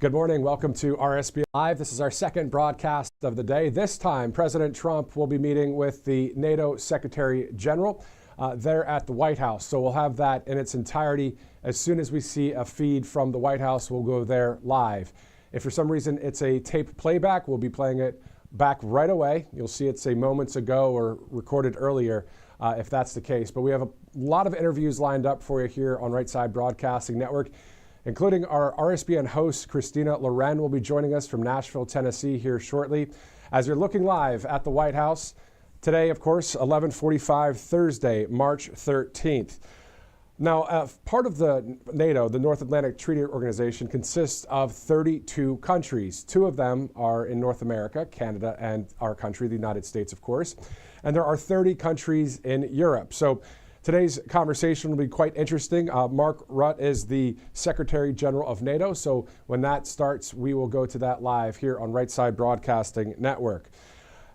Good morning. Welcome to RSBN Live. This is our second broadcast of the day. This time, President Trump will be meeting with the NATO Secretary General there at the White House. So we'll have that in its entirety. As soon as we see a feed from the White House, we'll go there live. If for some reason it's a tape playback, we'll be playing it back right away. You'll see it say moments ago or recorded earlier if that's the case. But we have a lot of interviews lined up for you here on Right Side Broadcasting Network, including our RSBN host, Christina Loren, will be joining us from Nashville, Tennessee here shortly. As you're looking live at the White House, today, of course, 11:45 Thursday, March 13th. Now, part of the NATO, the North Atlantic Treaty Organization, consists of 32 countries. Two of them are in North America, Canada and our country, the United States, of course. And there are 30 countries in Europe. So today's conversation will be quite interesting. Mark Rutte is the Secretary General of NATO. So when that starts, we will go to that live here on Right Side Broadcasting Network.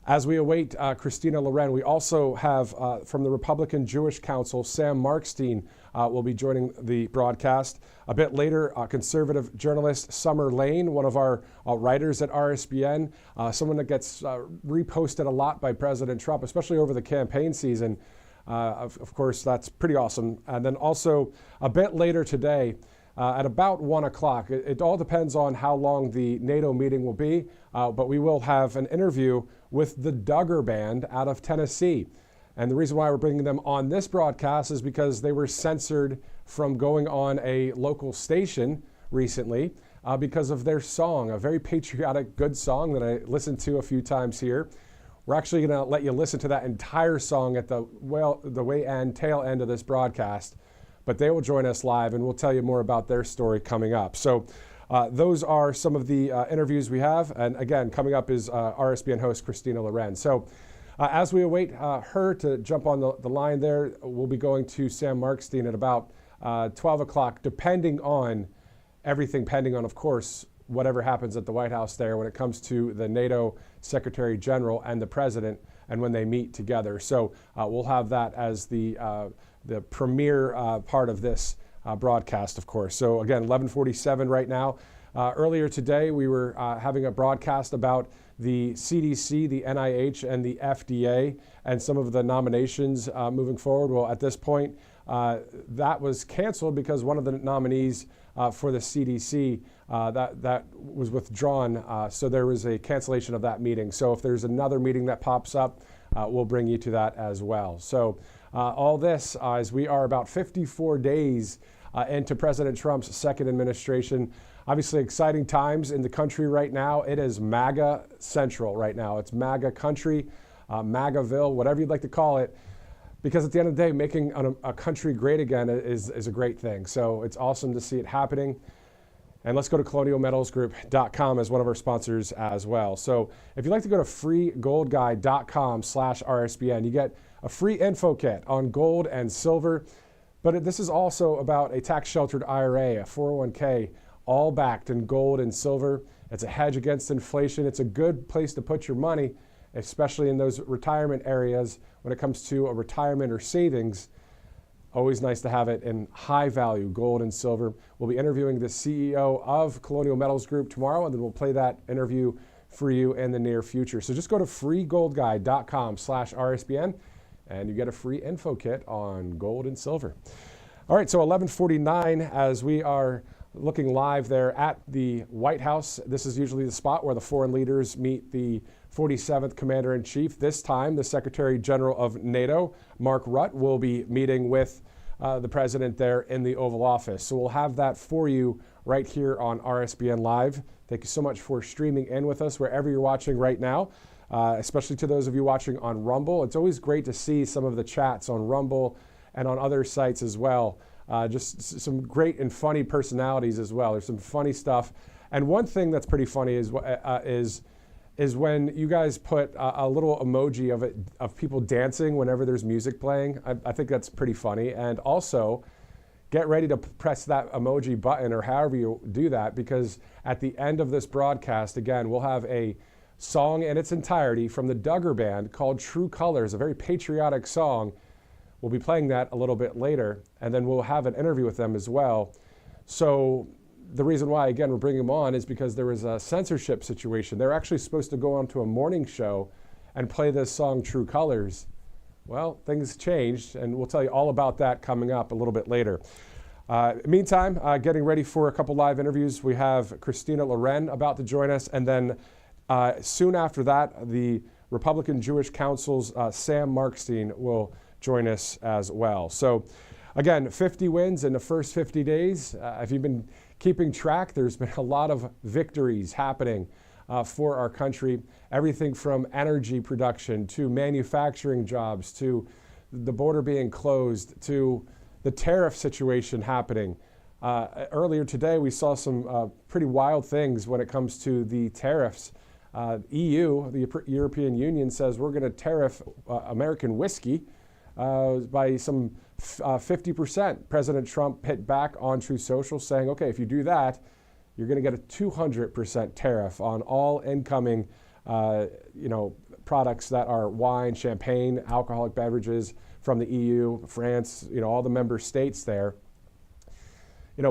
As we await Christina Loren, we also have from the Republican Jewish Council, Sam Markstein will be joining the broadcast. A bit later, conservative journalist Summer Lane, one of our writers at RSBN, someone that gets reposted a lot by President Trump, especially over the campaign season. Of course, that's pretty awesome. And then also a bit later today, at about 1 o'clock, it all depends on how long the NATO meeting will be, but we will have an interview with the Duggar Band out of Tennessee. And the reason why we're bringing them on this broadcast is because they were censored from going on a local station recently because of their song, a very patriotic, good song that I listened to a few times here. We're actually going to let you listen to that entire song at the tail end of this broadcast, but they will join us live and we'll tell you more about their story coming up. So those are some of the interviews we have. And again, coming up is RSBN host Christina Loren. So as we await her to jump on the line there, we'll be going to Sam Markstein at about 12 o'clock, depending on everything pending on, of course, whatever happens at the White House there when it comes to the NATO Secretary General and the President and when they meet together. So we'll have that as the premier part of this broadcast, of course. So again, 11:47 right now. Earlier today, we were having a broadcast about the CDC, the NIH, and the FDA, and some of the nominations moving forward. Well, at this point, that was canceled because one of the nominees for the CDC, that was withdrawn. So there was a cancellation of that meeting. So if there's another meeting that pops up, we'll bring you to that as well. So all this as we are about 54 days into President Trump's second administration. Obviously exciting times in the country right now. It is MAGA central right now. It's MAGA country, MAGAville, whatever you'd like to call it. Because at the end of the day, making a country great again is a great thing. So it's awesome to see it happening. And let's go to colonialmetalsgroup.com as one of our sponsors as well. So if you'd like to go to freegoldguide.com/RSBN, you get a free info kit on gold and silver. But this is also about a tax-sheltered IRA, a 401k, all backed in gold and silver. It's a hedge against inflation. It's a good place to put your money, especially in those retirement areas when it comes to a retirement or savings. Always nice to have it in high value, gold and silver. We'll be interviewing the CEO of Colonial Metals Group tomorrow, and then we'll play that interview for you in the near future. So just go to freegoldguide.com/RSBN, and you get a free info kit on gold and silver. All right, so 11:49 as we are looking live there at the White House. This is usually the spot where the foreign leaders meet the 47th Commander-in-Chief. This time, the Secretary General of NATO, Mark Rutte, will be meeting with the President there in the Oval Office. So we'll have that for you right here on RSBN Live. Thank you so much for streaming in with us wherever you're watching right now, especially to those of you watching on Rumble. It's always great to see some of the chats on Rumble and on other sites as well. Just some great and funny personalities as well. There's some funny stuff. And one thing that's pretty funny is when you guys put a little emoji of people dancing whenever there's music playing. I think that's pretty funny. And also, get ready to press that emoji button or however you do that, because at the end of this broadcast, again, we'll have a song in its entirety from the Duggar Band called True Colors, a very patriotic song. We'll be playing that a little bit later, and then we'll have an interview with them as well. So the reason why, again, we're bringing him on is because there was a censorship situation. They're actually supposed to go on to a morning show and play this song, True Colors. Well, things changed, and we'll tell you all about that coming up a little bit later. Meantime, getting ready for a couple live interviews. We have Christina Loren about to join us, and then soon after that, the Republican Jewish Council's Sam Markstein will join us as well. So again, 50 wins in the first 50 days. If you've been keeping track, there's been a lot of victories happening for our country. Everything from energy production to manufacturing jobs to the border being closed to the tariff situation happening. Earlier today, we saw some pretty wild things when it comes to the tariffs. EU, the European Union, says we're going to tariff American whiskey by some 50%. President Trump hit back on Truth Social saying, okay, if you do that, you're going to get a 200% tariff on all incoming products that are wine, champagne, alcoholic beverages from the EU, France, all the member states there.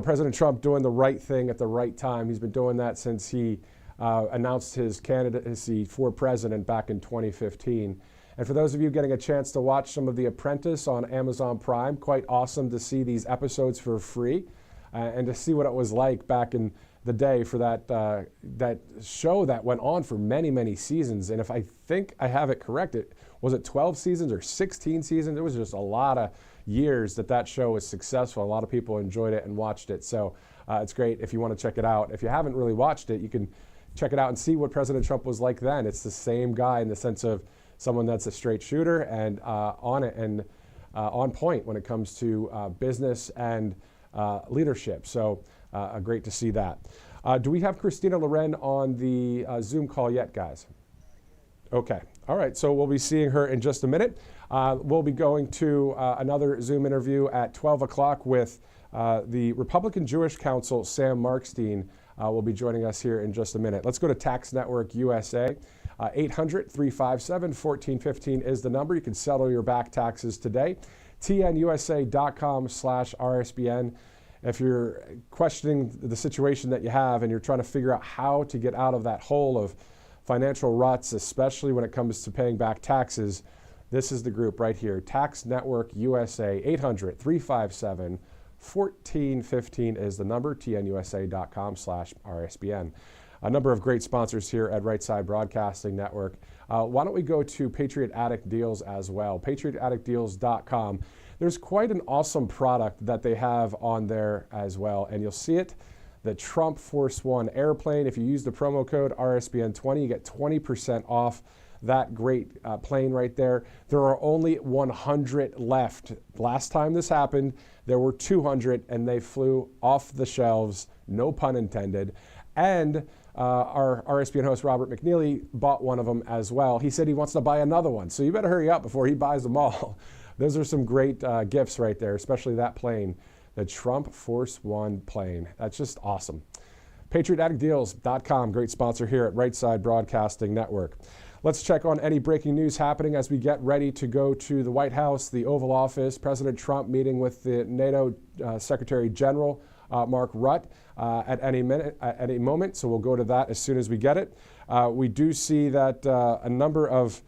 President Trump doing the right thing at the right time. He's been doing that since he announced his candidacy for president back in 2015. And for those of you getting a chance to watch some of The Apprentice on Amazon Prime, quite awesome to see these episodes for free and to see what it was like back in the day for that show that went on for many, many seasons. And if I think I have it correct, was it 12 seasons or 16 seasons? It was just a lot of years that show was successful. A lot of people enjoyed it and watched it. So it's great if you want to check it out. If you haven't really watched it, you can check it out and see what President Trump was like then. It's the same guy in the sense of someone that's a straight shooter and on it and on point when it comes to business and leadership. So great to see that. Do we have Christina Loren on the Zoom call yet, guys? Okay. All right. So we'll be seeing her in just a minute. We'll be going to another Zoom interview at 12 o'clock with the Republican Jewish Council, Sam Markstein, will be joining us here in just a minute. Let's go to Tax Network USA. 800-357-1415 is the number. You can settle your back taxes today. tnusa.com/RSBN. If you're questioning the situation that you have and you're trying to figure out how to get out of that hole of financial ruts, especially when it comes to paying back taxes, this is the group right here, Tax Network USA. 800-357-1415 is the number, tnusa.com/RSBN. A number of great sponsors here at Right Side Broadcasting Network. Why don't we go to Patriot Addict Deals as well, patriotaddictdeals.com. There's quite an awesome product that they have on there as well, and you'll see it, the Trump Force One airplane. If you use the promo code RSBN20, you get 20% off that great plane right there. There are only 100 left. Last time this happened, there were 200, and they flew off the shelves, no pun intended. And our RSBN host, Robert McNeely, bought one of them as well. He said he wants to buy another one, so you better hurry up before he buys them all. Those are some great gifts right there, especially that plane, the Trump Force One plane. That's just awesome. PatriotAddictDeals.com, great sponsor here at Right Side Broadcasting Network. Let's check on any breaking news happening as we get ready to go to the White House, the Oval Office. President Trump meeting with the NATO Secretary General Mark Rutte at any moment. So we'll go to that as soon as we get it. We do see that a number of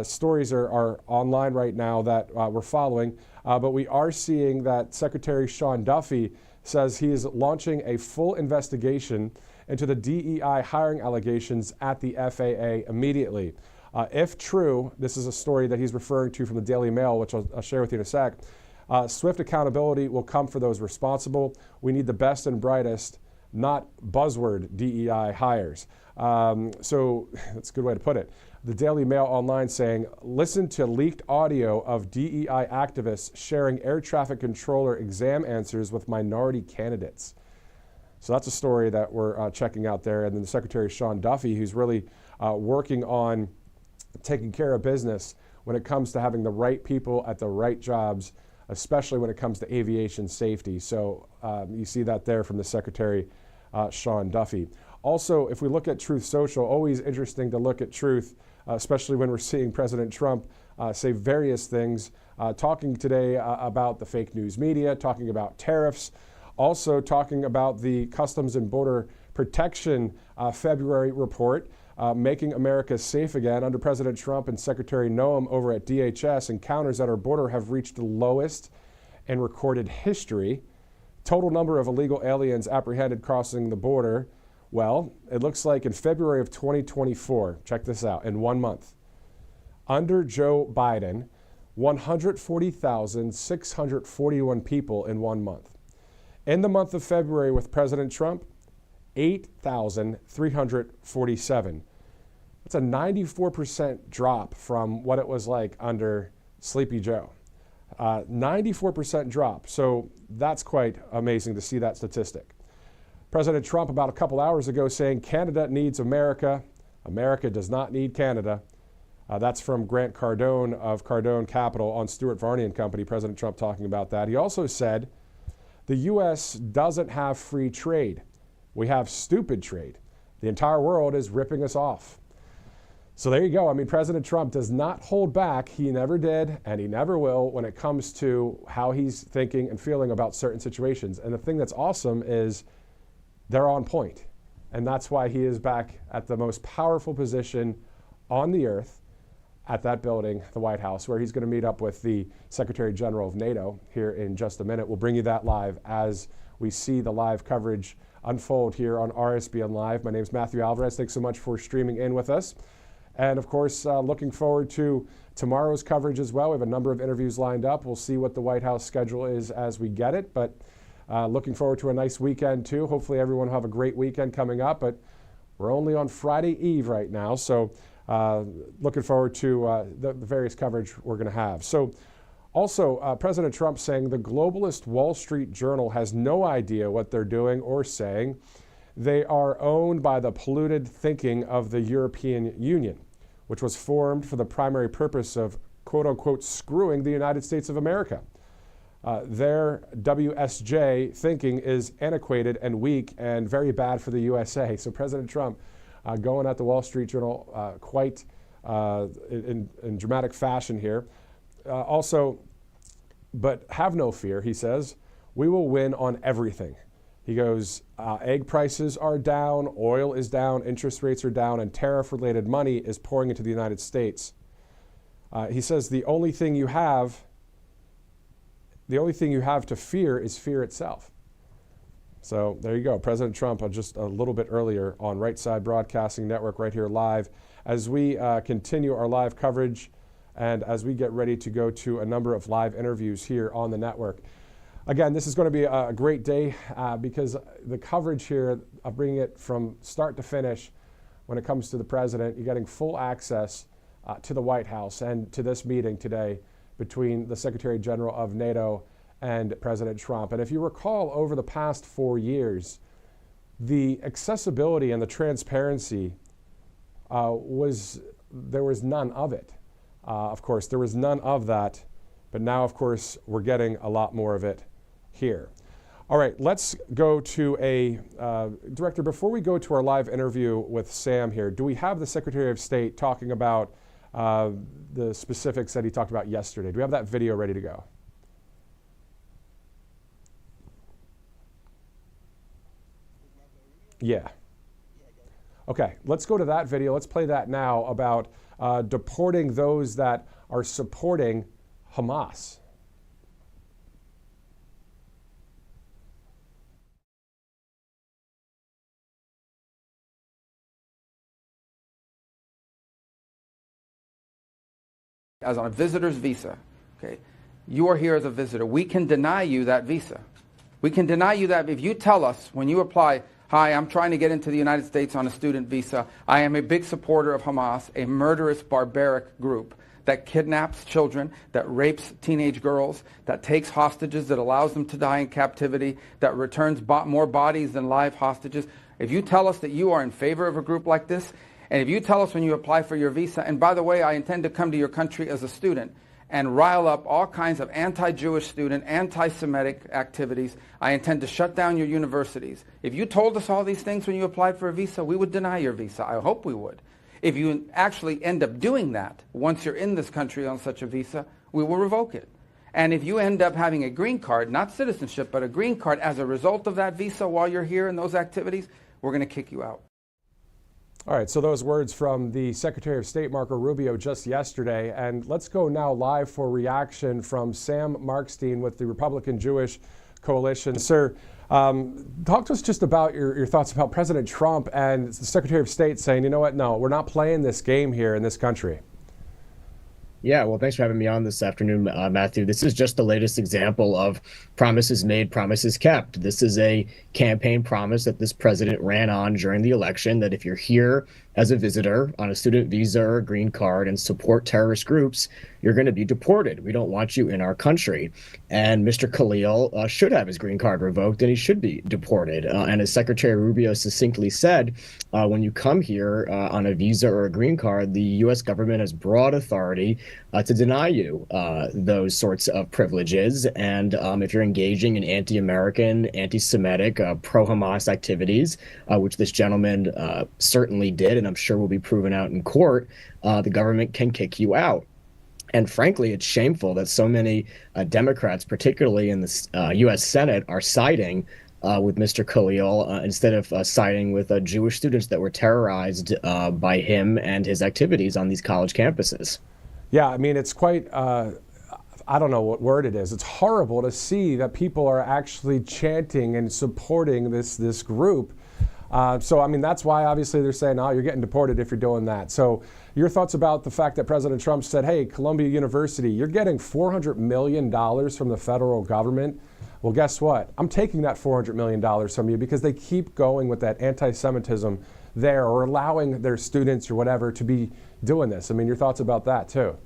stories are online right now that we're following, but we are seeing that Secretary Sean Duffy says he is launching a full investigation into the DEI hiring allegations at the FAA immediately. If true, this is a story that he's referring to from the Daily Mail, which I'll share with you in a sec. Swift accountability will come for those responsible. We need the best and brightest, not buzzword DEI hires. So that's a good way to put it. The Daily Mail online saying, listen to leaked audio of DEI activists sharing air traffic controller exam answers with minority candidates. So that's a story that we're checking out there. And then the Secretary Sean Duffy, who's really working on taking care of business when it comes to having the right people at the right jobs, especially when it comes to aviation safety. So you see that there from the Secretary Sean Duffy. Also, if we look at Truth Social, always interesting to look at Truth, especially when we're seeing President Trump say various things, talking today about the fake news media, talking about tariffs, Also talking about the Customs and Border Protection February report, making America safe again. Under President Trump and Secretary Noem over at DHS, encounters at our border have reached the lowest in recorded history. Total number of illegal aliens apprehended crossing the border. Well, it looks like in February of 2024, check this out, in 1 month, under Joe Biden, 140,641 people in 1 month. In the month of February with President Trump, 8,347. That's a 94% drop from what it was like under Sleepy Joe. 94% drop. So that's quite amazing to see that statistic. President Trump about a couple hours ago saying Canada needs America. America does not need Canada. That's from Grant Cardone of Cardone Capital on Stuart Varney and Company. President Trump talking about that. He also said the U.S. doesn't have free trade. We have stupid trade. The entire world is ripping us off. So there you go. I mean, President Trump does not hold back. He never did, and he never will when it comes to how he's thinking and feeling about certain situations. And the thing that's awesome is they're on point. And that's why he is back at the most powerful position on the earth at that building, the White House, where he's going to meet up with the Secretary General of NATO here in just a minute. We'll bring you that live as we see the live coverage unfold here on RSBN Live. My name is Matthew Alvarez. Thanks so much for streaming in with us. And of course, looking forward to tomorrow's coverage as well. We have a number of interviews lined up. We'll see what the White House schedule is as we get it. But looking forward to a nice weekend too. Hopefully everyone will have a great weekend coming up. But we're only on Friday Eve right now. So looking forward to the various coverage we're going to have. So also, President Trump saying the globalist Wall Street Journal has no idea what they're doing or saying. They are owned by the polluted thinking of the European Union, which was formed for the primary purpose of, quote unquote, screwing the United States of America. Their WSJ thinking is antiquated and weak and very bad for the USA. So President Trump going at the Wall Street Journal quite in dramatic fashion here. Also, but have no fear, he says, we will win on everything. He goes, egg prices are down, oil is down, interest rates are down, and tariff-related money is pouring into the United States. He says the only thing you have to fear is fear itself. So there you go. President Trump just a little bit earlier on Right Side Broadcasting Network right here live as we continue our live coverage and as we get ready to go to a number of live interviews here on the network. Again, this is going to be a great day because the coverage here, of bringing it from start to finish when it comes to the president, you're getting full access to the White House and to this meeting today between the Secretary General of NATO and President Trump. And if you recall, over the past 4 years, the accessibility and the transparency there was none of it. Of course, there was none of that, but now, of course, we're getting a lot more of it here. All right, let's go to a director. Before we go to our live interview with Sam here, do we have the Secretary of State talking about the specifics that he talked about yesterday? Do we have that video ready to go? Yeah. Okay, let's go to that video. Let's play that now about deporting those that are supporting Hamas. As on a visitor's visa, okay, you are here as a visitor. We can deny you that visa. We can deny you that if you tell us when you apply, hi, I'm trying to get into the United States on a student visa. I am a big supporter of Hamas, a murderous, barbaric group that kidnaps children, that rapes teenage girls, that takes hostages, that allows them to die in captivity, that returns more bodies than live hostages. If you tell us that you are in favor of a group like this, and if you tell us when you apply for your visa, and by the way, I intend to come to your country as a student and rile up all kinds of anti-Jewish student, anti-Semitic activities, I intend to shut down your universities. If you told us all these things when you applied for a visa, we would deny your visa. I hope we would. If you actually end up doing that, once you're in this country on such a visa, we will revoke it. And if you end up having a green card, not citizenship, but a green card as a result of that visa while you're here in those activities, we're going to kick you out. All right, so those words from the Secretary of State, Marco Rubio, just yesterday. And let's go now live for reaction from Sam Markstein with the Republican Jewish Coalition. Sir, talk to us just about your thoughts about President Trump and the Secretary of State saying, you know what, no, we're not playing this game here in this country. Yeah, well, thanks for having me on this afternoon, Matthew. This is just the latest example of promises made, promises kept. This is a campaign promise that this president ran on during the election, that if you're here as a visitor on a student visa or a green card and support terrorist groups, you're going to be deported. We don't want you in our country. And Mr. Khalil should have his green card revoked, and he should be deported. And as Secretary Rubio succinctly said, when you come here on a visa or a green card, the U.S. government has broad authority to deny you those sorts of privileges. And if you're engaging in anti-American, anti-Semitic, pro-Hamas activities, which this gentleman certainly did, and I'm sure will be proven out in court, the government can kick you out. And frankly, it's shameful that so many Democrats, particularly in the U.S. Senate, are siding with Mr. Khalil instead of siding with Jewish students that were terrorized by him and his activities on these college campuses. Yeah, I mean, it's quite, I don't know what word it is. It's horrible to see that people are actually chanting and supporting this group. So, I mean, that's why obviously they're saying, oh, you're getting deported if you're doing that. So your thoughts about the fact that President Trump said, hey, Columbia University, you're getting $400 million from the federal government. Well, guess what? I'm taking that $400 million from you because they keep going with that anti-Semitism there, or allowing their students or whatever to be doing this. I mean, your thoughts about that too?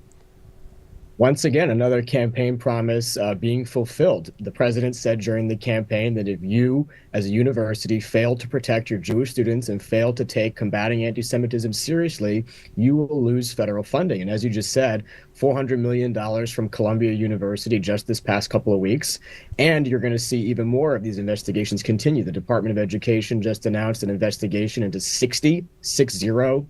Once again, another campaign promise being fulfilled. The president said during the campaign that if you, as a university, fail to protect your Jewish students and fail to take combating anti-Semitism seriously, you will lose federal funding. And as you just said, $400 million from Columbia University just this past couple of weeks. And you're going to see even more of these investigations continue. The Department of Education just announced an investigation into 60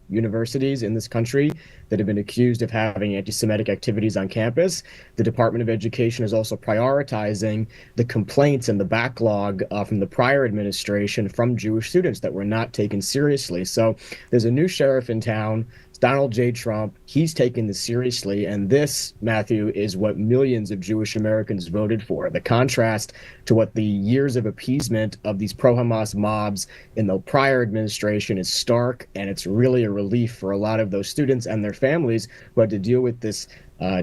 universities in this country that have been accused of having anti-Semitic activities on campus. The Department of Education is also prioritizing the complaints and the backlog from the prior administration from Jewish students that were not taken seriously. So there's a new sheriff in town, Donald J. Trump. He's taken this seriously, and this, Matthew, is what millions of Jewish Americans voted for. The contrast to what the years of appeasement of these pro-Hamas mobs in the prior administration is stark, and it's really a relief for a lot of those students and their families who had to deal with this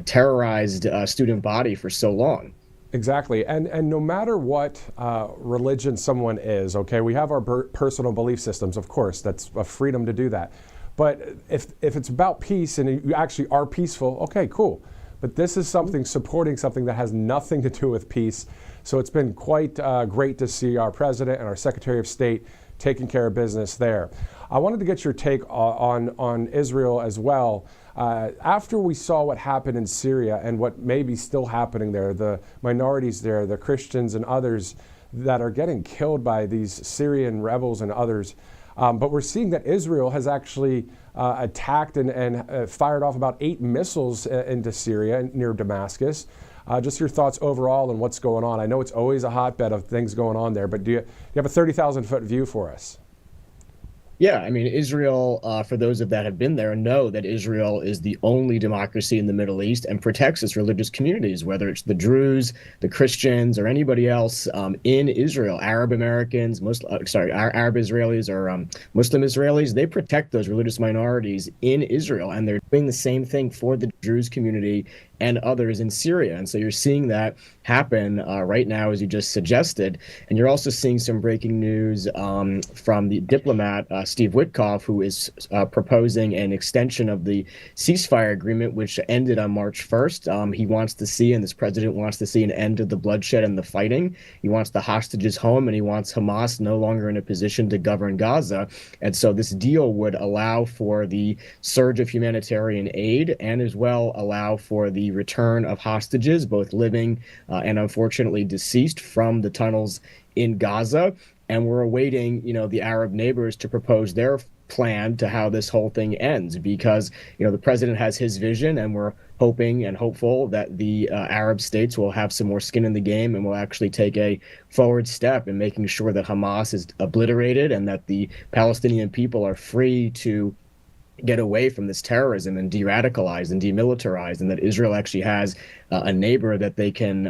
terrorized student body for so long. Exactly. And no matter what religion someone is, okay, we have our personal belief systems, of course, that's a freedom to do that. But if it's about peace and you actually are peaceful, okay, cool. But this is something supporting something that has nothing to do with peace. So it's been quite great to see our president and our Secretary of State taking care of business there. I wanted to get your take on Israel as well. After we saw what happened in Syria and what may be still happening there, the minorities there, the Christians and others that are getting killed by these Syrian rebels and others, but we're seeing that Israel has actually attacked and fired off about 8 missiles into Syria near Damascus. Just your thoughts overall on what's going on. I know it's always a hotbed of things going on there, but do you have a 30,000-foot view for us? Yeah, I mean, Israel, for those of that have been there, know that Israel is the only democracy in the Middle East and protects its religious communities, whether it's the Druze, the Christians, or anybody else in Israel. Arab Americans, Arab Israelis or Muslim Israelis, they protect those religious minorities in Israel, and they're doing the same thing for the Druze community and others in Syria. And so you're seeing that happen right now, as you just suggested. And you're also seeing some breaking news from the diplomat, Steve Witkoff, who is proposing an extension of the ceasefire agreement, which ended on March 1st. He wants to see, and this president wants to see, an end to the bloodshed and the fighting. He wants the hostages home, and he wants Hamas no longer in a position to govern Gaza. And so this deal would allow for the surge of humanitarian aid and as well allow for the return of hostages, both living and unfortunately deceased, from the tunnels in Gaza. And we're awaiting, the Arab neighbors to propose their plan to how this whole thing ends, because the president has his vision, and we're hoping and hopeful that the Arab states will have some more skin in the game and will actually take a forward step in making sure that Hamas is obliterated and that the Palestinian people are free to get away from this terrorism and de-radicalize and demilitarize, and that Israel actually has a neighbor that they can,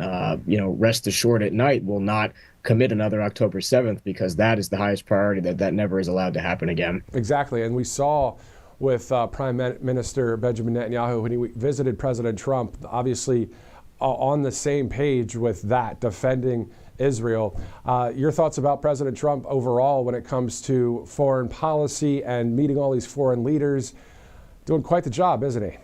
rest assured at night will not commit another October 7th, because that is the highest priority, that never is allowed to happen again. Exactly. And we saw with Prime Minister Benjamin Netanyahu when he visited President Trump, obviously on the same page with that, defending Israel. Your thoughts about President Trump overall when it comes to foreign policy and meeting all these foreign leaders? Doing quite the job, isn't he?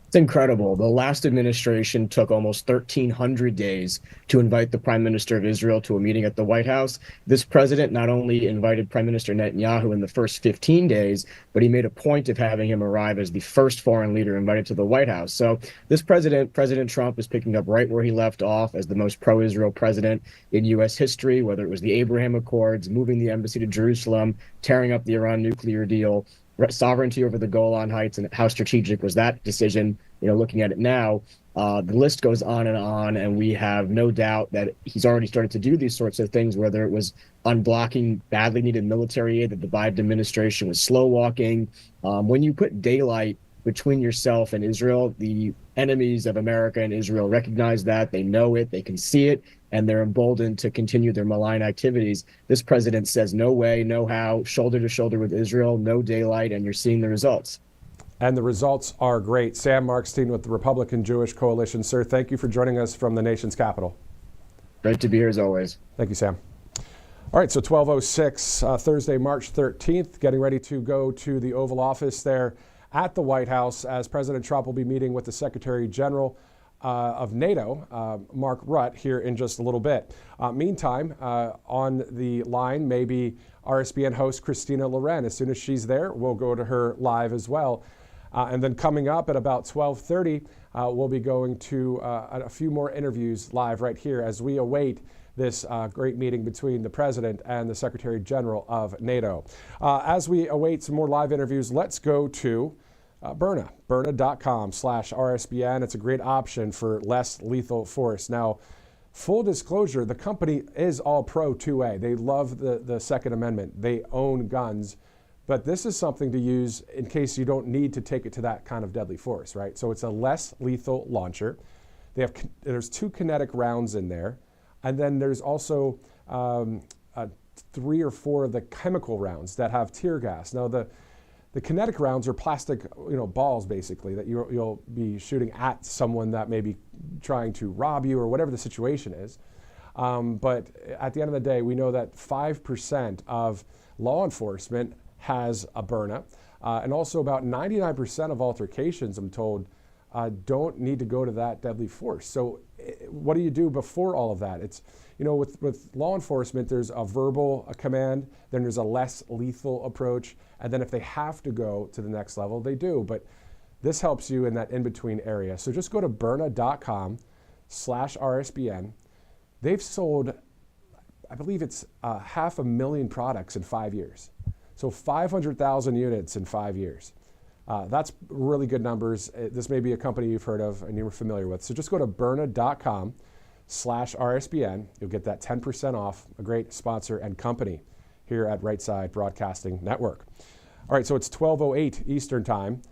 It's incredible. The last administration took almost 1,300 days to invite the Prime Minister of Israel to a meeting at the White House. This president not only invited Prime Minister Netanyahu in the first 15 days, but he made a point of having him arrive as the first foreign leader invited to the White House. So this President Trump, is picking up right where he left off as the most pro-Israel president in U.S. history, whether it was the Abraham Accords, moving the embassy to Jerusalem, tearing up the Iran nuclear deal, sovereignty over the Golan Heights, and how strategic was that decision. Looking at it now, the list goes on, and we have no doubt that he's already started to do these sorts of things, whether it was unblocking badly needed military aid that the Biden administration was slow walking. When you put daylight between yourself and Israel, the enemies of America and Israel recognize that, they know it, they can see it, and they're emboldened to continue their malign activities. This president says no way, no how, shoulder to shoulder with Israel, no daylight, and you're seeing the results. And the results are great. Sam Markstein with the Republican Jewish Coalition. Sir, thank you for joining us from the nation's capital. Great to be here as always. Thank you, Sam. All right, so 12:06, Thursday, March 13th, getting ready to go to the Oval Office there at the White House, as President Trump will be meeting with the Secretary General of NATO, Mark Rutte, here in just a little bit. Meantime, on the line may be RSBN host Christina Loren. As soon as she's there, we'll go to her live as well. And then coming up at about 12:30, we'll be going to a few more interviews live right here as we await this great meeting between the President and the Secretary General of NATO. As we await some more live interviews, let's go to Byrna, Byrna.com/RSBN. It's a great option for less lethal force. Now, full disclosure, the company is all pro 2A. They love the Second Amendment. They own guns. But this is something to use in case you don't need to take it to that kind of deadly force, right? So it's a less lethal launcher. There's 2 kinetic rounds in there. And then there's also 3 or 4 of the chemical rounds that have tear gas. Now, the kinetic rounds are plastic, balls basically that you'll be shooting at someone that may be trying to rob you or whatever the situation is. But at the end of the day, we know that 5% of law enforcement has a Byrna, and also about 99% of altercations, I'm told, don't need to go to that deadly force. So what do you do before all of that? It's, with law enforcement, there's a verbal command, then there's a less lethal approach, and then if they have to go to the next level, they do. But this helps you in that in-between area. So just go to Byrna.com/RSBN. They've sold, I believe it's 500,000 products in 5 years. So 500,000 units in 5 years. That's really good numbers. This may be a company you've heard of and you're familiar with. So just go to Byrna.com/RSBN. You'll get that 10% off, a great sponsor and company here at Right Side Broadcasting Network. All right, so it's 12:08 Eastern Time.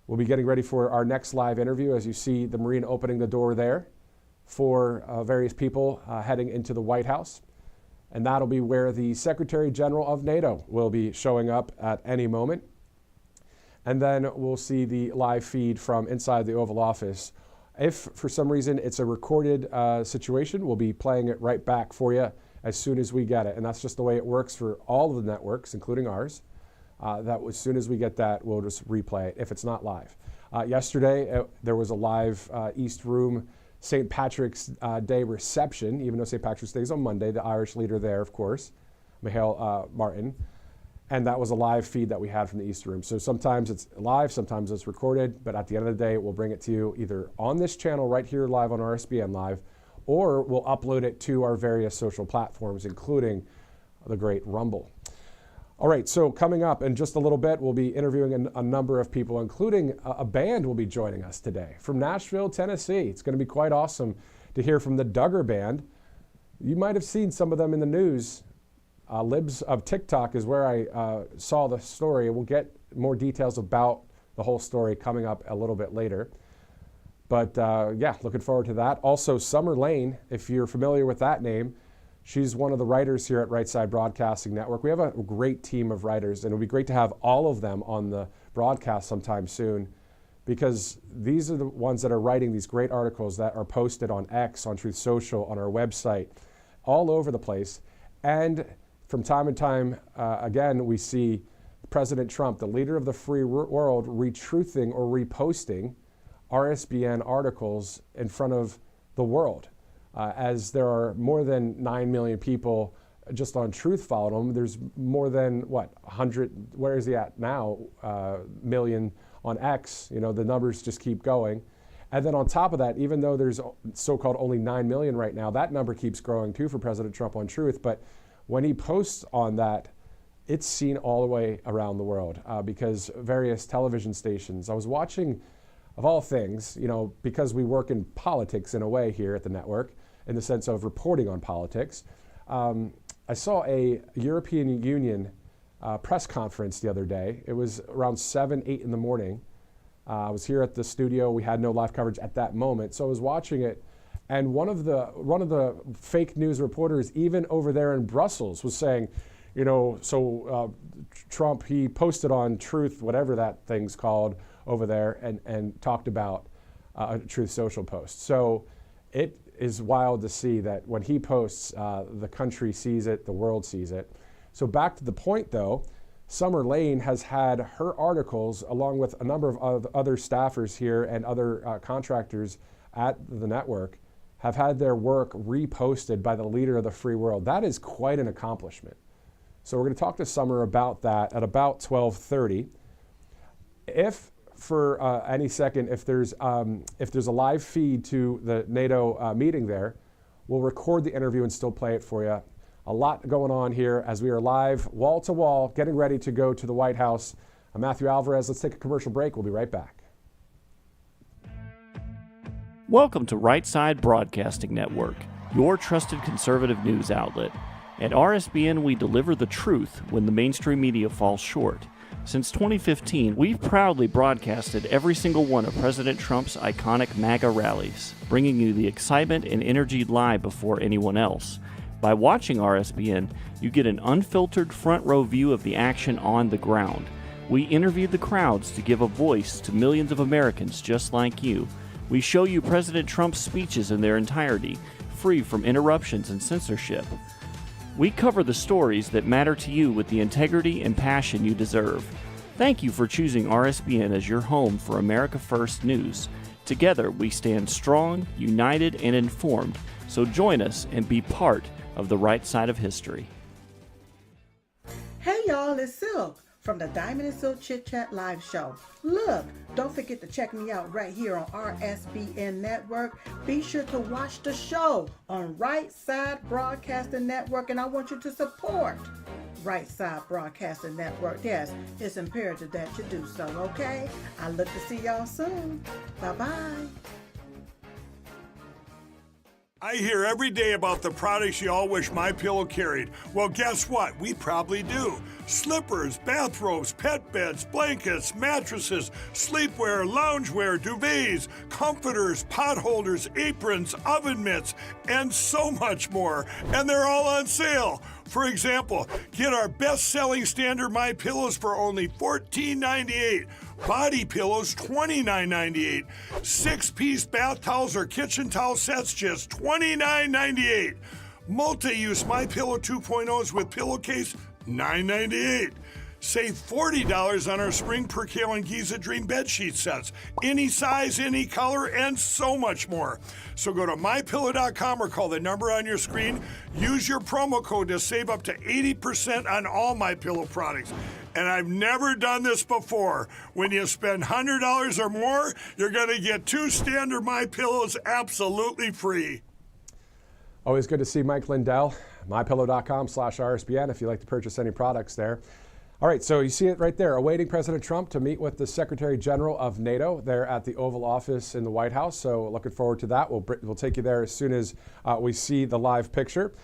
We'll be getting ready for our next live interview as you see the Marine opening the door there for various people heading into the White House. And that'll be where the Secretary General of NATO will be showing up at any moment. And then we'll see the live feed from inside the Oval Office. If for some reason it's a recorded situation, we'll be playing it right back for you as soon as we get it. And that's just the way it works for all of the networks, including ours. That as soon as we get that, we'll just replay it if it's not live. Yesterday, there was a live East Room St. Patrick's Day reception, even though St. Patrick's Day is on Monday, the Irish leader there, of course, Michael Martin. And that was a live feed that we had from the East Room. So sometimes it's live, sometimes it's recorded, but at the end of the day, we'll bring it to you either on this channel right here live on RSBN Live, or we'll upload it to our various social platforms, including the great Rumble. All right, so coming up in just a little bit, we'll be interviewing a number of people, including a band will be joining us today from Nashville, Tennessee. It's going to be quite awesome to hear from the Duggar Band. You might have seen some of them in the news. Libs of TikTok is where I saw the story. We'll get more details about the whole story coming up a little bit later. But yeah, looking forward to that. Also, Summer Lane, if you're familiar with that name, she's one of the writers here at Right Side Broadcasting Network. We have a great team of writers, and it would be great to have all of them on the broadcast sometime soon, because these are the ones that are writing these great articles that are posted on X, on Truth Social, on our website, all over the place. And from time to time, again, we see President Trump, the leader of the free world, retruthing or reposting RSBN articles in front of the world. As there are more than 9 million people just on Truth followed him, there's more than, 100, where is he at now, million on X. You know, the numbers just keep going. And then on top of that, even though there's so-called only 9 million right now, that number keeps growing too for President Trump on Truth. But when he posts on that, it's seen all the way around the world because various television stations, I was watching, of all things, you know, because we work in politics in a way here at the network, in the sense of reporting on politics. I saw a European Union press conference the other day. It was around 7, 8 in the morning. I was here at the studio. We had no live coverage at that moment, so I was watching it. And one of the fake news reporters, even over there in Brussels, was saying, you know, Trump, he posted on Truth, whatever that thing's called over there, and talked about a Truth Social post. So it is wild to see that when he posts, the country sees it, the world sees it. So back to the point though, Summer Lane has had her articles, along with a number of other staffers here and other contractors at the network, have had their work reposted by the leader of the free world. That is quite an accomplishment. So we're going to talk to Summer about that at about 12:30. If for any second, if there's a live feed to the NATO meeting there, we'll record the interview and still play it for you. A lot going on here as we are live, wall to wall, getting ready to go to the White House. I'm Matthew Alvarez. Let's take a commercial break. We'll be right back. Welcome to Right Side Broadcasting Network, your trusted conservative news outlet. At RSBN, we deliver the truth when the mainstream media falls short. Since 2015, we've proudly broadcasted every single one of President Trump's iconic MAGA rallies, bringing you the excitement and energy live before anyone else. By watching RSBN, you get an unfiltered front row view of the action on the ground. We interview the crowds to give a voice to millions of Americans just like you. We show you President Trump's speeches in their entirety, free from interruptions and censorship. We cover the stories that matter to you with the integrity and passion you deserve. Thank you for choosing RSBN as your home for America First News. Together, we stand strong, united, and informed. So join us and be part of the right side of history. Hey y'all, it's Silk from the Diamond and Silk Chit Chat live show. Look, don't forget to check me out right here on RSBN Network. Be sure to watch the show on Right Side Broadcasting Network, and I want you to support Right Side Broadcasting Network. Yes, it's imperative that you do so, okay? I look to see y'all soon. Bye-bye. I hear every day about the products you all wish MyPillow carried. Well, guess what? We probably do. Slippers, bathrobes, pet beds, blankets, mattresses, sleepwear, loungewear, duvets, comforters, pot holders, aprons, oven mitts, and so much more. And they're all on sale. For example, get our best-selling standard MyPillows for only $14.98. Body pillows, $29.98. 6-piece bath towels or kitchen towel sets, just $29.98. Multi-use MyPillow 2.0s with pillowcase, $9.98. Save $40 on our Spring Percale and Giza Dream bedsheet sets. Any size, any color, and so much more. So go to MyPillow.com or call the number on your screen. Use your promo code to save up to 80% on all MyPillow products. And I've never done this before. When you spend $100 or more, you're going to get 2 standard MyPillows absolutely free. Always good to see Mike Lindell. MyPillow.com/RSBN if you'd like to purchase any products there. All right, so you see it right there, awaiting President Trump to meet with the Secretary General of NATO there at the Oval Office in the White House. So looking forward to that. We'll take you there as soon as we see the live picture.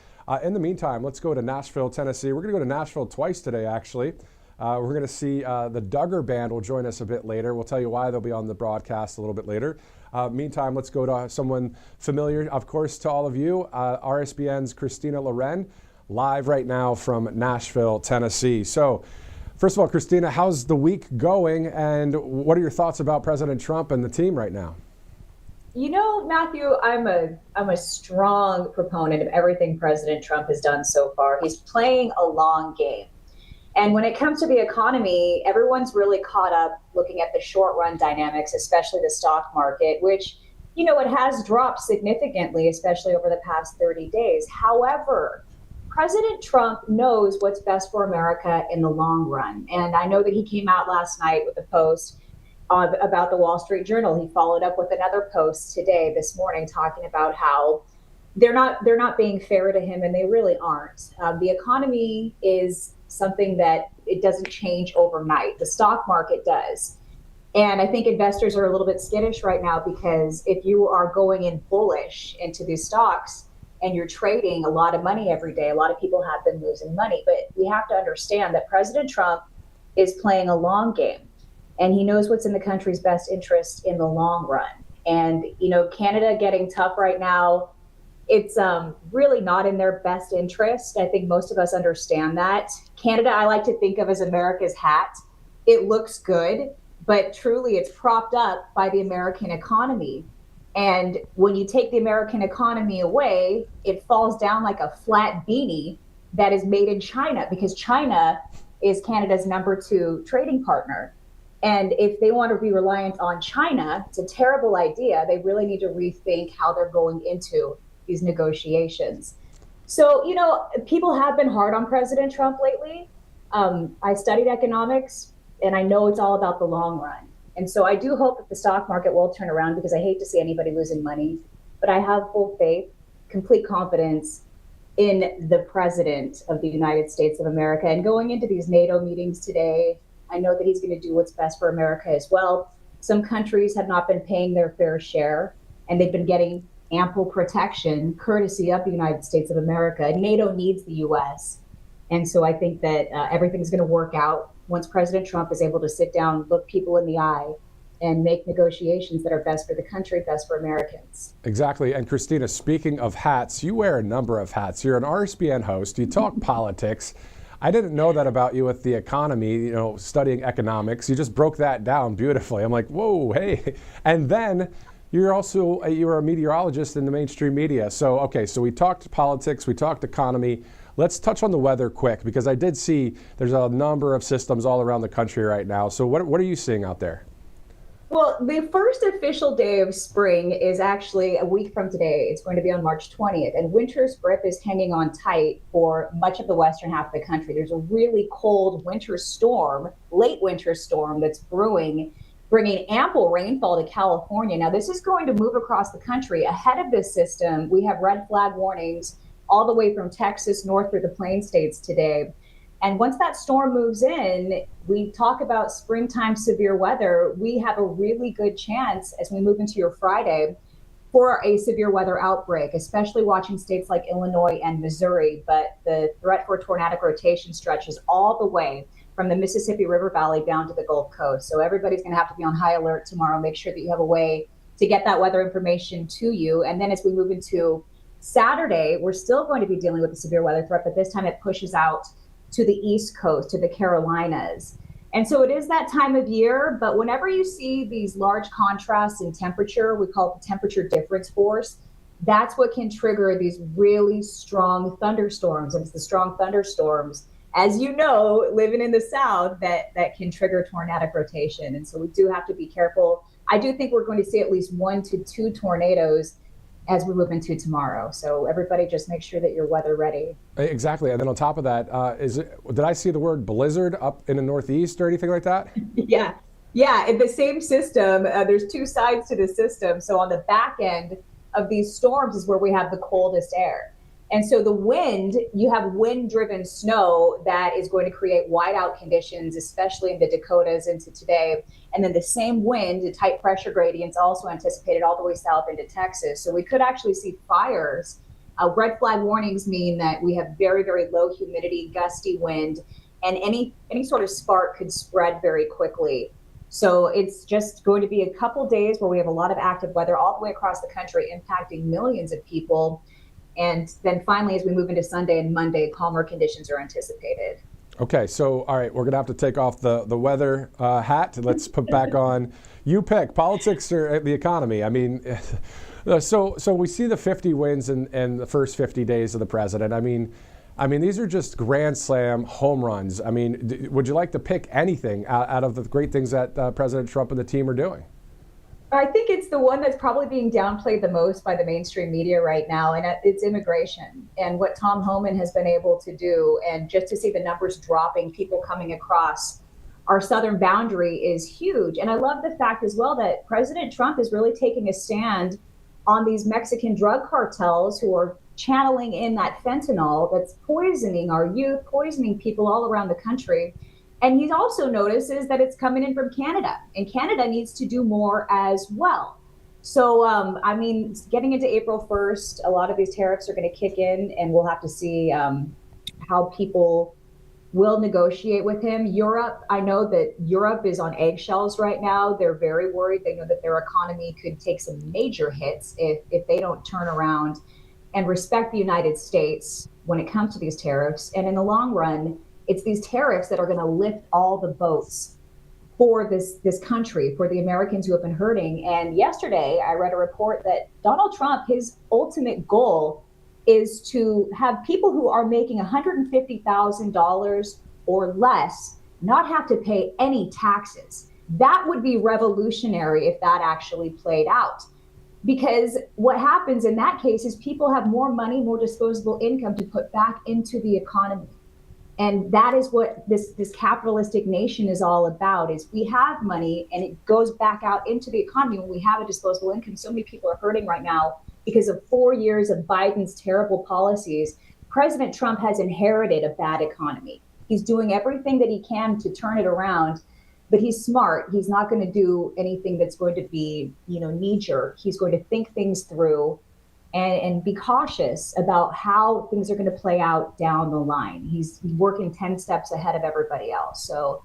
In the meantime, let's go to Nashville, Tennessee. We're going to go to Nashville twice today, actually. We're going to see the Duggar Band will join us a bit later. We'll tell you why they'll be on the broadcast a little bit later. Meantime, let's go to someone familiar, of course, to all of you, RSBN's Christina Loren, live right now from Nashville, Tennessee. So, first of all, Christina, how's the week going, and what are your thoughts about President Trump and the team right now? You know, Matthew, I'm a strong proponent of everything President Trump has done so far. He's playing a long game. And when it comes to the economy, everyone's really caught up looking at the short run dynamics, especially the stock market, which, you know, it has dropped significantly, especially over the past 30 days. However, President Trump knows what's best for America in the long run. And I know that he came out last night with a post about the Wall Street Journal. He followed up with another post this morning, talking about how they're not being fair to him, and they really aren't. The economy is something that it doesn't change overnight. The stock market does. And I think investors are a little bit skittish right now, because if you are going in bullish into these stocks and you're trading a lot of money every day, a lot of people have been losing money. But we have to understand that President Trump is playing a long game, and he knows what's in the country's best interest in the long run. And, you know, Canada getting tough right now, it's really not in their best interest. I think most of us understand that. Canada, I like to think of as America's hat. It looks good, but truly it's propped up by the American economy. And when you take the American economy away, it falls down like a flat beanie that is made in China, because China is Canada's #2 trading partner. And if they want to be reliant on China, it's a terrible idea. They really need to rethink how they're going into these negotiations. So, you know, people have been hard on President Trump lately. I studied economics, and I know it's all about the long run. And so I do hope that the stock market will turn around, because I hate to see anybody losing money. But I have full faith, complete confidence in the President of the United States of America. And going into these NATO meetings today, I know that he's going to do what's best for America as well. Some countries have not been paying their fair share, and they've been getting ample protection courtesy of the United States of America. NATO needs the U.S. And so I think that everything's going to work out once President Trump is able to sit down, look people in the eye, and make negotiations that are best for the country, best for Americans. Exactly. And Christina, speaking of hats, you wear a number of hats. You're an RSBN host. You talk politics. I didn't know that about you with the economy, you know, studying economics. You just broke that down beautifully. I'm like, whoa, hey. And then you're a meteorologist in the mainstream media. So, okay, so we talked politics, we talked economy. Let's touch on the weather quick, because I did see there's a number of systems all around the country right now. So what are you seeing out there? Well, the first official day of spring is actually a week from today. It's going to be on March 20th, and winter's grip is hanging on tight for much of the western half of the country. There's a really cold winter storm, late winter storm that's brewing, bringing ample rainfall to California. Now, this is going to move across the country. Ahead of this system, we have red flag warnings all the way from Texas north through the Plain States today. And once that storm moves in, we talk about springtime severe weather. We have a really good chance as we move into your Friday for a severe weather outbreak, especially watching states like Illinois and Missouri. But the threat for tornadic rotation stretches all the way from the Mississippi River Valley down to the Gulf Coast. So everybody's going to have to be on high alert tomorrow. Make sure that you have a way to get that weather information to you. And then as we move into Saturday, we're still going to be dealing with the severe weather threat, but this time it pushes out to the East Coast, to the Carolinas. And so it is that time of year, but whenever you see these large contrasts in temperature, we call it the temperature difference force, that's what can trigger these really strong thunderstorms. And it's the strong thunderstorms, as you know, living in the South, that can trigger tornadic rotation. And so we do have to be careful. I do think we're going to see at least 1 to 2 tornadoes as we move into tomorrow. So everybody just make sure that you're weather ready. Exactly. And then on top of that, did I see the word blizzard up in the Northeast or anything like that? Yeah. In the same system, there's 2 sides to the system. So on the back end of these storms is where we have the coldest air. And so the wind, you have wind-driven snow that is going to create whiteout conditions, especially in the Dakotas into today. And then the same wind, the tight pressure gradients also anticipated all the way south into Texas. So we could actually see fires. Red flag warnings mean that we have very, very low humidity, gusty wind, and any sort of spark could spread very quickly. So it's just going to be a couple days where we have a lot of active weather all the way across the country, impacting millions of people. And then finally, as we move into Sunday and Monday, calmer conditions are anticipated. Okay, so all right, we're going to have to take off the weather hat. Let's put back on. You pick politics or the economy. I mean, so we see the 50 wins in the first 50 days of the president. I mean, these are just grand slam home runs. I mean, would you like to pick anything out of the great things that President Trump and the team are doing? I think it's the one that's probably being downplayed the most by the mainstream media right now, and it's immigration and what Tom Homan has been able to do. And just to see the numbers dropping, people coming across our southern boundary is huge. And I love the fact as well that President Trump is really taking a stand on these Mexican drug cartels who are channeling in that fentanyl that's poisoning our youth, poisoning people all around the country. And he also notices that it's coming in from Canada, and Canada needs to do more as well. So, I mean, getting into April 1st, a lot of these tariffs are going to kick in, and we'll have to see how people will negotiate with him. Europe, I know that Europe is on eggshells right now. They're very worried. They know that their economy could take some major hits if they don't turn around and respect the United States when it comes to these tariffs. And in the long run, it's these tariffs that are going to lift all the boats for this country, for the Americans who have been hurting. And yesterday, I read a report that Donald Trump, his ultimate goal is to have people who are making $150,000 or less not have to pay any taxes. That would be revolutionary if that actually played out. Because what happens in that case is people have more money, more disposable income to put back into the economy. And that is what this capitalistic nation is all about, is we have money and it goes back out into the economy when we have a disposable income. So many people are hurting right now because of 4 years of Biden's terrible policies. President Trump has inherited a bad economy. He's doing everything that he can to turn it around, but he's smart. He's not going to do anything that's going to be, knee-jerk. He's going to think things through and be cautious about how things are going to play out down the line. He's working 10 steps ahead of everybody else. So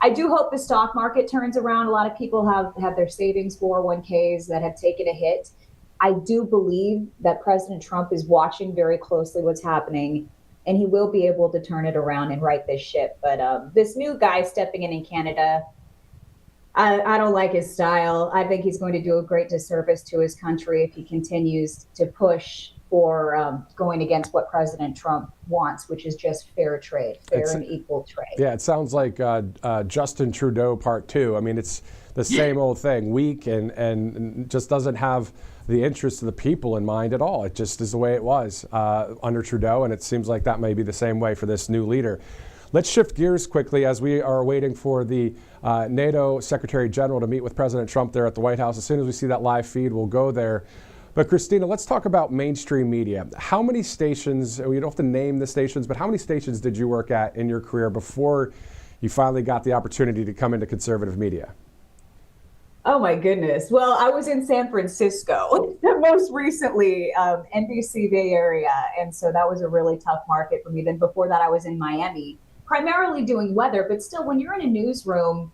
I do hope the stock market turns around. A lot of people have their savings 401ks that have taken a hit. I do believe that President Trump is watching very closely what's happening, and he will be able to turn it around and right this ship. But this new guy stepping in Canada, I don't like his style. I think he's going to do a great disservice to his country if he continues to push for going against what President Trump wants, which is just fair trade, fair and equal trade. Yeah, it sounds like Justin Trudeau Part 2. I mean, it's the same old thing, weak and just doesn't have the interests of the people in mind at all. It just is the way it was under Trudeau, and it seems like that may be the same way for this new leader. Let's shift gears quickly as we are waiting for the NATO Secretary General to meet with President Trump there at the White House. As soon as we see that live feed, we'll go there. But Christina, let's talk about mainstream media. How many stations, we don't have to name the stations, but how many stations did you work at in your career before you finally got the opportunity to come into conservative media? Oh my goodness. Well, I was in San Francisco, most recently, NBC Bay Area. And so that was a really tough market for me. Then before that, I was in Miami, primarily doing weather, but still when you're in a newsroom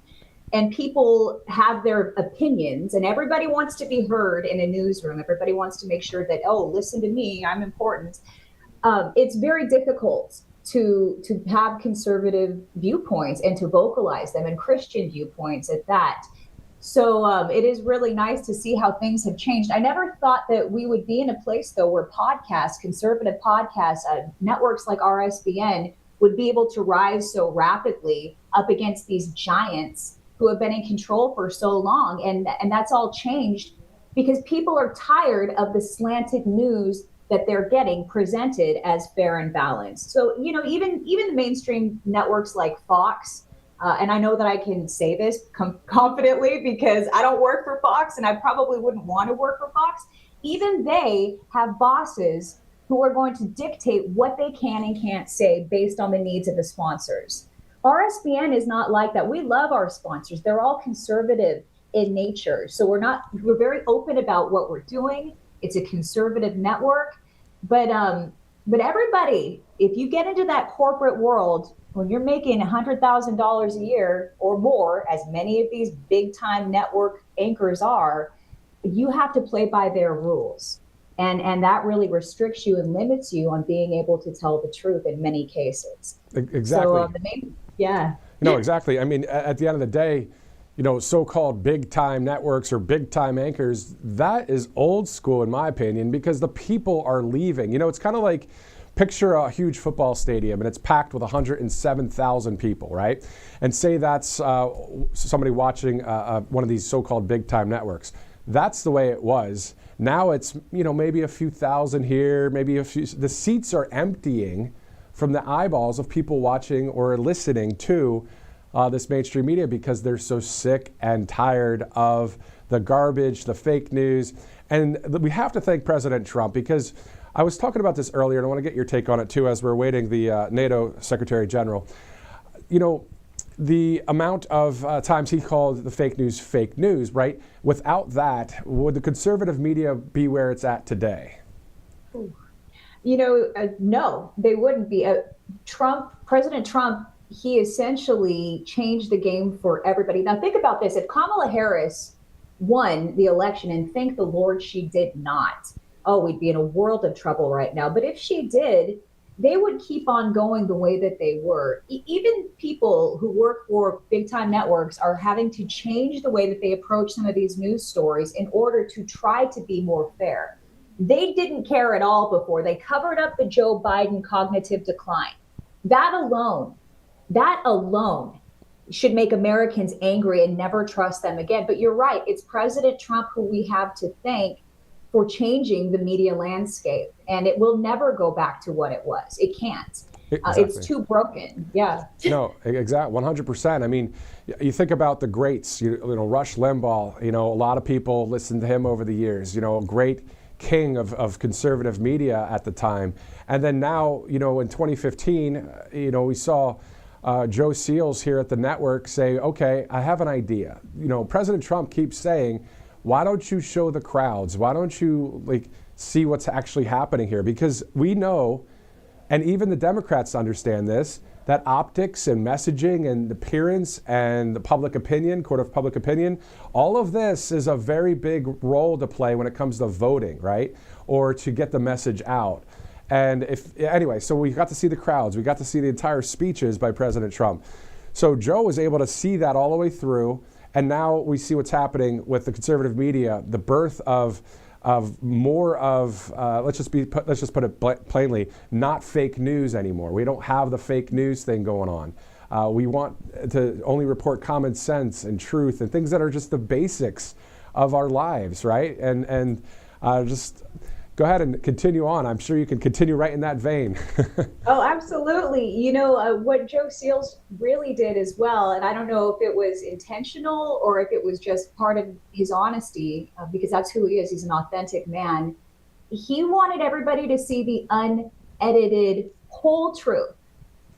and people have their opinions and everybody wants to be heard in a newsroom, everybody wants to make sure that, oh, listen to me, I'm important. It's very difficult to have conservative viewpoints and to vocalize them, and Christian viewpoints at that. So it is really nice to see how things have changed. I never thought that we would be in a place, though, where podcasts, conservative podcasts, networks like RSBN would be able to rise so rapidly up against these giants who have been in control for so long. And that's all changed because people are tired of the slanted news that they're getting presented as fair and balanced. So, even the mainstream networks like Fox, and I know that I can say this confidently because I don't work for Fox and I probably wouldn't want to work for Fox. Even they have bosses who are going to dictate what they can and can't say based on the needs of the sponsors. RSBN is not like that. We love our sponsors. They're all conservative in nature. So we're very open about what we're doing. It's a conservative network. But everybody, if you get into that corporate world, when you're making $100,000 a year or more, as many of these big time network anchors are, you have to play by their rules. And that really restricts you and limits you on being able to tell the truth in many cases. Exactly. Yeah. No, exactly. I mean, at the end of the day, so-called big-time networks or big-time anchors, that is old school in my opinion, because the people are leaving. It's kind of like, picture a huge football stadium and it's packed with 107,000 people, right? And say that's somebody watching one of these so-called big-time networks. That's the way it was. Now it's, maybe a few thousand here, maybe a few. The seats are emptying from the eyeballs of people watching or listening to this mainstream media because they're so sick and tired of the garbage, the fake news. And we have to thank President Trump, because I was talking about this earlier, and I want to get your take on it too as we're awaiting the NATO Secretary General. The amount of times he called the fake news, right? Without that, would the conservative media be where it's at today? No, they wouldn't be. President Trump, he essentially changed the game for everybody. Now think about this. If Kamala Harris won the election, and thank the Lord she did not, we'd be in a world of trouble right now. But if she did, they would keep on going the way that they were. Even people who work for big time networks are having to change the way that they approach some of these news stories in order to try to be more fair. They didn't care at all before. They covered up the Joe Biden cognitive decline. That alone should make Americans angry and never trust them again. But you're right. It's President Trump who we have to thank for changing the media landscape. And it will never go back to what it was. It can't. Exactly. It's too broken. Yeah. No, exactly. 100%. I mean, you think about the greats, Rush Limbaugh, a lot of people listened to him over the years, a great king of conservative media at the time. And then now, in 2015, we saw Joe Seals here at the network say, okay, I have an idea. President Trump keeps saying, why don't you show the crowds? Why don't you see what's actually happening here? Because we know, and even the Democrats understand this, that optics and messaging and appearance and the public opinion, court of public opinion, all of this is a very big role to play when it comes to voting, right? Or to get the message out. And anyway, so we got to see the crowds. We got to see the entire speeches by President Trump. So Joe was able to see that all the way through. And now we see what's happening with the conservative media, the birth of more of, let's just put it plainly, not fake news anymore. We don't have the fake news thing going on. We want to only report common sense and truth and things that are just the basics of our lives, right? And just go ahead and continue on. I'm sure you can continue right in that vein. Oh, absolutely. What Joe Seals really did as well, and I don't know if it was intentional or if it was just part of his honesty, because that's who he is. He's an authentic man. He wanted everybody to see the unedited whole truth.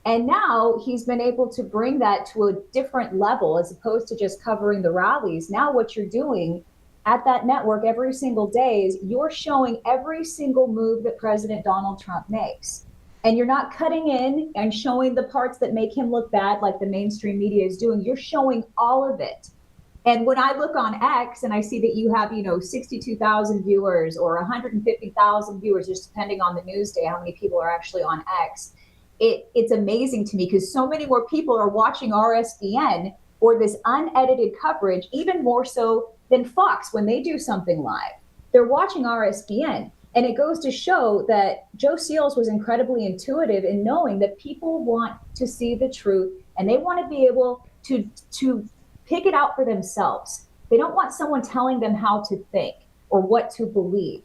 And now he's been able to bring that to a different level as opposed to just covering the rallies. Now what you're doing at that network every single day is you're showing every single move that President Donald Trump makes. And you're not cutting in and showing the parts that make him look bad like the mainstream media is doing. You're showing all of it. And when I look on X and I see that you have, 62,000 viewers or 150,000 viewers, just depending on the news day, how many people are actually on X, it's amazing to me because so many more people are watching RSBN or this unedited coverage, even more so than Fox when they do something live. They're watching RSBN. And it goes to show that Joe Seals was incredibly intuitive in knowing that people want to see the truth and they want to be able to pick it out for themselves. They don't want someone telling them how to think or what to believe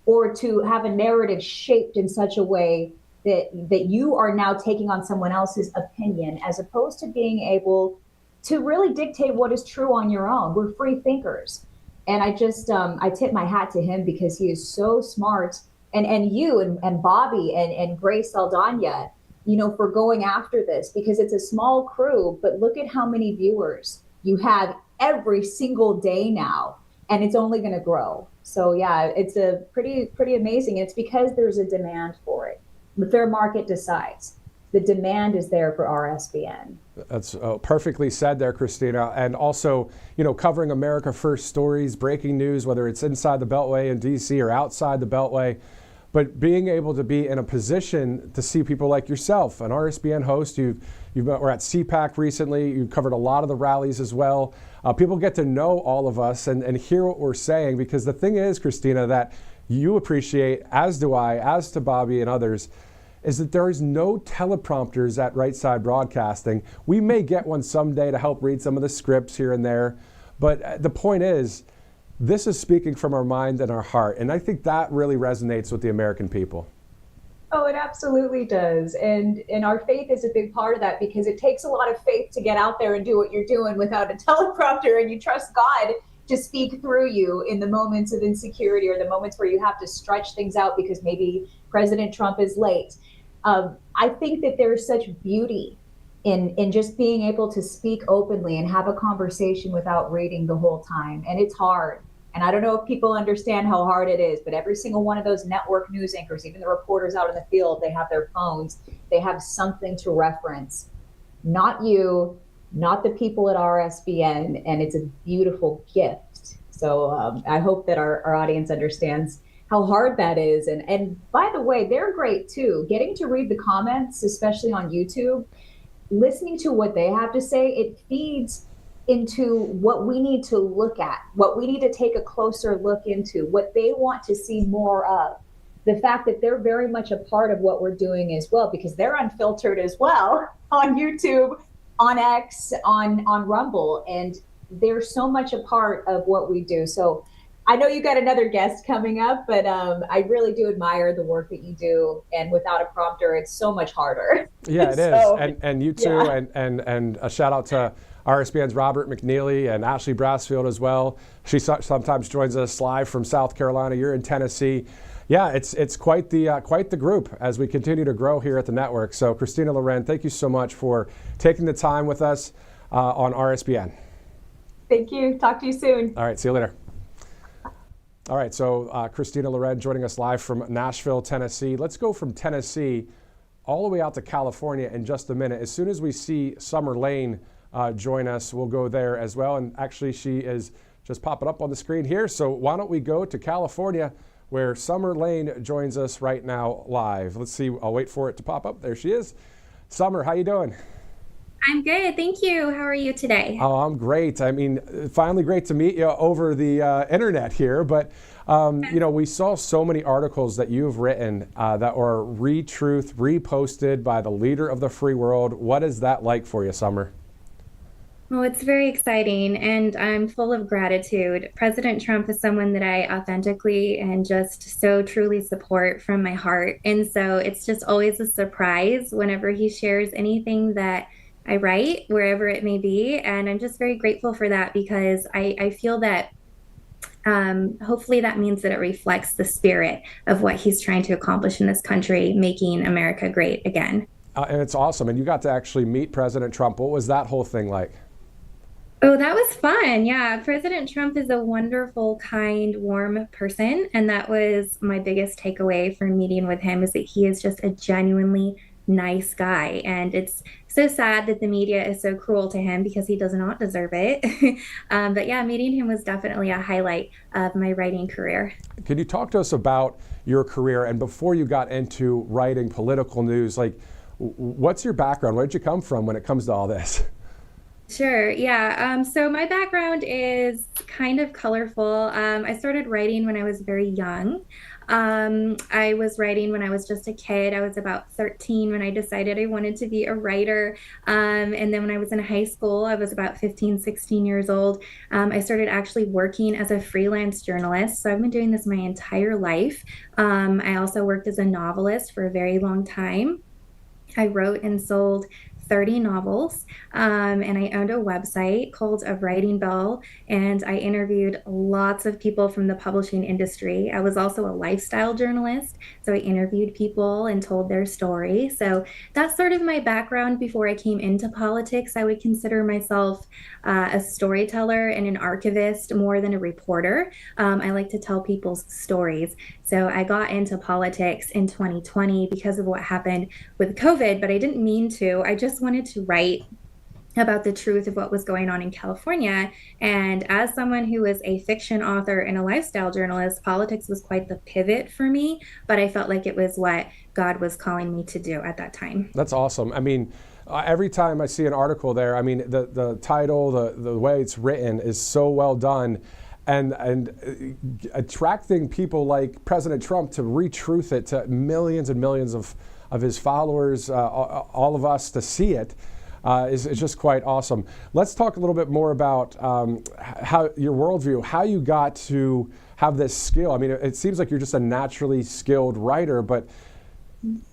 or to have a narrative shaped in such a way that you are now taking on someone else's opinion as opposed to being able to really dictate what is true on your own. We're free thinkers. And I just, I tip my hat to him because he is so smart and you and Bobby and Grace Saldana, for going after this, because it's a small crew, but look at how many viewers you have every single day now, and it's only going to grow. So yeah, it's a pretty amazing. It's because there's a demand for it. The fair market decides. The demand is there for RSBN. That's perfectly said there, Christina. And also, covering America First stories, breaking news, whether it's inside the Beltway in D.C. or outside the Beltway, but being able to be in a position to see people like yourself, an RSBN host. We're at CPAC recently. You've covered a lot of the rallies as well. People get to know all of us and hear what we're saying, because the thing is, Christina, that you appreciate, as do I, as to Bobby and others, is that there is no teleprompters at Right Side Broadcasting. We may get one someday to help read some of the scripts here and there, but the point is, this is speaking from our mind and our heart, and I think that really resonates with the American people. Oh, it absolutely does. And our faith is a big part of that, because it takes a lot of faith to get out there and do what you're doing without a teleprompter, and you trust God to speak through you in the moments of insecurity or the moments where you have to stretch things out because maybe President Trump is late. I think that there's such beauty in just being able to speak openly and have a conversation without reading the whole time. And it's hard. And I don't know if people understand how hard it is, but every single one of those network news anchors, even the reporters out in the field, they have their phones, they have something to reference. Not you, not the people at RSBN, and it's a beautiful gift. So I hope that our audience understands how hard that is. And by the way, they're great too. Getting to read the comments, especially on YouTube, listening to what they have to say, it feeds into what we need to look at, what we need to take a closer look into, what they want to see more of. The fact that they're very much a part of what we're doing as well, because they're unfiltered as well on YouTube, on X, on Rumble, and they're so much a part of what we do. So I know you got another guest coming up, but I really do admire the work that you do. And without a prompter, it's so much harder. Yeah, it is. And you too. Yeah. And a shout out to RSBN's Robert McNeely and Ashley Brassfield as well. She sometimes joins us live from South Carolina. You're in Tennessee. Yeah, it's quite the group as we continue to grow here at the network. So Christina Loren, thank you so much for taking the time with us on RSBN. Thank you. Talk to you soon. All right, see you later. All right, so Christina Loren joining us live from Nashville, Tennessee. Let's go from Tennessee all the way out to California in just a minute. As soon as we see Summer Lane join us, we'll go there as well. And actually, she is just popping up on the screen here. So why don't we go to California, where Summer Lane joins us right now live. Let's see. I'll wait for it to pop up. There she is. Summer, how you doing? I'm good, thank you. How are you today? Oh, I'm great. I mean, finally great to meet you over the internet here. But, we saw so many articles that you've written that were reposted by the leader of the free world. What is that like for you, Summer? Well, it's very exciting, and I'm full of gratitude. President Trump is someone that I authentically and just so truly support from my heart. And so it's just always a surprise whenever he shares anything that I write, wherever it may be. And I'm just very grateful for that, because I feel that hopefully that means that it reflects the spirit of what he's trying to accomplish in this country, making America great again. And it's awesome. And you got to actually meet President Trump. What was that whole thing like? Oh, that was fun. Yeah. President Trump is a wonderful, kind, warm person. And that was my biggest takeaway from meeting with him, is that he is just a genuinely nice guy. And it's so sad that the media is so cruel to him, because he does not deserve it. But yeah, meeting him was definitely a highlight of my writing career. Can you talk to us about your career, and before you got into writing political news, like what's your background? Where did you come from when it comes to all this? Sure. Yeah. So my background is kind of colorful. I started writing when I was very young. I was writing when I was just a kid. I was about 13 when I decided I wanted to be a writer. And then when I was in high school, I was about 15, 16 years old. I started actually working as a freelance journalist. So I've been doing this my entire life. I also worked as a novelist for a very long time. I wrote and sold 30 novels, and I owned a website called A Writing Bell, and I interviewed lots of people from the publishing industry. I was also a lifestyle journalist, so I interviewed people and told their story. So that's sort of my background before I came into politics. I would consider myself a storyteller and an archivist more than a reporter. I like to tell people's stories. So I got into politics in 2020 because of what happened with COVID, but I didn't mean to. I just wanted to write about the truth of what was going on in California. And as someone who was a fiction author and a lifestyle journalist, politics was quite the pivot for me, but I felt like it was what God was calling me to do at that time. That's awesome. I mean, every time I see an article there, I mean, the title, the way it's written is so well done. And attracting people like President Trump to retruth it to millions and millions of his followers, all of us to see it, is just quite awesome. Let's talk a little bit more about how your worldview, how you got to have this skill. I mean, it seems like you're just a naturally skilled writer, but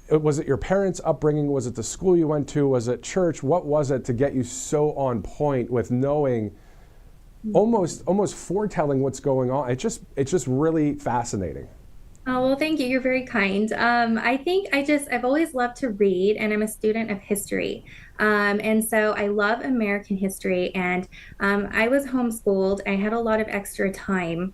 was it your parents' upbringing? Was it the school you went to? Was it church? What was it to get you so on point with knowing, almost foretelling what's going on? It's just really fascinating. Oh, well, thank you. You're very kind. I think I've always loved to read, and I'm a student of history. And so I love American history, and I was homeschooled. I had a lot of extra time.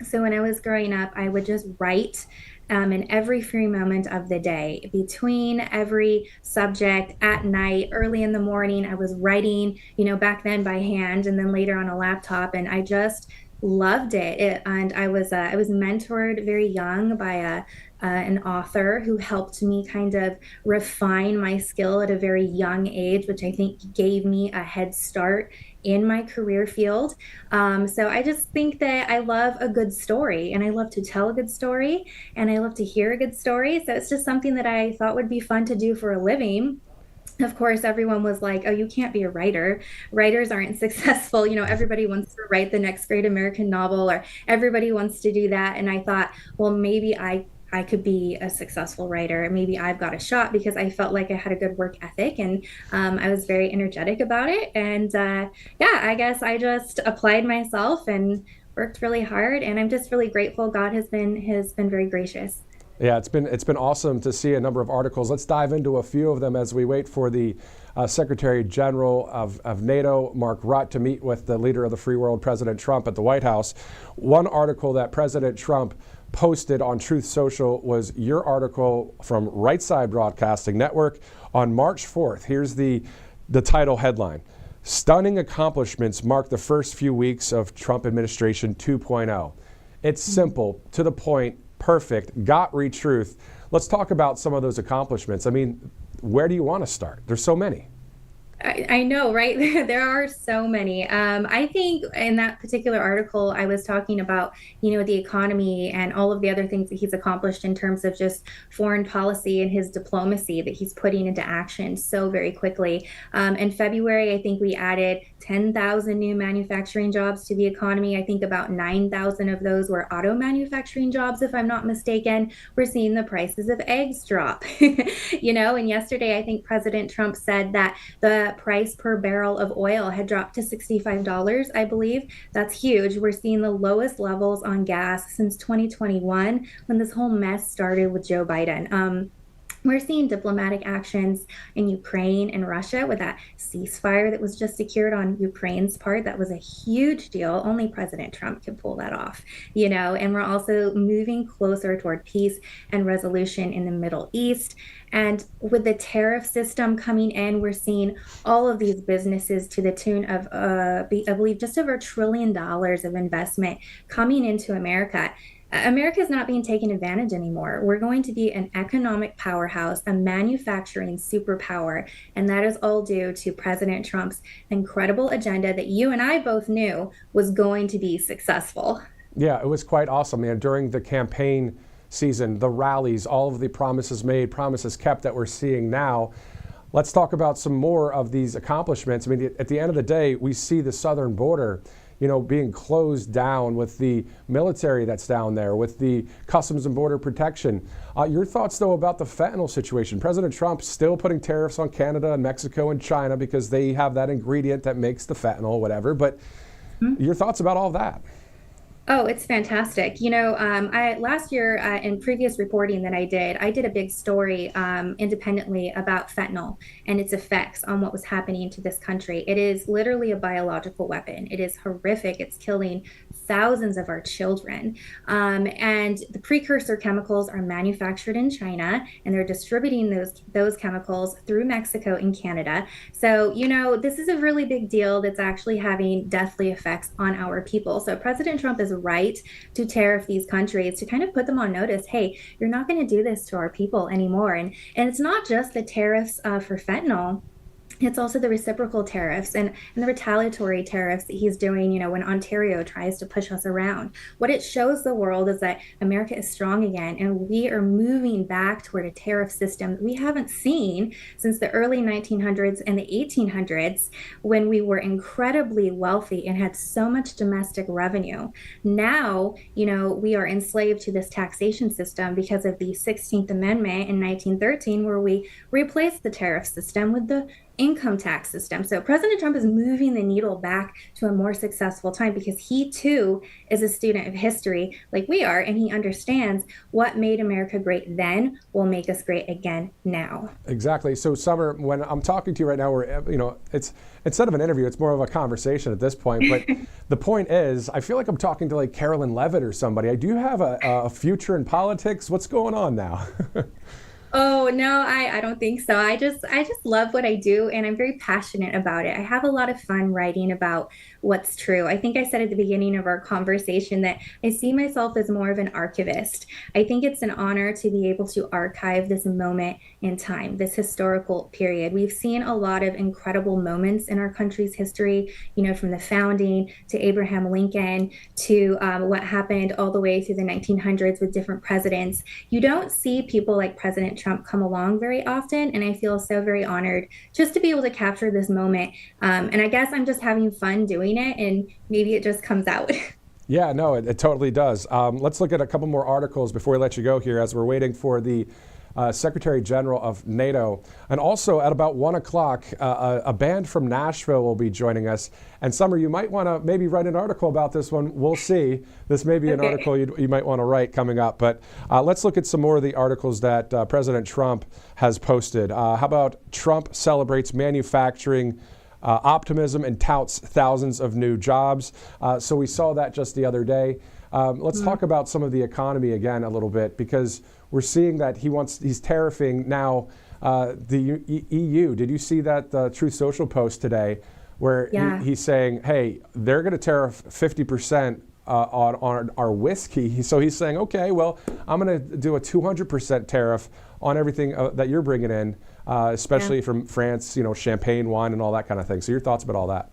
So when I was growing up, I would just write in every free moment of the day, between every subject, at night, early in the morning. I was writing, back then by hand, and then later on a laptop, and I just loved it. And I was mentored very young by an author who helped me kind of refine my skill at a very young age, which I think gave me a head start in my career field. So I just think that I love a good story, and I love to tell a good story, and I love to hear a good story. So it's just something that I thought would be fun to do for a living. Of course, everyone was like, oh, you can't be a writer. Writers aren't successful. Everybody wants to write the next great American novel, or everybody wants to do that. And I thought, well, maybe I could be a successful writer. Maybe I've got a shot, because I felt like I had a good work ethic, and I was very energetic about it. And I guess I just applied myself and worked really hard. And I'm just really grateful. God has been very gracious. Yeah, it's been awesome to see a number of articles. Let's dive into a few of them as we wait for the Secretary General of NATO, Mark Rutte, to meet with the leader of the free world, President Trump, at the White House. One article that President Trump posted on Truth Social was your article from Right Side Broadcasting Network on March 4th. Here's the title headline: Stunning Accomplishments Mark the First Few Weeks of Trump Administration 2.0. It's simple, to the point, perfect, got retruth. Let's talk about some of those accomplishments. I mean, where do you want to start? There's so many. I know, right? There are so many. I think in that particular article, I was talking about, the economy and all of the other things that he's accomplished in terms of just foreign policy and his diplomacy that he's putting into action so very quickly. In February, I think we added 10,000 new manufacturing jobs to the economy. I think about 9,000 of those were auto manufacturing jobs, if I'm not mistaken. We're seeing the prices of eggs drop, and yesterday, I think President Trump said that the price per barrel of oil had dropped to $65, I believe. That's huge. We're seeing the lowest levels on gas since 2021, when this whole mess started with Joe Biden. We're seeing diplomatic actions in Ukraine and Russia with that ceasefire that was just secured on Ukraine's part. That was a huge deal. Only President Trump could pull that off, and we're also moving closer toward peace and resolution in the Middle East. And with the tariff system coming in, we're seeing all of these businesses to the tune of, I believe, just over $1 trillion of investment coming into America. America is not being taken advantage anymore. We're going to be an economic powerhouse, a manufacturing superpower, and that is all due to President Trump's incredible agenda that you and I both knew was going to be successful. Yeah, it was quite awesome, man. During the campaign season, the rallies, all of the promises made, promises kept that we're seeing now. Let's talk about some more of these accomplishments. I mean, at the end of the day, we see the southern border being closed down, with the military that's down there, with the Customs and Border Protection. Your thoughts, though, about the fentanyl situation? President Trump still putting tariffs on Canada and Mexico and China because they have that ingredient that makes the fentanyl, whatever. But your thoughts about all that? Oh, it's fantastic. I last year in previous reporting that I did a big story independently about fentanyl and its effects on what was happening to this country. It is literally a biological weapon. It is horrific. It's killing thousands of our children. And the precursor chemicals are manufactured in China, and they're distributing those chemicals through Mexico and Canada. So, this is a really big deal that's actually having deathly effects on our people. So President Trump is right to tariff these countries, to kind of put them on notice. Hey, you're not going to do this to our people anymore. And it's not just the tariffs for fentanyl. It's also the reciprocal tariffs and the retaliatory tariffs that he's doing, when Ontario tries to push us around. What it shows the world is that America is strong again, and we are moving back toward a tariff system that we haven't seen since the early 1900s and the 1800s, when we were incredibly wealthy and had so much domestic revenue. Now, we are enslaved to this taxation system because of the 16th Amendment in 1913, where we replaced the tariff system with the income tax system. So President Trump is moving the needle back to a more successful time, because he too is a student of history like we are, and he understands what made America great then will make us great again now. Exactly. So Summer, when I'm talking to you right now, it's instead of an interview, it's more of a conversation at this point. But the point is, I feel like I'm talking to like Carolyn Levitt or somebody. Do you have a future in politics? What's going on now? Oh, no, I don't think so. I just love what I do, and I'm very passionate about it. I have a lot of fun writing about what's true. I think I said at the beginning of our conversation that I see myself as more of an archivist. I think it's an honor to be able to archive this moment in time, this historical period. We've seen a lot of incredible moments in our country's history, from the founding to Abraham Lincoln to what happened all the way through the 1900s with different presidents. You don't see people like President Trump come along very often, and I feel so very honored just to be able to capture this moment. And I guess I'm just having fun doing it, and maybe it just comes out. Yeah, no, it totally does. Let's look at a couple more articles before we let you go here, as we're waiting for the Secretary General of NATO. And also at about 1 o'clock, a band from Nashville will be joining us. And Summer, you might want to maybe write an article about this one. We'll see. This may be an article you might want to write coming up. But let's look at some more of the articles that President Trump has posted. How about Trump celebrates manufacturing optimism and touts thousands of new jobs? So we saw that just the other day. Let's talk about some of the economy again a little bit, because we're seeing that he's tariffing now the EU. Did you see that Truth Social post today, where he's saying, hey, they're going to tariff 50% on our whiskey? So he's saying, okay, well, I'm going to do a 200% tariff on everything that you're bringing in, especially from France, champagne, wine, and all that kind of thing. So your thoughts about all that?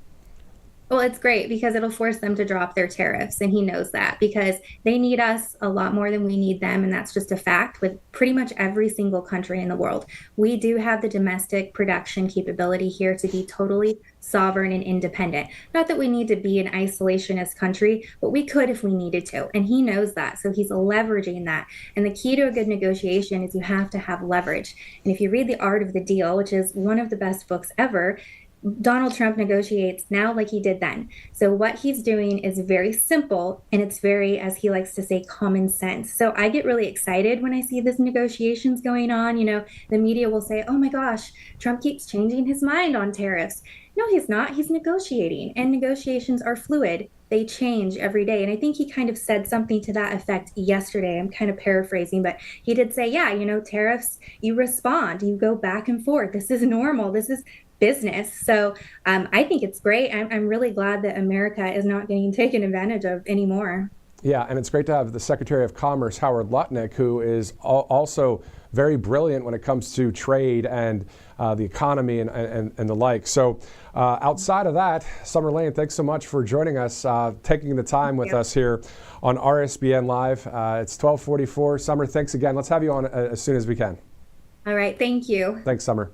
Well, it's great because it'll force them to drop their tariffs, and he knows that, because they need us a lot more than we need them, and that's just a fact with pretty much every single country in the world. We do have the domestic production capability here to be totally sovereign and independent. Not that we need to be an isolationist country, but we could if we needed to, and he knows that, so he's leveraging that. And the key to a good negotiation is you have to have leverage. And if you read The Art of the Deal, which is one of the best books ever, Donald Trump negotiates now like he did then. So what he's doing is very simple, and it's very, as he likes to say, common sense. So I get really excited when I see these negotiations going on. The media will say, oh my gosh, Trump keeps changing his mind on tariffs. No, he's not. He's negotiating, and negotiations are fluid. They change every day. And I think he kind of said something to that effect yesterday. I'm kind of paraphrasing, but he did say, tariffs, you respond, you go back and forth. This is normal. This is business. So I think it's great. I'm really glad that America is not getting taken advantage of anymore. Yeah, and it's great to have the Secretary of Commerce, Howard Lutnick, who is also very brilliant when it comes to trade and the economy and the like. So outside of that, Summer Lane, thanks so much for joining us, taking the time with us here on RSBN Live. It's 12:44. Summer, thanks again. Let's have you on as soon as we can. All right. Thank you. Thanks, Summer.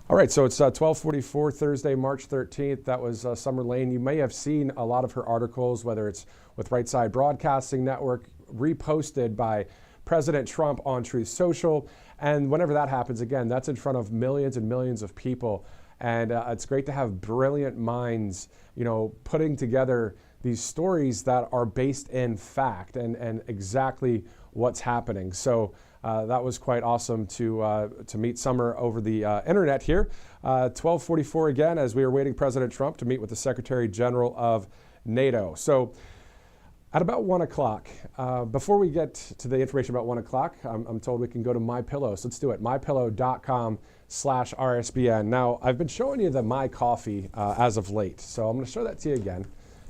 All right, so it's 12:44 Thursday, March 13th. That was Summer Lane. You may have seen a lot of her articles, whether it's with Right Side Broadcasting Network, reposted by President Trump on Truth Social. And whenever that happens, again, that's in front of millions and millions of people. And it's great to have brilliant minds, putting together these stories that are based in fact and exactly what's happening. So that was quite awesome to meet Summer over the internet here. 12:44 again, as we are waiting President Trump to meet with the Secretary General of NATO. So at about 1 o'clock, before we get to the information about 1 o'clock, I'm told we can go to MyPillow. So let's do it. MyPillow.com/RSBN. Now, I've been showing you the My Coffee as of late, so I'm going to show that to you again.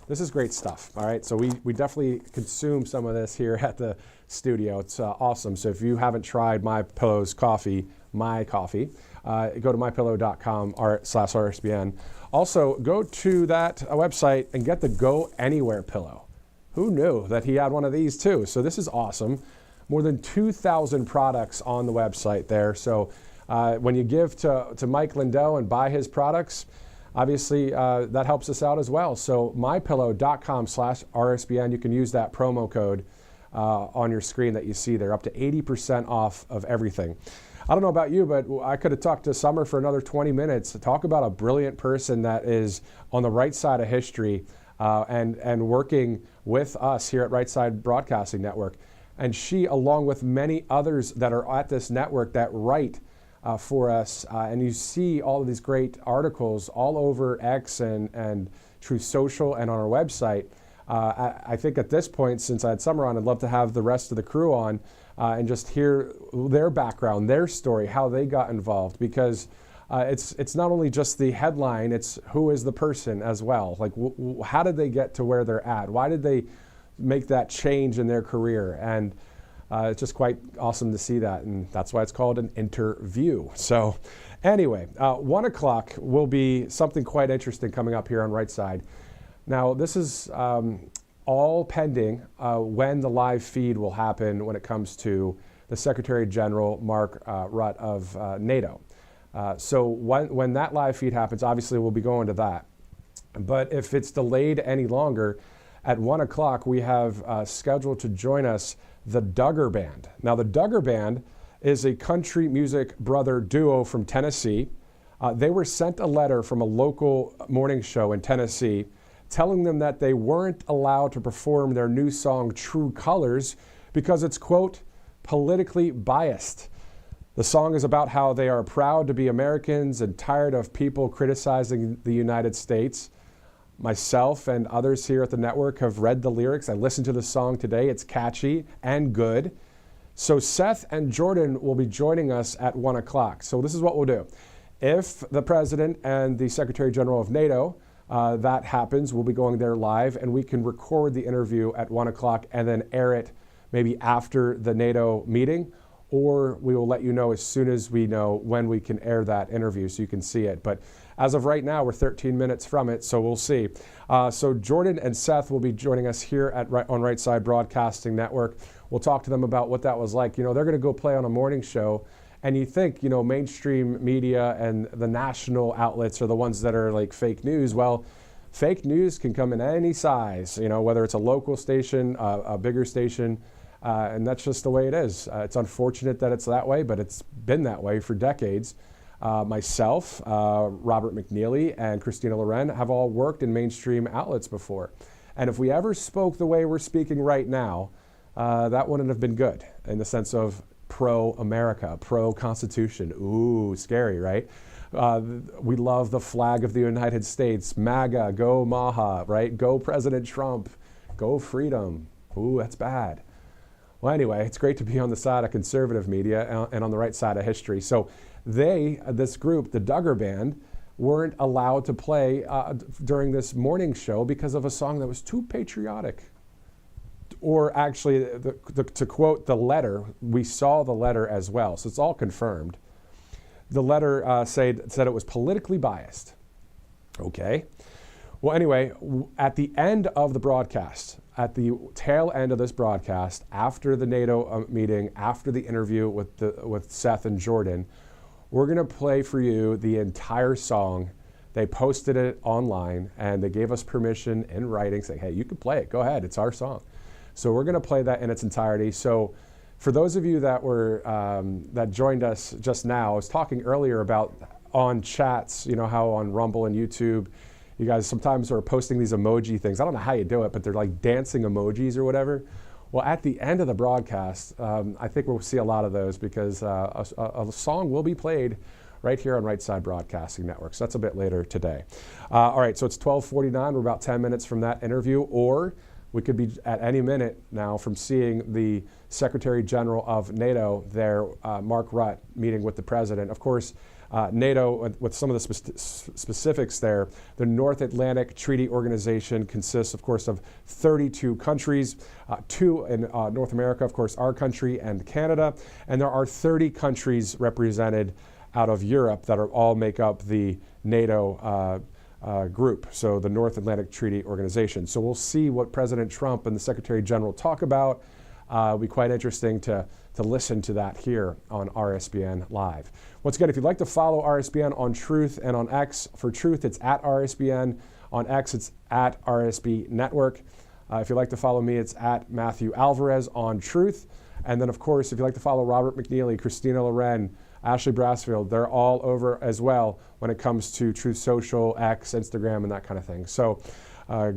This is great stuff, all right? So we definitely consume some of this here at the studio. It's awesome. So if you haven't tried MyPillow's coffee, My Coffee, go to MyPillow.com/RSBN. Also, go to that website and get the Go Anywhere pillow. Who knew that he had one of these too? So this is awesome. More than 2,000 products on the website there. So when you give to Mike Lindell and buy his products, obviously that helps us out as well. So mypillow.com/RSBN, you can use that promo code on your screen that you see there, up to 80% off of everything. I don't know about you, but I could have talked to Summer for another 20 minutes to talk about a brilliant person that is on the right side of history and working with us here at Right Side Broadcasting Network. And she, along with many others that are at this network that write for us, and you see all of these great articles all over X and Truth Social and on our website. I think at this point, since I had Summer on, I'd love to have the rest of the crew on and just hear their background, their story, how they got involved, because it's not only just the headline, it's who is the person as well. Like, how did they get to where they're at? Why did they make that change in their career? And it's just quite awesome to see that, and that's why it's called an interview. So anyway, 1 o'clock will be something quite interesting coming up here on Right Side. Now, this is all pending when the live feed will happen when it comes to the Secretary General, Mark Rutte of NATO. So when that live feed happens, obviously we'll be going to that. But if it's delayed any longer, at 1 o'clock we have scheduled to join us the Duggar Band. Now, the Duggar Band is a country music brother duo from Tennessee. They were sent a letter from a local morning show in Tennessee telling them that they weren't allowed to perform their new song, True Colors, because it's, quote, politically biased. The song is about how they are proud to be Americans and tired of people criticizing the United States. Myself and others here at the network have read the lyrics. I listened to the song today. It's catchy and good. So Seth and Jordan will be joining us at 1 o'clock. So this is what we'll do. If the President and the Secretary General of NATO, that happens, we'll be going there live, and we can record the interview at 1 o'clock and then air it maybe after the NATO meeting, or we will let you know as soon as we know when we can air that interview so you can see it. But as of right now, we're 13 minutes from it, so we'll see. So Jordan and Seth will be joining us here on Right Side Broadcasting Network. We'll talk to them about what that was like. They're going to go play on a morning show, and you think, mainstream media and the national outlets are the ones that are like fake news. Well, fake news can come in any size, whether it's a local station, a bigger station, and that's just the way it is. It's unfortunate that it's that way, but it's been that way for decades. Myself, Robert McNeely, and Christina Loren have all worked in mainstream outlets before. And if we ever spoke the way we're speaking right now, that wouldn't have been good in the sense of pro-America, pro-Constitution. Ooh, scary, right? We love the flag of the United States. MAGA, go Maha, right? Go President Trump, go freedom. Ooh, that's bad. Well, anyway, it's great to be on the side of conservative media and on the right side of history. So this group, the Duggar Band, weren't allowed to play during this morning show because of a song that was too patriotic. Or actually, to quote the letter, we saw the letter as well, so it's all confirmed. The letter said it was politically biased. Okay. Well, anyway, at the end of the broadcast, at the tail end of this broadcast, after the NATO meeting, after the interview with Seth and Jordan, We're going to play for you the entire song. They posted it online, and they gave us permission in writing, saying, hey, you can play it. Go ahead. It's our song. So we're going to play that in its entirety. So for those of you that were that joined us just now, I was talking earlier about on chats, you know how on Rumble and YouTube, you guys sometimes are posting these emoji things. I don't know how you do it, but they're like dancing emojis or whatever. Well, at the end of the broadcast, I think we'll see a lot of those because a song will be played right here on Right Side Broadcasting Network. So that's a bit later today. All right, so it's 12:49. We're about 10 minutes from that interview, or we could be at any minute now from seeing the Secretary General of NATO there, Mark Rutte, meeting with the president. Of course, NATO, with some of the specifics there, the North Atlantic Treaty Organization consists, of course, of 32 countries, 2 in North America, of course, our country and Canada, and there are 30 countries represented out of Europe that are all make up the NATO group, so the North Atlantic Treaty Organization. So we'll see what President Trump and the Secretary General talk about. It'll be quite interesting to listen to that here on RSBN Live. Once again, if you'd like to follow RSBN on Truth and on X, for Truth, it's at RSBN. On X, it's at RSB Network. If you'd like to follow me, it's at Matthew Alvarez on Truth. And then, of course, if you'd like to follow Robert McNeely, Christina Loren, Ashley Brassfield, they're all over as well when it comes to Truth Social, X, Instagram, and that kind of thing. So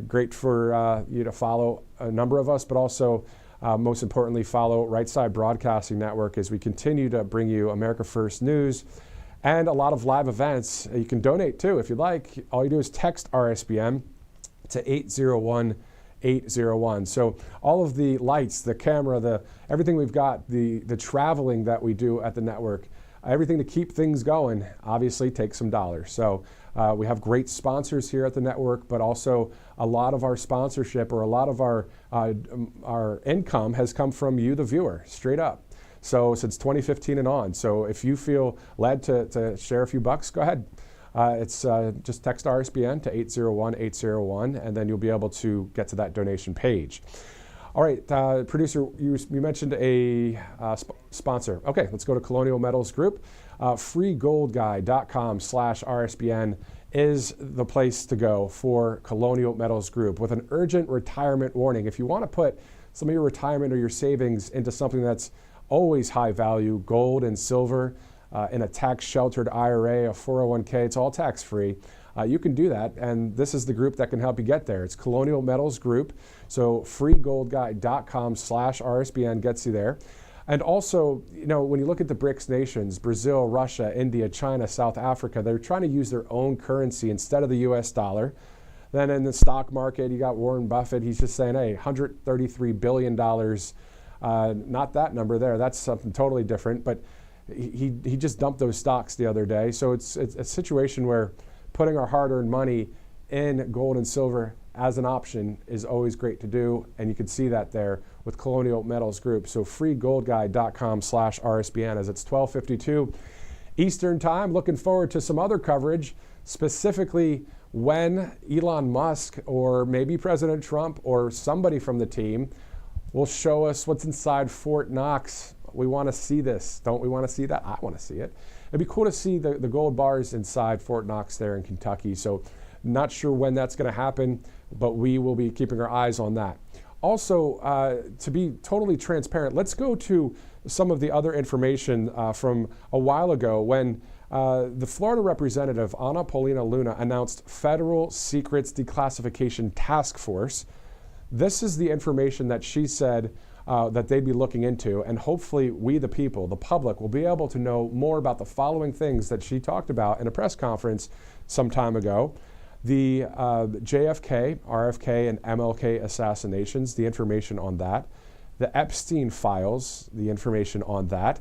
great for you to follow a number of us, but also most importantly, follow Right Side Broadcasting Network as we continue to bring you America First news and a lot of live events. You can donate too if you'd like. All you do is text RSBN to 801-801. So all of the lights, the camera, everything we've got, the traveling that we do at the network, everything to keep things going obviously takes some dollars. So we have great sponsors here at the network, but also a lot of our sponsorship or a lot of our income has come from you, the viewer, straight up. So since 2015 and on. So if you feel led to share a few bucks, go ahead. It's just text RSBN to 801-801, and then you'll be able to get to that donation page. All right, producer, you mentioned a sponsor. Okay, let's go to Colonial Metals Group. freegoldguy.com/RSBN is the place to go for Colonial Metals Group with an urgent retirement warning. If you want to put some of your retirement or your savings into something that's always high value, gold and silver, in a tax-sheltered IRA, a 401k, it's all tax-free. You can do that, and this is the group that can help you get there. It's Colonial Metals Group, so freegoldguy.com/RSBN gets you there. And also, you know, when you look at the BRICS nations, Brazil, Russia, India, China, South Africa, they're trying to use their own currency instead of the US dollar. Then in the stock market, you got Warren Buffett. He's just saying, hey, $133 billion, not that number there. That's something totally different. But he just dumped those stocks the other day. So it's a situation where putting our hard-earned money in gold and silver as an option is always great to do, and you can see that there with Colonial Metals Group. So freegoldguy.com/RSBN as it's 12:52 Eastern Time. Looking forward to some other coverage, specifically when Elon Musk or maybe President Trump or somebody from the team will show us what's inside Fort Knox. We want to see this. Don't we want to see that? I want to see it. It'd be cool to see the gold bars inside Fort Knox there in Kentucky. So not sure when that's going to happen, but we will be keeping our eyes on that. Also, to be totally transparent, let's go to some of the other information from a while ago when the Florida representative, Ana Paulina Luna, announced Federal Secrets Declassification Task Force. This is the information that she said that they'd be looking into, and hopefully we, the people, the public, will be able to know more about the following things that she talked about in a press conference some time ago. The JFK, RFK, and MLK assassinations, the information on that. The Epstein files, the information on that.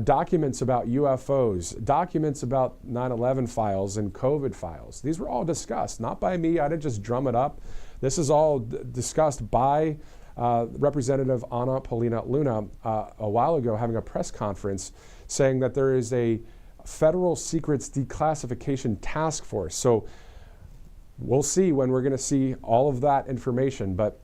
Documents about UFOs, documents about 9/11 files and COVID files. These were all discussed, not by me. I didn't just drum it up. This is all discussed by Representative Ana Paulina Luna a while ago, having a press conference saying that there is a Federal Secrets Declassification Task Force. So we'll see when we're going to see all of that information, but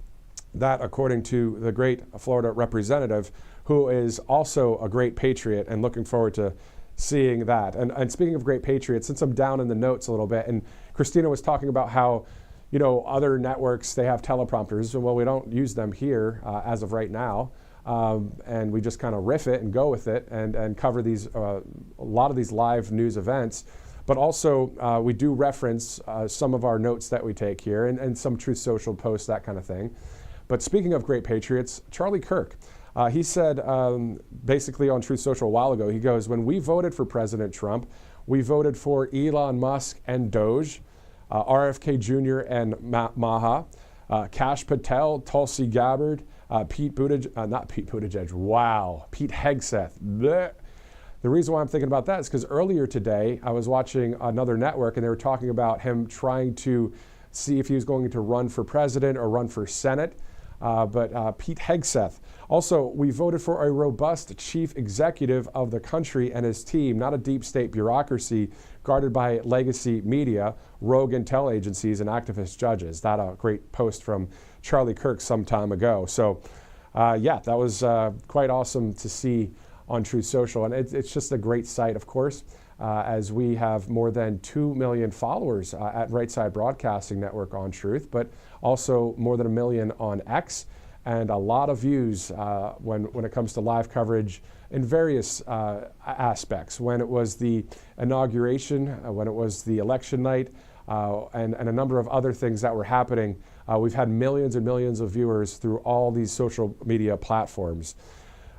that, according to the great Florida representative, who is also a great patriot and looking forward to seeing that. And speaking of great patriots, since I'm down in the notes a little bit, and Christina was talking about how, you know, other networks, they have teleprompters. Well, we don't use them here as of right now. And we just kind of riff it and go with it and cover these a lot of these live news events. But also we do reference some of our notes that we take here and some Truth Social posts, that kind of thing. But speaking of great patriots, Charlie Kirk, he said basically on Truth Social a while ago, he goes, when we voted for President Trump, we voted for Elon Musk and Doge, RFK Jr. and Maha, Kash Patel, Tulsi Gabbard, Pete Buttigieg, Pete Hegseth. Blech. The reason why I'm thinking about that is because earlier today I was watching another network and they were talking about him trying to see if he was going to run for president or run for Senate. But Pete Hegseth. Also, we voted for a robust chief executive of the country and his team, not a deep state bureaucracy guarded by legacy media, rogue intel agencies, and activist judges. That a great post from Charlie Kirk some time ago. So, yeah, that was quite awesome to see on Truth Social. And it's just a great site, of course, as we have more than 2 million followers at Right Side Broadcasting Network on Truth, but also more than 1 million on X, and a lot of views when it comes to live coverage in various aspects. When it was the inauguration, when it was the election night, and a number of other things that were happening, we've had millions and millions of viewers through all these social media platforms.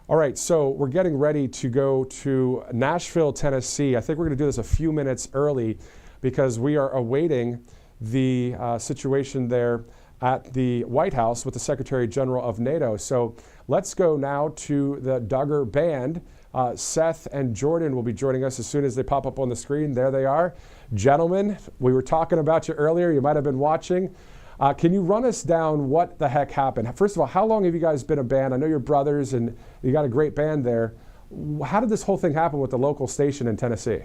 All right, so we're getting ready to go to Nashville, Tennessee. I think we're going to do this a few minutes early because we are awaiting the situation there at the White House with the Secretary General of NATO. So let's go now to the Duggar Band. Seth and Jordan will be joining us as soon as they pop up on the screen. There they are. Gentlemen, we were talking about you earlier. You might have been watching. Can you run us down what the heck happened? First of all, how long have you guys been a band? I know you're brothers and you got a great band there. How did this whole thing happen with the local station in Tennessee?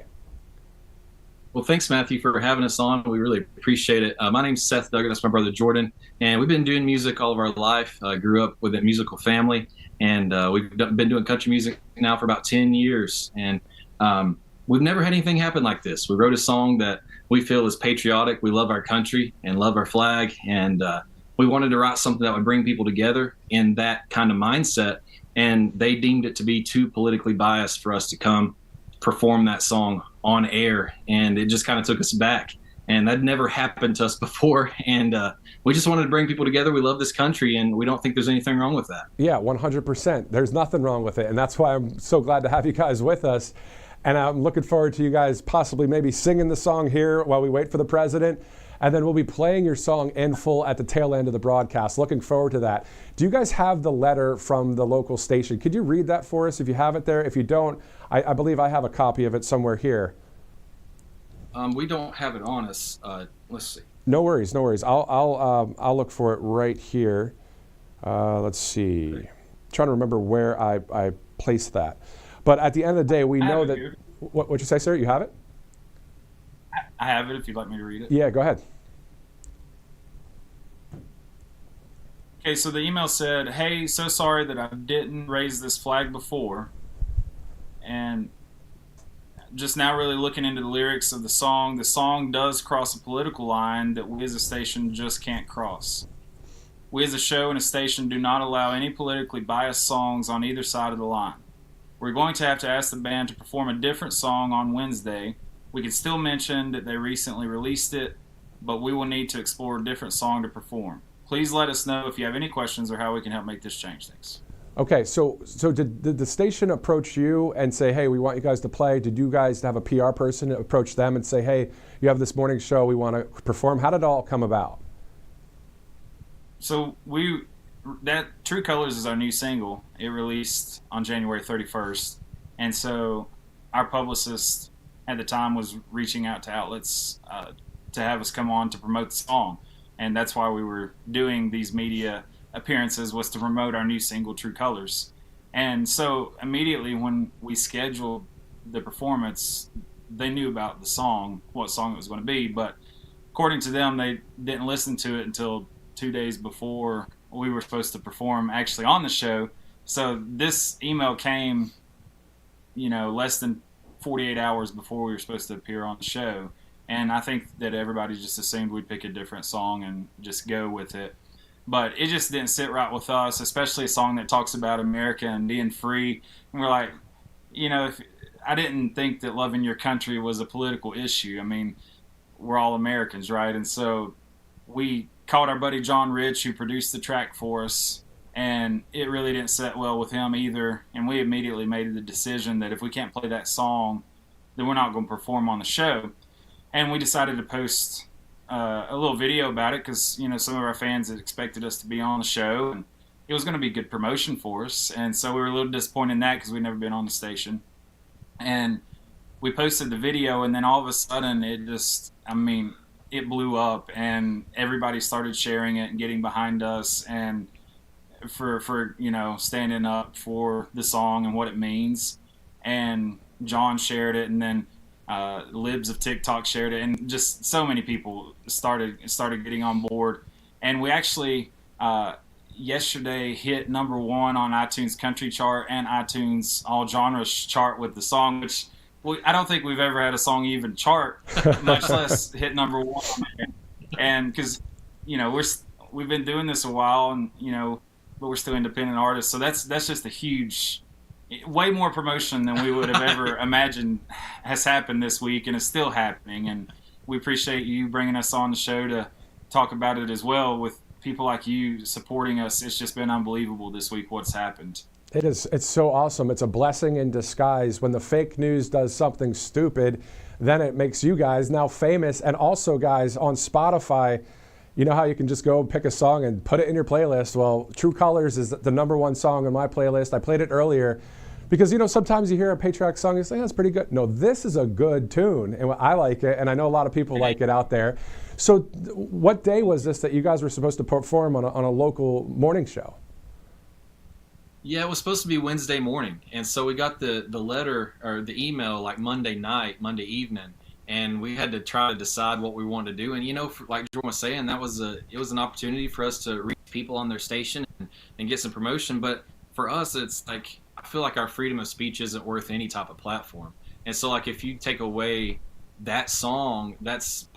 Well, thanks, Matthew, for having us on. We really appreciate it. My name's Seth Duggar. That's my brother, Jordan. And we've been doing music all of our life. Grew up with a musical family. And we've been doing country music now for about 10 years. And we've never had anything happen like this. We wrote a song that we feel is patriotic. We love our country and love our flag. And we wanted to write something that would bring people together in that kind of mindset. And they deemed it to be too politically biased for us to come perform that song on air, and it just kind of took us back, and that never happened to us before. And we just wanted to bring people together. We love this country, and we don't think there's anything wrong with that. Yeah, 100%. There's nothing wrong with it, and that's why I'm so glad to have you guys with us. And I'm looking forward to you guys possibly maybe singing the song here while we wait for the president. And then we'll be playing your song in full at the tail end of the broadcast. Looking forward to that. Do you guys have the letter from the local station? Could you read that for us if you have it there? If you don't, I believe I have a copy of it somewhere here. We don't have it on us. Let's see. No worries, no worries. I'll look for it right here. Let's see. Okay. Trying to remember where I placed that. But at the end of the day, we know that. What'd you say, sir? You have it? I have it if you'd like me to read it. Yeah, go ahead. Okay, so the email said, "Hey, so sorry that I didn't raise this flag before. And just now really looking into the lyrics of the song does cross a political line that we as a station just can't cross. We as a show and a station do not allow any politically biased songs on either side of the line. We're going to have to ask the band to perform a different song on Wednesday. We can still mention that they recently released it, but we will need to explore a different song to perform. Please let us know if you have any questions or how we can help make this change." Things. Okay, so did the station approach you and say, "Hey, we want you guys to play"? Did you guys have a PR person approach them and say, "Hey, you have this morning show, we want to perform"? How did it all come about? So that True Colors is our new single. It released on January 31st. And so our publicist at the time was reaching out to outlets to have us come on to promote the song. And that's why we were doing these media appearances, was to promote our new single, True Colors. And so immediately when we scheduled the performance, they knew about the song, what song it was going to be. But according to them, they didn't listen to it until 2 days before we were supposed to perform actually on the show. So this email came, less than 48 hours before we were supposed to appear on the show. And I think that everybody just assumed we'd pick a different song and just go with it. But it just didn't sit right with us, especially a song that talks about America and being free. And we're like, I didn't think that loving your country was a political issue. I mean, we're all Americans, right? And so we called our buddy John Rich, who produced the track for us, and it really didn't sit well with him either. And we immediately made the decision that if we can't play that song, then we're not going to perform on the show. And we decided to post a little video about it because, some of our fans had expected us to be on the show, and it was going to be good promotion for us. And so we were a little disappointed in that because we'd never been on the station. And we posted the video, and then all of a sudden it blew up, and everybody started sharing it and getting behind us and for standing up for the song and what it means. And John shared it, and then Libs of TikTok shared it, and just so many people started getting on board. And we actually yesterday hit number 1 on iTunes Country Chart and iTunes All Genres Chart with the song, which I don't think we've ever had a song even chart, much less hit number 1. And because we've been doing this a while, and but we're still independent artists, so that's just a huge, way more promotion than we would have ever imagined has happened this week, and is still happening. And we appreciate you bringing us on the show to talk about it as well, with people like you supporting us. It's just been unbelievable this week what's happened. It is. It's so awesome. It's a blessing in disguise. When the fake news does something stupid, then it makes you guys now famous. And also, guys, on Spotify, you know how you can just go pick a song and put it in your playlist? Well, True Colors is the number 1 song on my playlist. I played it earlier because, sometimes you hear a patriotic song and you say, that's pretty good. No, this is a good tune, and I like it, and I know a lot of people like it out there. So what day was this that you guys were supposed to perform on a local morning show? Yeah, it was supposed to be Wednesday morning, and so we got the letter or the email like Monday evening, and we had to try to decide what we wanted to do. And like Jordan was saying, it was an opportunity for us to reach people on their station and get some promotion. But for us, it's like I feel like our freedom of speech isn't worth any type of platform. And so like if you take away that song, that's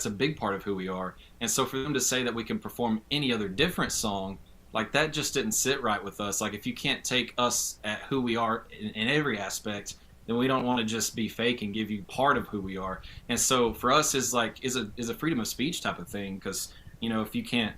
a big part of who we are. And so for them to say that we can perform any other different song, like that just didn't sit right with us. Like if you can't take us at who we are in every aspect, then we don't want to just be fake and give you part of who we are. And so for us is a freedom of speech type of thing, because if you can't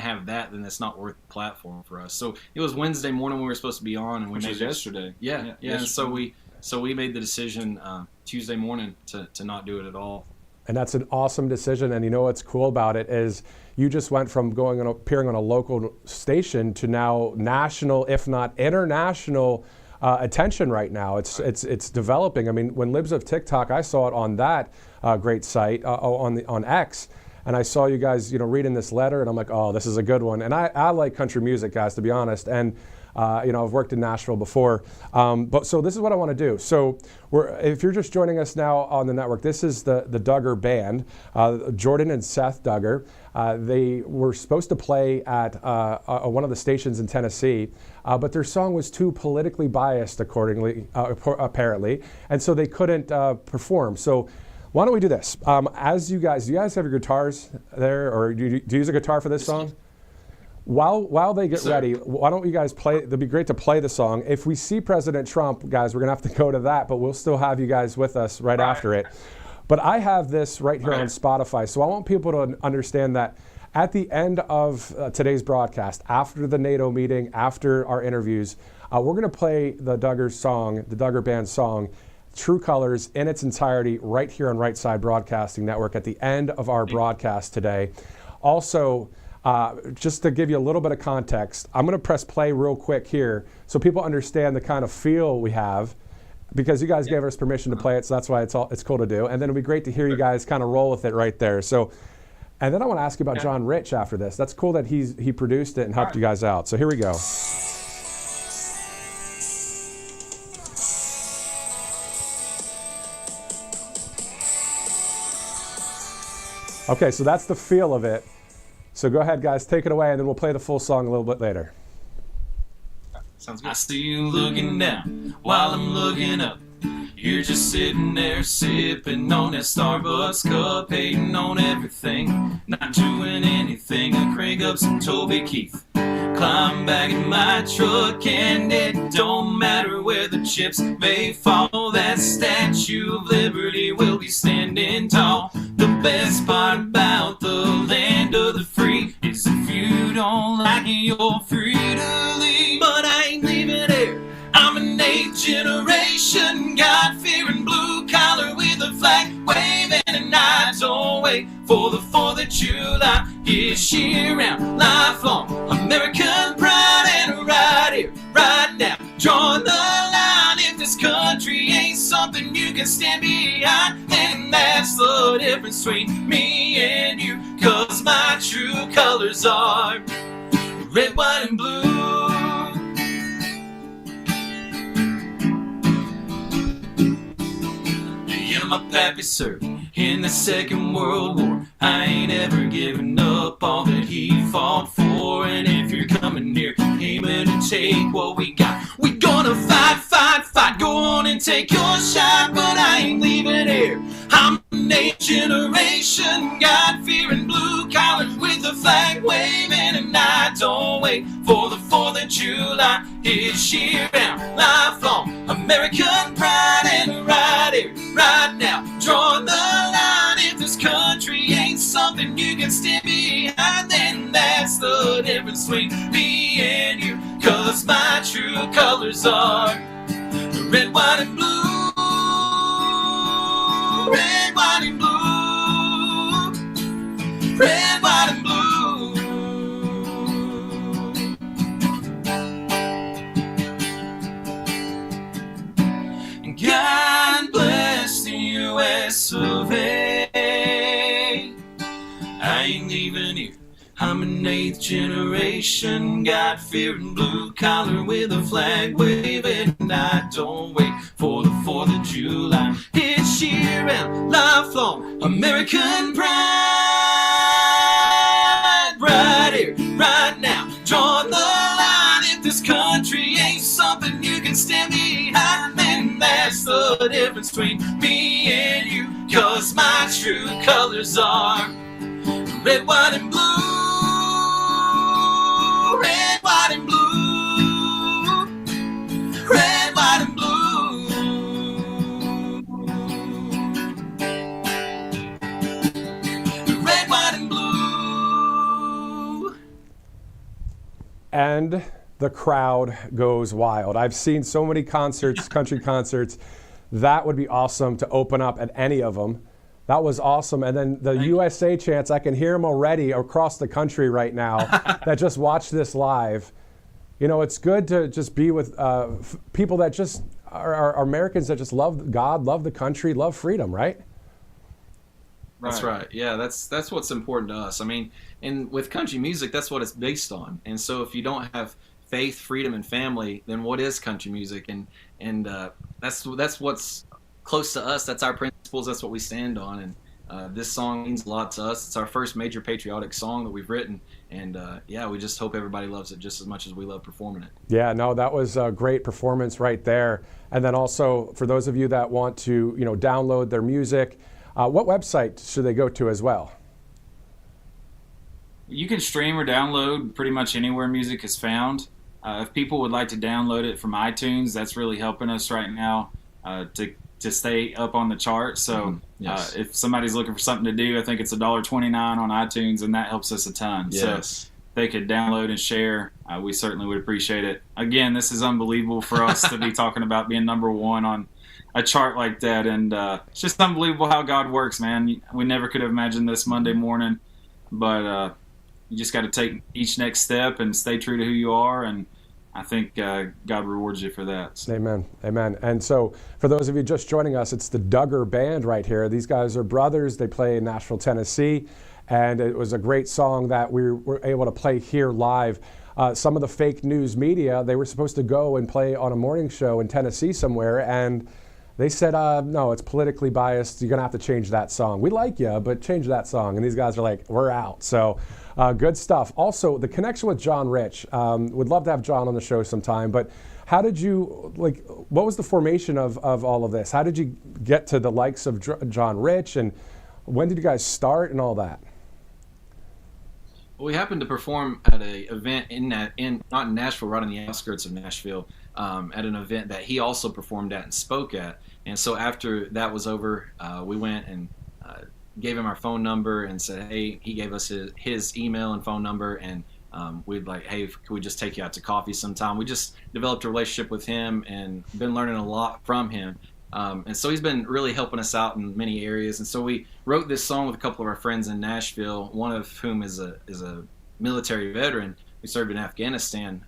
have that, then it's not worth the platform for us. So it was Wednesday morning we were supposed to be on, and we made yesterday. Yeah. And so we made the decision Tuesday morning to not do it at all. And that's an awesome decision. And what's cool about it is you just went from appearing on a local station to now national, if not international, attention right now. It's developing. I mean, when Libs of TikTok, I saw it on that great site on X, and I saw you guys reading this letter, and I'm like, oh, this is a good one. And I like country music, guys, to be honest. And I've worked in Nashville before. But so this is what I want to do. So if you're just joining us now on the network, this is the Duggar Band, Jordan and Seth Duggar. They were supposed to play at one of the stations in Tennessee, but their song was too politically biased, apparently, and so they couldn't perform. So why don't we do this? Do you guys have your guitars there, or do you use a guitar for this song? While they get ready, why don't you guys play? It'd be great to play the song. If we see President Trump, guys, we're gonna have to go to that, but we'll still have you guys with us right after it. But I have this right here on Spotify, so I want people to understand that at the end of today's broadcast, after the NATO meeting, after our interviews, we're gonna play the Duggar Band song, True Colors, in its entirety right here on Right Side Broadcasting Network at the end of our broadcast today. Also, just to give you a little bit of context, I'm going to press play real quick here so people understand the kind of feel we have, because you guys gave us permission to play it, so that's why it's cool to do. And then it'll be great to hear you guys kind of roll with it right there. So, and then I want to ask you about John Rich after this. That's cool that he produced it and helped you guys out. So here we go. Okay, so that's the feel of it. So go ahead, guys, take it away, and then we'll play the full song a little bit later. Sounds good. I see you looking down while I'm looking up. You're just sitting there sipping on that Starbucks cup, hating on everything, not doing anything. I crank up some Toby Keith, climb back in my truck, and it don't matter where the chips may fall. That Statue of Liberty will be standing tall. The best part about the land of the free is if you don't like it, you're free to leave. But I ain't leaving here. I'm an 8th generation God-fearing blue collar with a flag waving, and I don't wait for the 4th of July. It's year-round, lifelong American pride, and right here, right now, drawing the line. If this country ain't something you can stand behind, then that's the difference between me and you. 'Cause my true colors are red, white, and blue. My pappy served in the Second World War. I ain't ever given up all that he fought for. And if you're coming near aiming to take what we got, we gonna fight, fight, fight. Go on and take your shot, but I ain't leaving here. I'm an 8th generation God-fearing blue collar with the flag waving, and I don't wait for the 4th of July. It's year-round, lifelong American pride, and right here, right now, drawing the line. If this country ain't something you can stand behind, then that's the difference between me and you. 'Cause my true colors are red, white, and blue. Red, white, and blue. Red, white, and blue. And God bless the U.S. of A. I ain't leaving here. I'm an 8th generation God-fearing blue collar with a flag waving, and I don't wait for the 4th of July. It's year-round, lifelong American pride. Right here, right now, drawing the line. If this country ain't something you can stand behind, then that's the difference between me and you. 'Cause my true colors are red, white, and blue. Red, white, and blue. Red, white, and blue. Red, white, and blue. And the crowd goes wild. I've seen so many concerts, country concerts. That would be awesome to open up at any of them. That was awesome. And then the USA chants, I can hear them already across the country right now that just watch this live. You know, it's good to just be with people that just are Americans that just love God, love the country, love freedom, right? That's right. Yeah, that's what's important to us. I mean, and with country music, that's what it's based on. And so if you don't have faith, freedom, and family, then what is country music? And that's what's close to us. That's our principles. That's what we stand on. And this song means a lot to us. It's our first major patriotic song that we've written. And yeah, we just hope everybody loves it just as much as we love performing it. Yeah, no, that was a great performance right there. And then also for those of you that want to, download their music, what website should they go to as well? You can stream or download pretty much anywhere music is found. If people would like to download it from iTunes, that's really helping us right now to stay up on the chart. So yes. If somebody's looking for something to do, I think it's $1.29 on iTunes, and that helps us a ton. Yes. So if they could download and share, we certainly would appreciate it. Again, this is unbelievable for us to be talking about being #1 on a chart like that, and it's just unbelievable how God works, man. We never could have imagined this Monday morning, but you just got to take each next step and stay true to who you are, and I think God rewards you for that. So. Amen. Amen. And so for those of you just joining us, it's the Duggar Band right here. These guys are brothers. They play in Nashville, Tennessee, and it was a great song that we were able to play here live. Some of the fake news media, they were supposed to go and play on a morning show in Tennessee somewhere, and They said, no, it's politically biased. You're going to have to change that song. We like you, but change that song. And these guys are like, we're out. So good stuff. Also, the connection with John Rich. Would love to have John on the show sometime. But how did you, like, what was the formation of all of this? How did you get to the likes of John Rich? And when did you guys start and all that? Well, we happened to perform at an event not in Nashville, right on the outskirts of Nashville, at an event that he also performed at and spoke at. And so after that was over, we went and gave him our phone number and said, hey, he gave us his email and phone number, and we'd like, hey, could we just take you out to coffee sometime? We just developed a relationship with him and been learning a lot from him. And so he's been really helping us out in many areas. And so we wrote this song with a couple of our friends in Nashville, one of whom is a military veteran who served in Afghanistan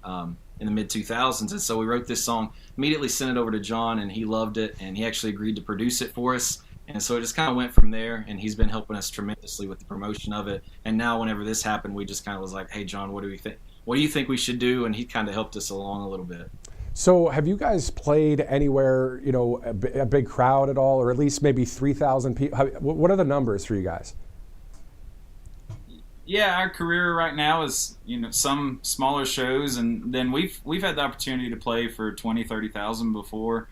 in the mid-2000s. And so we wrote this song, immediately sent it over to John, and he loved it, and he actually agreed to produce it for us. And so it just kind of went from there, and he's been helping us tremendously with the promotion of it. And now whenever this happened, we just kind of was like, hey, John, what do you think we should do? And he kind of helped us along a little bit. So have you guys played anywhere, you know, a big crowd at all, or at least maybe 3,000 people? What are the numbers for you guys? Yeah, our career right now is, you know, some smaller shows, and then we've had the opportunity to play for 20, 30,000 before.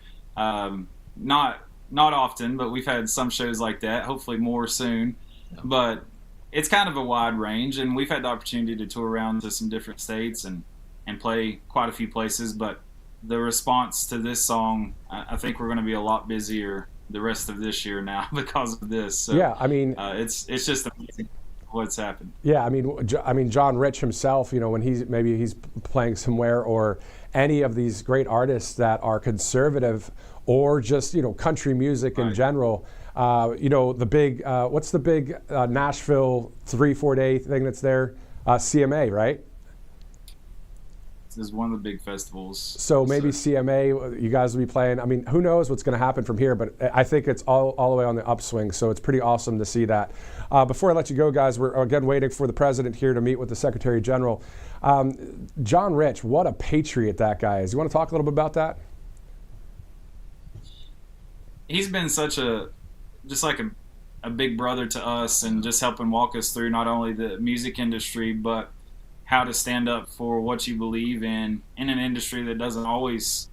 Not often, but we've had some shows like that, hopefully more soon. Yeah. But it's kind of a wide range, and we've had the opportunity to tour around to some different states and play quite a few places. But the response to this song, I think we're going to be a lot busier the rest of this year now because of this. So, yeah, I mean, it's just amazing what's happened. Yeah, I mean, John Rich himself, you know, when he's playing somewhere, or any of these great artists that are conservative or just, you know, country music in general, you know, the big, what's the big Nashville 3-4 day thing that's there? CMA, right? This is one of the big festivals. So maybe CMA, you guys will be playing. I mean, who knows what's going to happen from here, but I think it's all the way on the upswing, so it's pretty awesome to see that. Before I let you go, guys, we're again waiting for the president here to meet with the Secretary General. John Rich, what a patriot that guy is. You want to talk a little bit about that? He's been such just like a big brother to us, and just helping walk us through not only the music industry, but how to stand up for what you believe in an industry that doesn't always,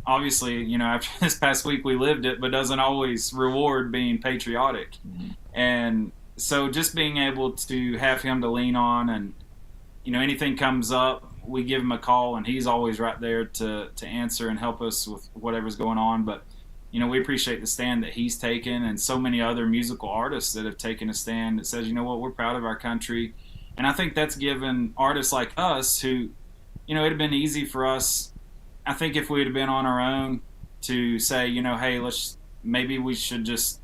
obviously, you know, after this past week we lived it, but doesn't always reward being patriotic. Mm-hmm. And so just being able to have him to lean on, and, you know, anything comes up, we give him a call, and he's always right there to answer and help us with whatever's going on. But, you know, we appreciate the stand that he's taken, and so many other musical artists that have taken a stand that says, you know what, we're proud of our country. And I think that's given artists like us who, you know, it'd have been easy for us, I think, if we'd have been on our own, to say, you know, hey, maybe we should just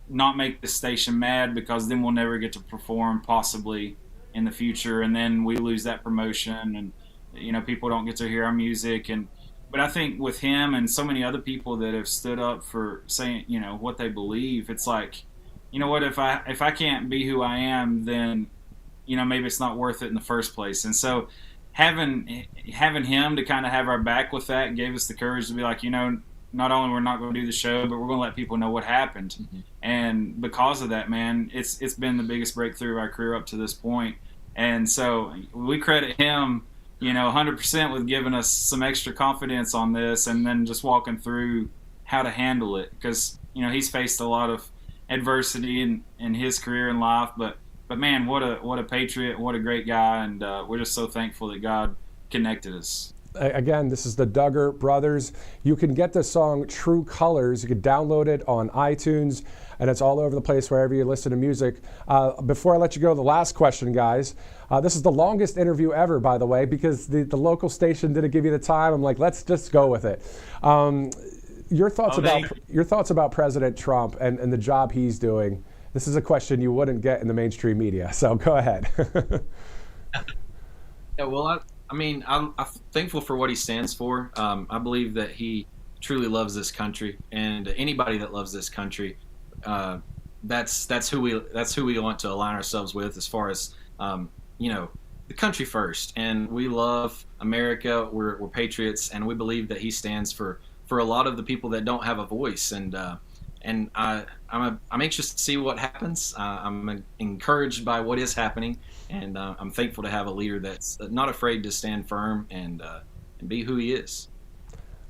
not make the station mad, because then we'll never get to perform possibly in the future, and then we lose that promotion, and, you know, people don't get to hear our music. But I think with him and so many other people that have stood up for saying, you know, what they believe, it's like, you know what, if I can't be who I am, then, you know, maybe it's not worth it in the first place. And so having him to kind of have our back with that gave us the courage to be like, you know, not only we're not going to do the show, but we're going to let people know what happened. Mm-hmm. And because of that, man, it's been the biggest breakthrough of our career up to this point. And so we credit him, you know, 100% with giving us some extra confidence on this, and then just walking through how to handle it. Because, you know, he's faced a lot of adversity in his career and life, but man, what a patriot, what a great guy, and we're just so thankful that God connected us. Again, this is the Duggar Brothers. You can get the song True Colors. You can download it on iTunes, and it's all over the place wherever you listen to music. Before I let you go, the last question, guys. This is the longest interview ever, by the way, because the local station didn't give you the time. I'm like, let's just go with it. Your thoughts about President Trump and the job he's doing. This is a question you wouldn't get in the mainstream media, so go ahead. Yeah, well, I'm thankful for what he stands for. I believe that he truly loves this country, and anybody that loves this country, that's who we want to align ourselves with, as far as you know, the country first. And we love America. We're patriots, and we believe that he stands for for a lot of the people that don't have a voice. And I'm anxious to see what happens. I'm encouraged by what is happening, and I'm thankful to have a leader that's not afraid to stand firm and be who he is.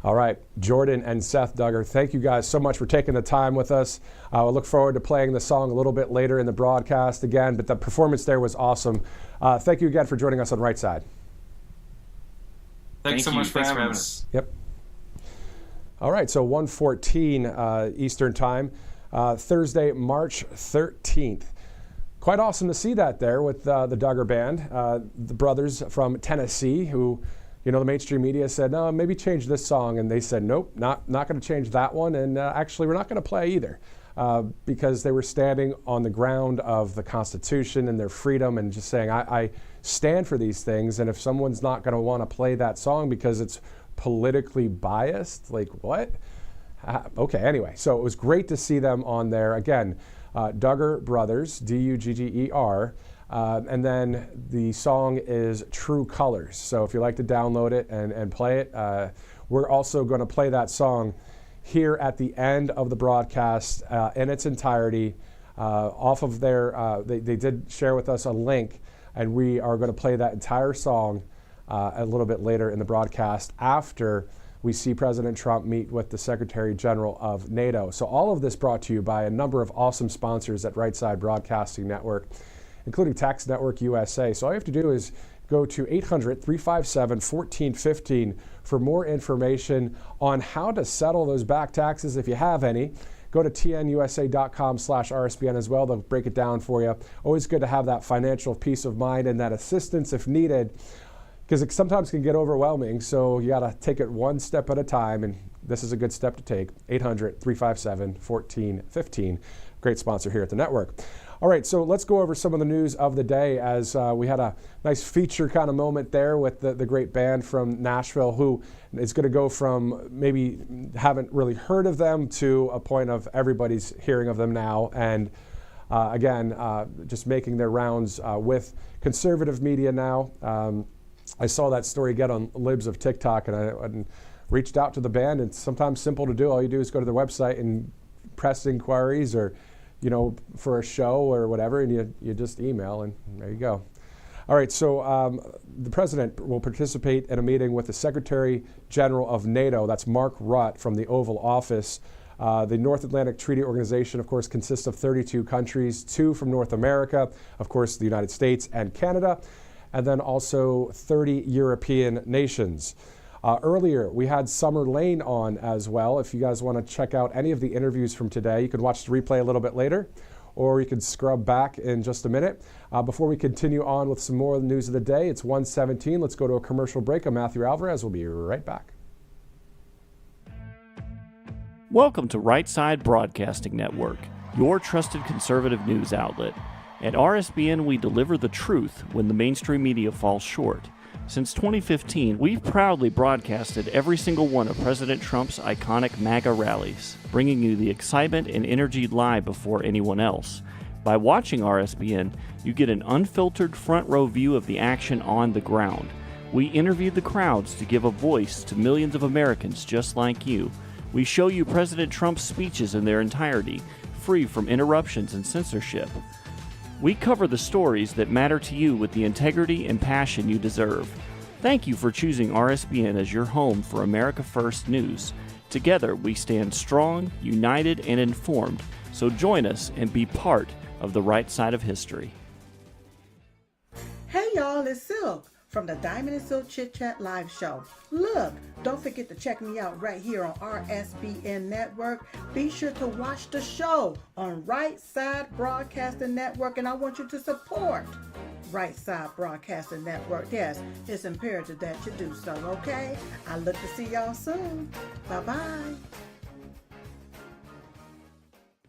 All right, Jordan and Seth Duggar, thank you guys so much for taking the time with us. I look forward to playing the song a little bit later in the broadcast again, but the performance there was awesome. Thank you again for joining us on Right Side. Thanks so much for having us. Yep. All right, so 1:14 Eastern Time, Thursday, March 13th. Quite awesome to see that there with the Duggar Band, the brothers from Tennessee who, you know, the mainstream media said, no, maybe change this song. And they said, nope, not going to change that one. And actually, we're not going to play either because they were standing on the ground of the Constitution and their freedom and just saying, I stand for these things. And if someone's not going to want to play that song because it's politically biased, like what? Okay, anyway, so it was great to see them on there. Again, Duggar Brothers, Dugger. And then the song is True Colors. So if you like to download it and play it, we're also going to play that song here at the end of the broadcast in its entirety off of their, they did share with us a link, and we are going to play that entire song a little bit later in the broadcast after we see President Trump meet with the Secretary General of NATO. So all of this brought to you by a number of awesome sponsors at Right Side Broadcasting Network, including Tax Network USA. So all you have to do is go to 800-357-1415 for more information on how to settle those back taxes if you have any. Go to tnusa.com/RSBN as well. They'll break it down for you. Always good to have that financial peace of mind and that assistance if needed, because it sometimes can get overwhelming. So you got to take it one step at a time, and this is a good step to take. 800-357-1415. Great sponsor here at the network. All right, so let's go over some of the news of the day, as we had a nice feature kind of moment there with the great band from Nashville, who is going to go from maybe haven't really heard of them to a point of everybody's hearing of them now. And again, just making their rounds with conservative media now. I saw that story again on Libs of TikTok, and I reached out to the band. It's sometimes simple to do. All you do is go to their website and press inquiries, or you know, for a show or whatever, and you just email, and there you go. All right, so the president will participate in a meeting with the Secretary General of NATO. That's Mark Rutte from the Oval Office. The North Atlantic Treaty Organization, of course, consists of 32 countries, 2 from North America, of course, the United States and Canada, and then also 30 European nations. Earlier, we had Summer Lane on as well. If you guys want to check out any of the interviews from today, you can watch the replay a little bit later, or you can scrub back in just a minute. Before we continue on with some more news of the day, it's 1:17. Let's go to a commercial break. I'm Matthew Alvarez. We'll be right back. Welcome to Right Side Broadcasting Network, your trusted conservative news outlet. At RSBN, we deliver the truth when the mainstream media falls short. Since 2015, we've proudly broadcasted every single one of President Trump's iconic MAGA rallies, bringing you the excitement and energy live before anyone else. By watching RSBN, you get an unfiltered front row view of the action on the ground. We interview the crowds to give a voice to millions of Americans just like you. We show you President Trump's speeches in their entirety, free from interruptions and censorship. We cover the stories that matter to you with the integrity and passion you deserve. Thank you for choosing RSBN as your home for America First News. Together, we stand strong, united, and informed. So join us and be part of the right side of history. Hey y'all, it's Silk from the Diamond and Silk Chit Chat live show. Look, don't forget to check me out right here on RSBN Network. Be sure to watch the show on Right Side Broadcasting Network, and I want you to support Right Side Broadcasting Network. Yes, it's imperative that you do so, okay? I look to see y'all soon. Bye-bye.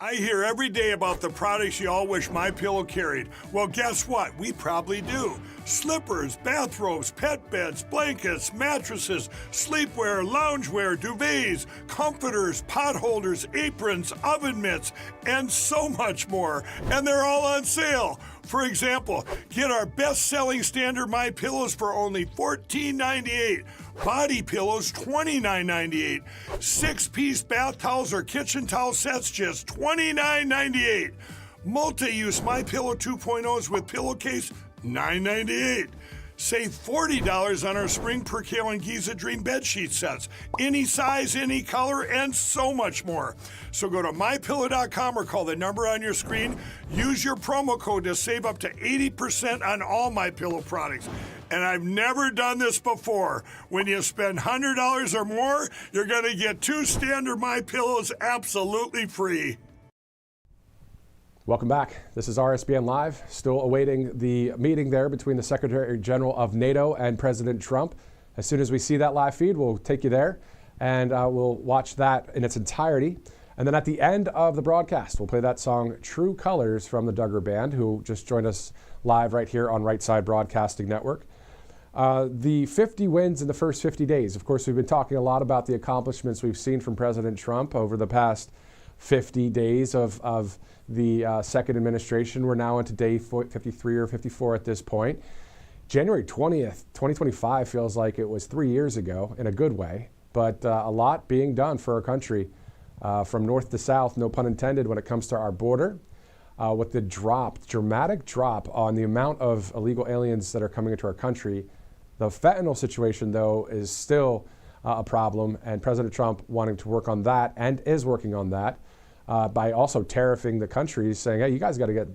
I hear every day about the products you all wish My Pillow carried. Well, guess what? We probably do. Slippers, bathrobes, pet beds, blankets, mattresses, sleepwear, loungewear, duvets, comforters, pot holders, aprons, oven mitts, and so much more. And they're all on sale. For example, get our best-selling standard My Pillows for only $14.98. Body pillows, $29.98. 6-piece bath towels or kitchen towel sets, just $29.98. Multi-use MyPillow 2.0s with pillowcase, $9.98. Save $40 on our Spring Percale and Giza Dream bedsheet sets. Any size, any color, and so much more. So go to MyPillow.com or call the number on your screen. Use your promo code to save up to 80% on all MyPillow products. And I've never done this before. When you spend $100 or more, you're going to get 2 standard MyPillows absolutely free. Welcome back. This is RSBN Live. Still awaiting the meeting there between the Secretary General of NATO and President Trump. As soon as we see that live feed, we'll take you there and we'll watch that in its entirety. And then at the end of the broadcast, we'll play that song True Colors from the Duggar Band, who just joined us live right here on Right Side Broadcasting Network. The 50 wins in the first 50 days. Of course, we've been talking a lot about the accomplishments we've seen from President Trump over the past 50 days of the second administration. We're now into day 53 or 54 at this point. January 20th, 2025 feels like it was 3 years ago in a good way, but a lot being done for our country from north to south, no pun intended, when it comes to our border. With the dramatic drop on the amount of illegal aliens that are coming into our country. The fentanyl situation, though, is still a problem, and President Trump wanting to work on that and is working on that. By also tariffing the country, saying, hey, you guys got to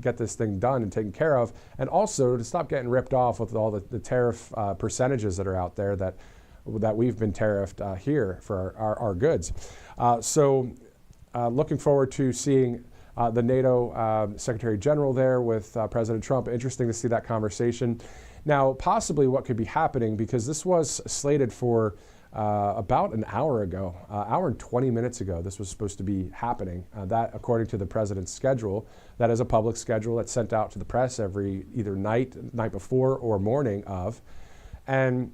get this thing done and taken care of, and also to stop getting ripped off with all the tariff percentages that are out there that we've been tariffed here for our goods. So looking forward to seeing the NATO Secretary General there with President Trump. Interesting to see that conversation. Now, possibly what could be happening, because this was slated for about an hour ago, hour and 20 minutes ago, this was supposed to be happening. That, according to the president's schedule, that is a public schedule that's sent out to the press every either night before or morning of. And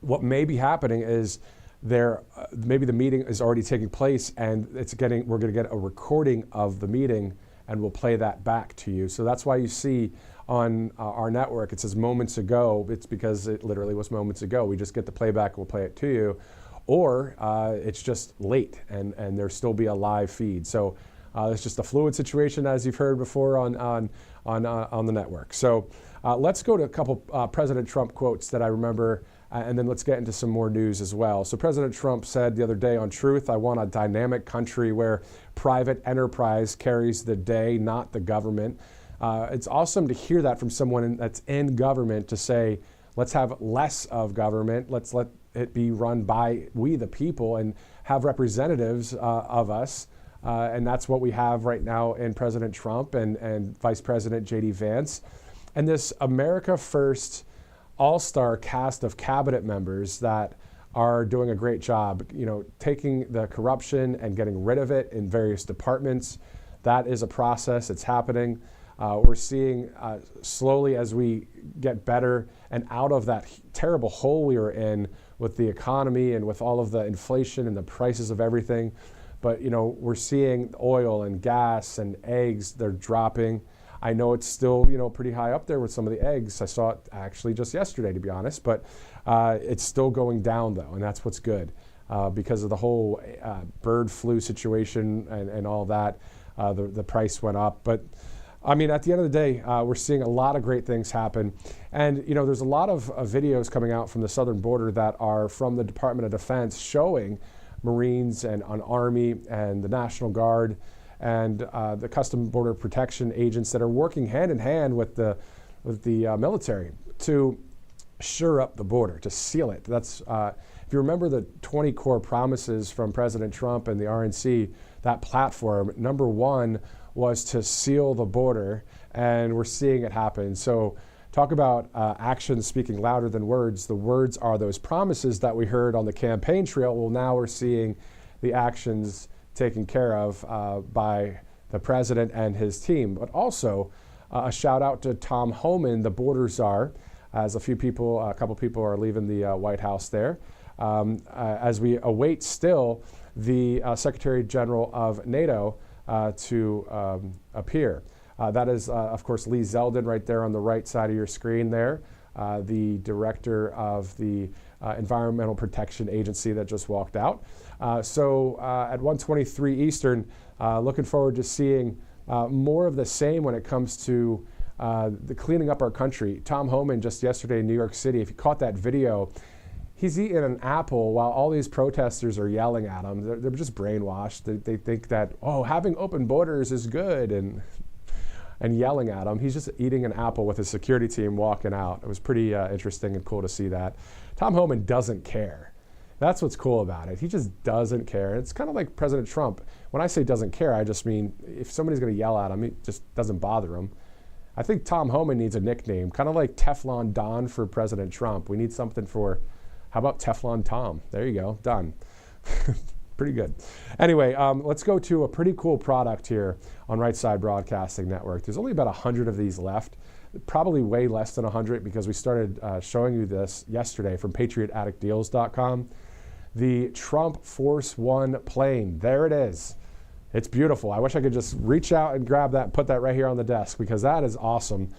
what may be happening is maybe the meeting is already taking place and we're going to get a recording of the meeting and we'll play that back to you. So that's why you see on our network, it says moments ago. It's because it literally was moments ago. We just get the playback, we'll play it to you. Or it's just late and there'll still be a live feed. So it's just a fluid situation, as you've heard before on the network. So let's go to a couple President Trump quotes that I remember, and then let's get into some more news as well. So President Trump said the other day on Truth, I want a dynamic country where private enterprise carries the day, not the government. It's awesome to hear that from someone that's in government, to say, let's have less of government. Let's let it be run by we, the people, and have representatives of us. And that's what we have right now in President Trump and Vice President J.D. Vance. And this America First all-star cast of cabinet members that are doing a great job, taking the corruption and getting rid of it in various departments. That is a process. It's happening. We're seeing slowly, as we get better and out of that terrible hole we were in with the economy and with all of the inflation and the prices of everything. But, we're seeing oil and gas and eggs, they're dropping. I know it's still, pretty high up there with some of the eggs. I saw it actually just yesterday, to be honest, but it's still going down, though, and that's what's good because of the whole bird flu situation and all that. The price went up. But I mean, at the end of the day, we're seeing a lot of great things happen. And, there's a lot of videos coming out from the southern border that are from the Department of Defense showing Marines and an Army and the National Guard and the Custom Border Protection agents that are working hand in hand with the military to shore up the border, to seal it. That's if you remember the 20 core promises from President Trump and the RNC, that platform, number one was to seal the border, and we're seeing it happen. So talk about actions speaking louder than words. The words are those promises that we heard on the campaign trail. Well, now we're seeing the actions taken care of by the president and his team. But also a shout out to Tom Homan, the border czar, as a couple people are leaving the White House there. As we await still the Secretary General of NATO to appear. That is, of course, Lee Zeldin right there on the right side of your screen there, the director of the Environmental Protection Agency that just walked out. So at 1:23 Eastern, looking forward to seeing more of the same when it comes to the cleaning up our country. Tom Homan just yesterday in New York City, if you caught that video, he's eating an apple while all these protesters are yelling at him. They're just brainwashed. They think that, oh, having open borders is good and yelling at him. He's just eating an apple with his security team walking out. It was pretty interesting and cool to see that. Tom Homan doesn't care. That's what's cool about it. He just doesn't care. It's kind of like President Trump. When I say doesn't care, I just mean if somebody's going to yell at him, it just doesn't bother him. I think Tom Homan needs a nickname, kind of like Teflon Don for President Trump. We need something for, how about Teflon Tom? There you go, done. Pretty good. Anyway, let's go to a pretty cool product here on Right Side Broadcasting Network. There's only about 100 of these left, probably way less than 100 because we started showing you this yesterday from patriotaddictdeals.com. The Trump Force One plane, there it is. It's beautiful. I wish I could just reach out and grab that and put that right here on the desk because that is awesome.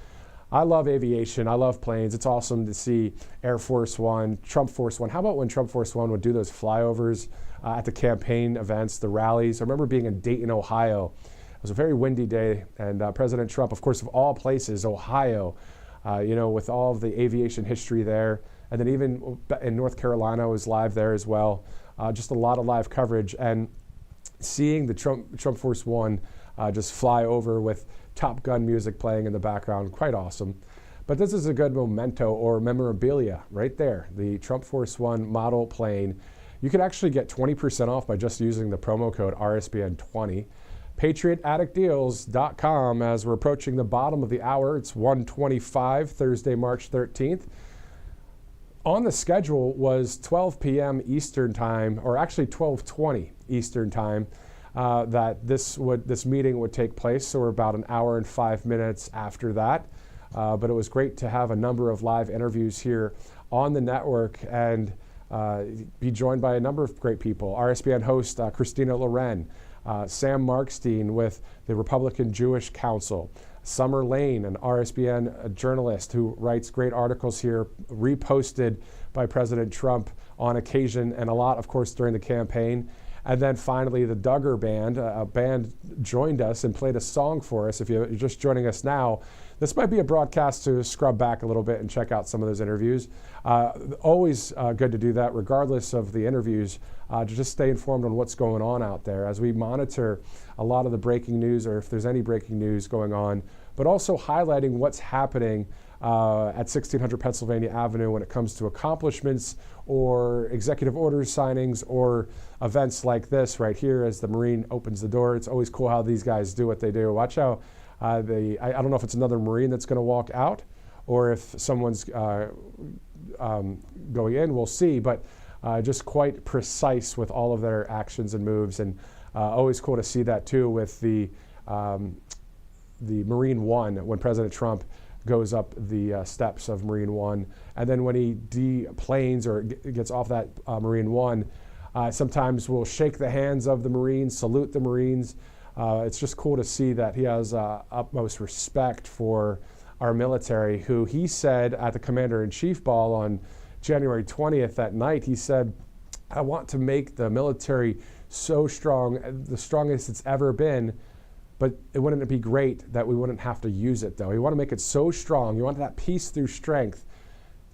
I love aviation. I love planes. It's awesome to see Air Force One, Trump Force One. How about when Trump Force One would do those flyovers at the campaign events, the rallies? I remember being in Dayton, Ohio. It was a very windy day, and President Trump, of course, of all places, Ohio, with all of the aviation history there. And then even in North Carolina, I was live there as well. Just a lot of live coverage. And seeing the Trump Force One just fly over with Top Gun music playing in the background, quite awesome. But this is a good memento or memorabilia right there, the Trump Force One model plane. You can actually get 20% off by just using the promo code RSBN20. PatriotAddictDeals.com. As we're approaching the bottom of the hour, it's 1:25, Thursday, March 13th. On the schedule was 12 p.m. Eastern time, or actually 12:20 Eastern time, that this meeting would take place. So we're about an hour and 5 minutes after that. But it was great to have a number of live interviews here on the network and be joined by a number of great people. RSBN host Christina Loren, Sam Markstein with the Republican Jewish Council, Summer Lane, an RSBN journalist who writes great articles here, reposted by President Trump on occasion and a lot, of course, during the campaign. And then finally, the Duggar Band, a band joined us and played a song for us. If you're just joining us now, this might be a broadcast to scrub back a little bit and check out some of those interviews. Always good to do that, regardless of the interviews, to just stay informed on what's going on out there as we monitor a lot of the breaking news, or if there's any breaking news going on, but also highlighting what's happening at 1600 Pennsylvania Avenue when it comes to accomplishments or executive orders signings or events like this right here as the Marine opens the door. It's always cool how these guys do what they do. Watch how I don't know if it's another Marine that's going to walk out or if someone's going in, we'll see, but just quite precise with all of their actions and moves, and always cool to see that too with the Marine One when President Trump goes up the steps of Marine One, and then when he deplanes or gets off that Marine One, sometimes we'll shake the hands of the Marines, salute the Marines. It's just cool to see that he has utmost respect for our military, who he said at the Commander-in-Chief ball on January 20th that night, he said, I want to make the military so strong, the strongest it's ever been, but wouldn't it be great that we wouldn't have to use it though? You want to make it so strong, you want that peace through strength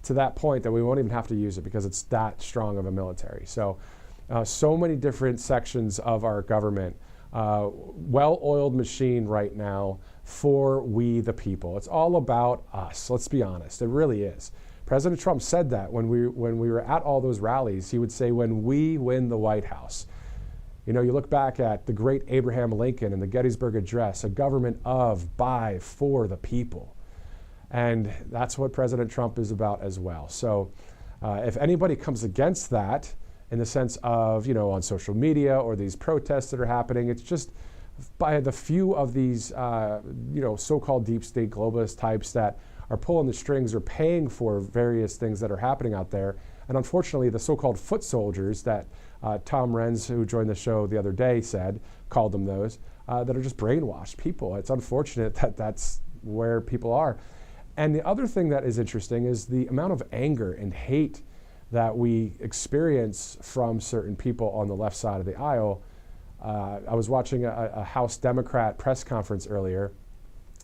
to that point that we won't even have to use it because it's that strong of a military. So, so many different sections of our government, well-oiled machine right now for we the people. It's all about us, let's be honest, it really is. President Trump said that when we were at all those rallies. He would say, when we win the White House. You know, you look back at the great Abraham Lincoln and the Gettysburg Address, a government of, by, for the people. And that's what President Trump is about as well. So if anybody comes against that in the sense of, on social media or these protests that are happening, it's just by the few of these, so-called deep state globalist types that are pulling the strings or paying for various things that are happening out there. And unfortunately, the so-called foot soldiers that Tom Renz, who joined the show the other day, called them those, that are just brainwashed people. It's unfortunate that that's where people are. And the other thing that is interesting is the amount of anger and hate that we experience from certain people on the left side of the aisle. I was watching a House Democrat press conference earlier,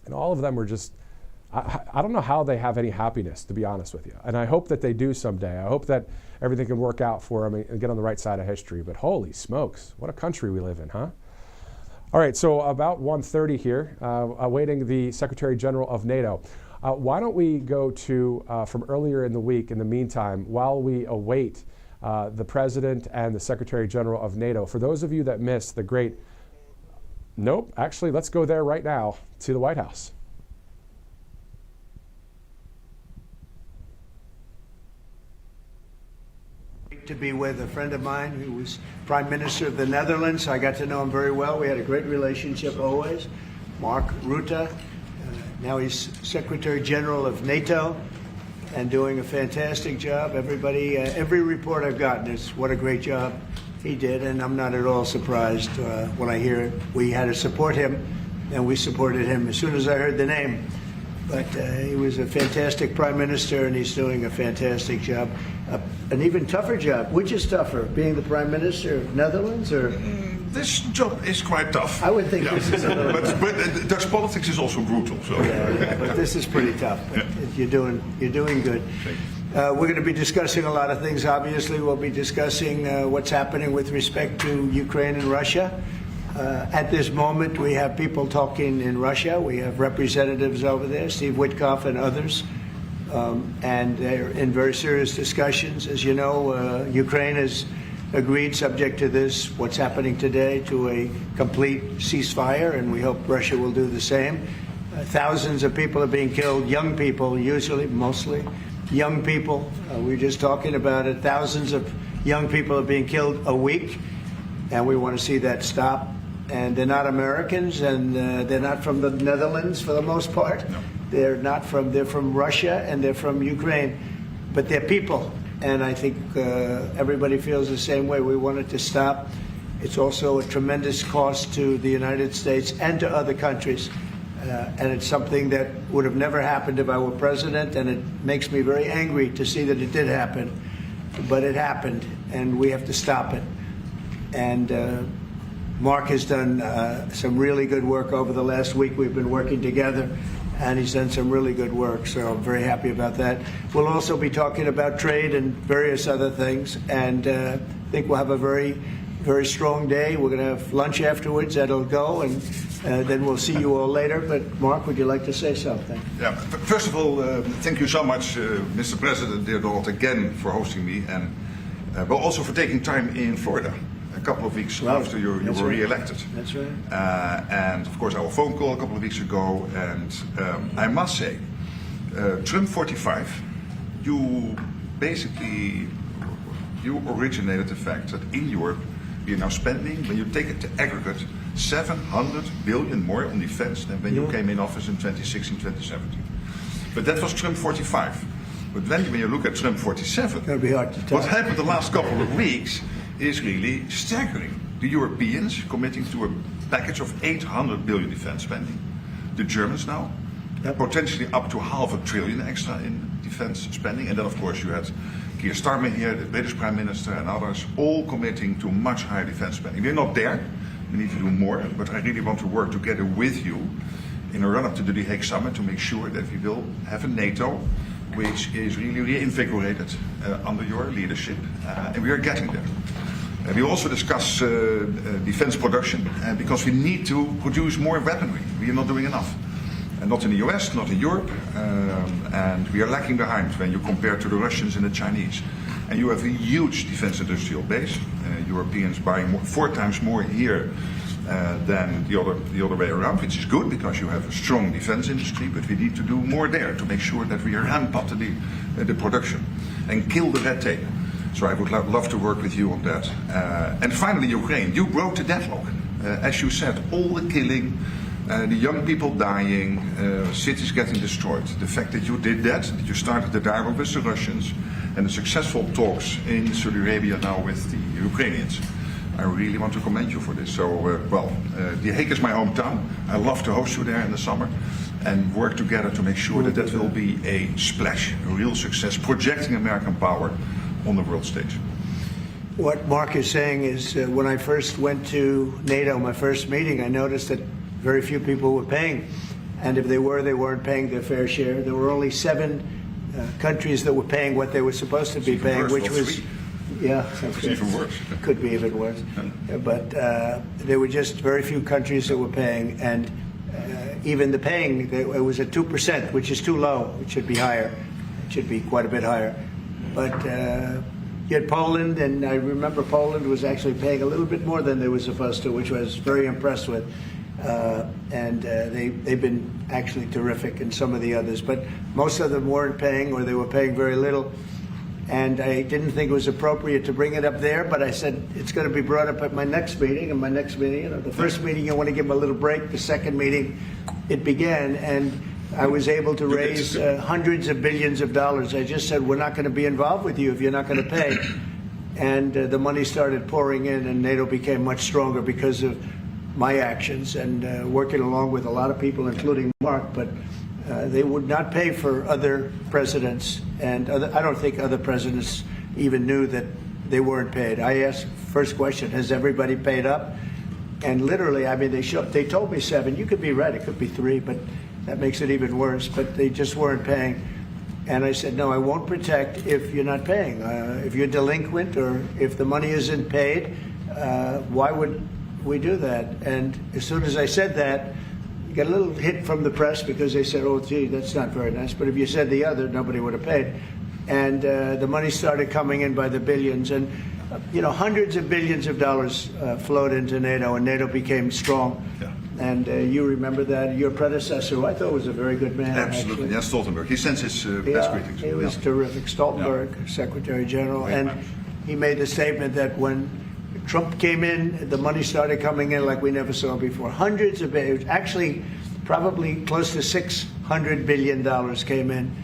and all of them were just, I don't know how they have any happiness, to be honest with you. And I hope that they do someday. I hope that everything can work out for them and get on the right side of history. But holy smokes, what a country we live in, huh? All right, so about 1:30 here, awaiting the Secretary General of NATO. Why don't we go to, from earlier in the week, in the meantime, while we await the President and the Secretary General of NATO. For those of you that missed the great, nope, actually, let's go there right now to the White House. To be with a friend of mine who was Prime Minister of the Netherlands. I got to know him very well. We had a great relationship always. Mark Rutte. Now he's Secretary General of NATO and doing a fantastic job. Everybody, every report I've gotten is what a great job he did, and I'm not at all surprised when I hear it. We had to support him, and we supported him as soon as I heard the name. But he was a fantastic Prime Minister, and he's doing a fantastic job. An even tougher job. Which is tougher, being the Prime Minister of Netherlands or? This job is quite tough. I would think this is a little but Dutch politics is also brutal. So. Yeah, but this is pretty tough. But you're doing good. We're going to be discussing a lot of things. Obviously, we'll be discussing what's happening with respect to Ukraine and Russia. At this moment, we have people talking in Russia. We have representatives over there, Steve Witkoff and others. And they're in very serious discussions. As you know, Ukraine has agreed, subject to this, what's happening today, to a complete ceasefire, and we hope Russia will do the same. Thousands of people are being killed, young people, usually, mostly young people. We were just talking about it. Thousands of young people are being killed a week, and we want to see that stop. And they're not Americans, and they're not from the Netherlands for the most part. No. They're from Russia and they're from Ukraine, but they're people. And I think everybody feels the same way. We want it to stop. It's also a tremendous cost to the United States and to other countries. And it's something that would have never happened if I were president, and it makes me very angry to see that it did happen. But it happened, and we have to stop it. And Mark has done some really good work over the last week. We've been working together, and he's done some really good work, so I'm very happy about that. We'll also be talking about trade and various other things, and I think we'll have a very, very strong day. We're going to have lunch afterwards. That'll go, and then we'll see you all later. But Mark, would you like to say something? Yeah. First of all, thank you so much, Mr. President, dear Donald, again for hosting me, and but also for taking time in Florida. A couple of weeks after you were re-elected. That's right. And of course our phone call a couple of weeks ago, and I must say, Trump 45, you originated the fact that in Europe we are now spending, when you take it to aggregate, 700 billion more on defense than when you came in office in 2016, 2017. But that was Trump 45. But when you look at Trump 47, it's going to be hard to tell. What happened the last couple of weeks is really staggering. The Europeans committing to a package of 800 billion defense spending. The Germans now, potentially up to $500 billion extra in defense spending. And then, of course, you had Keir Starmer here, the British Prime Minister, and others, all committing to much higher defense spending. We're not there. We need to do more. But I really want to work together with you in a run-up to the The Hague Summit to make sure that we will have a NATO which is really reinvigorated under your leadership. And we are getting there. We also discuss defense production because we need to produce more weaponry. We are not doing enough. And not in the US, not in Europe, and we are lacking behind when you compare to the Russians and the Chinese. And you have a huge defense industrial base. Europeans buying 4 times more here than the other way around, which is good because you have a strong defense industry, but we need to do more there to make sure that we ramp up the production and kill the red tape. So I would love to work with you on that. And finally, Ukraine. You broke the deadlock. As you said, all the killing, the young people dying, cities getting destroyed. The fact that you did that you started the dialogue with the Russians, and the successful talks in Saudi Arabia now with the Ukrainians. I really want to commend you for this. So, The Hague is my hometown. I love to host you there in the summer and work together to make sure that will be a splash, a real success, projecting American power on the world stage. What Mark is saying is when I first went to NATO, my first meeting, I noticed that very few people were paying. And if they were, they weren't paying their fair share. There were only 7 countries that were paying what they were supposed to be paying, which was, yeah, it's even worse. Could be even worse. But there were just very few countries that were paying, and even the paying, it was at 2%, which is too low. It should be higher. It should be quite a bit higher. But you had Poland, and I remember Poland was actually paying a little bit more than they were supposed to, which I was very impressed with. And they've been actually terrific, and some of the others. But most of them weren't paying, or they were paying very little. And I didn't think it was appropriate to bring it up there, but I said it's going to be brought up at my next meeting. And my next meeting, the first meeting, you want to give them a little break. The second meeting, it began, and I was able to raise hundreds of billions of dollars. I just said, we're not going to be involved with you if you're not going to pay. And the money started pouring in, and NATO became much stronger because of my actions and working along with a lot of people, including Mark. But they would not pay for other presidents, and I don't think other presidents even knew that they weren't paid. I asked first question, has everybody paid up? And literally, I mean, they told me 7. You could be right, it could be 3, but that makes it even worse. But they just weren't paying. And I said, no, I won't protect if you're not paying. If you're delinquent or if the money isn't paid, why would we do that? And as soon as I said that, you got a little hit from the press because they said, oh, gee, that's not very nice. But if you said the other, nobody would have paid. And the money started coming in by the billions. And, hundreds of billions of dollars flowed into NATO, and NATO became strong. Yeah. And you remember that. Your predecessor, who I thought was a very good man. Absolutely. Yes, Stoltenberg. He sends his best greetings. He was terrific. Stoltenberg, Secretary General. Great and man. He made the statement that when Trump came in, the money started coming in like we never saw before. Hundreds of billions, actually probably close to $600 billion came in,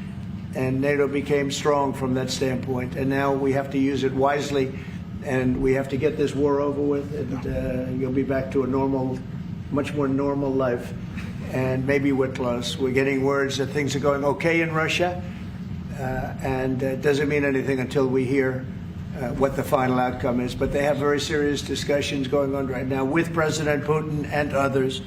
and NATO became strong from that standpoint. And now we have to use it wisely, and we have to get this war over with, and you'll be back to a normal, much more normal life. And maybe we're close. We're getting words that things are going okay in Russia, and it doesn't mean anything until we hear what the final outcome is. But they have very serious discussions going on right now with President Putin and others.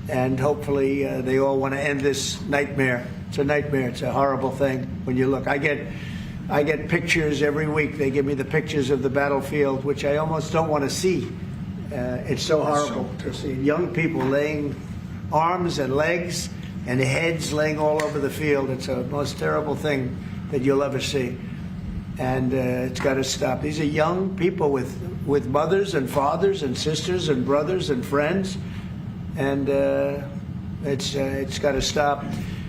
And hopefully they all want to end this nightmare. It's a nightmare. It's a horrible thing when you look. I get pictures every week. They give me the pictures of the battlefield, which I almost don't want to see. It's so horrible to see young people laying arms and legs and heads laying all over the field. It's the most terrible thing that you'll ever see. And it's got to stop. These are young people with mothers and fathers and sisters and brothers and friends, and it's got to stop.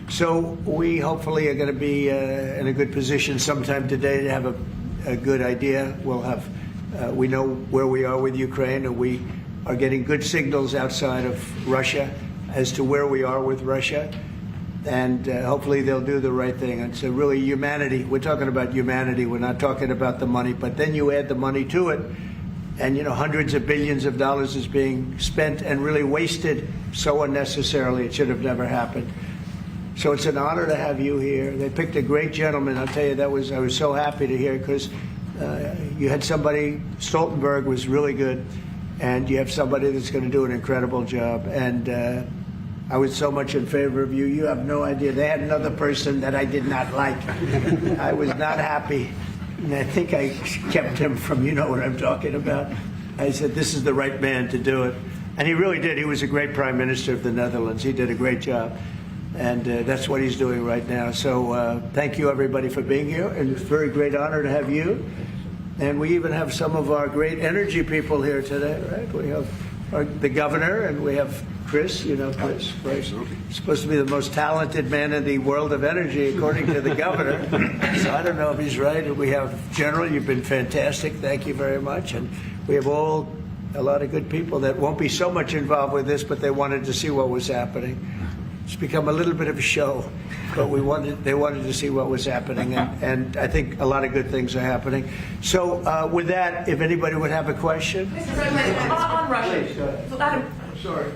So we hopefully are going to be in a good position sometime today to have a good idea. We'll have we know where we are with Ukraine, and we are getting good signals outside of Russia as to where we are with Russia. And hopefully they'll do the right thing. It's really humanity. We're talking about humanity. We're not talking about the money. But then you add the money to it, and hundreds of billions of dollars is being spent and really wasted so unnecessarily. It should have never happened. So it's an honor to have you here. They picked a great gentleman. I'll tell you, I was so happy to hear, because you had somebody. Stoltenberg was really good, and you have somebody that's going to do an incredible job. And I was so much in favor of you. You have no idea. They had another person that I did not like. I was not happy. And I think I kept him from, you know what I'm talking about. I said, this is the right man to do it. And he really did. He was a great prime minister of the Netherlands. He did a great job. And that's what he's doing right now. So thank you, everybody, for being here. And it's a very great honor to have you. And we even have some of our great energy people here today, right? We have the governor, and we have Chris, Chris, right? Supposed to be the most talented man in the world of energy, according to the governor. So I don't know if he's right. And we have General, you've been fantastic. Thank you very much. And we have a lot of good people that won't be so much involved with this, but they wanted to see what was happening. It's become a little bit of a show, but they wanted to see what was happening, and I think a lot of good things are happening. So with that, if anybody would have a question. Mr. President, on Russia. Sorry.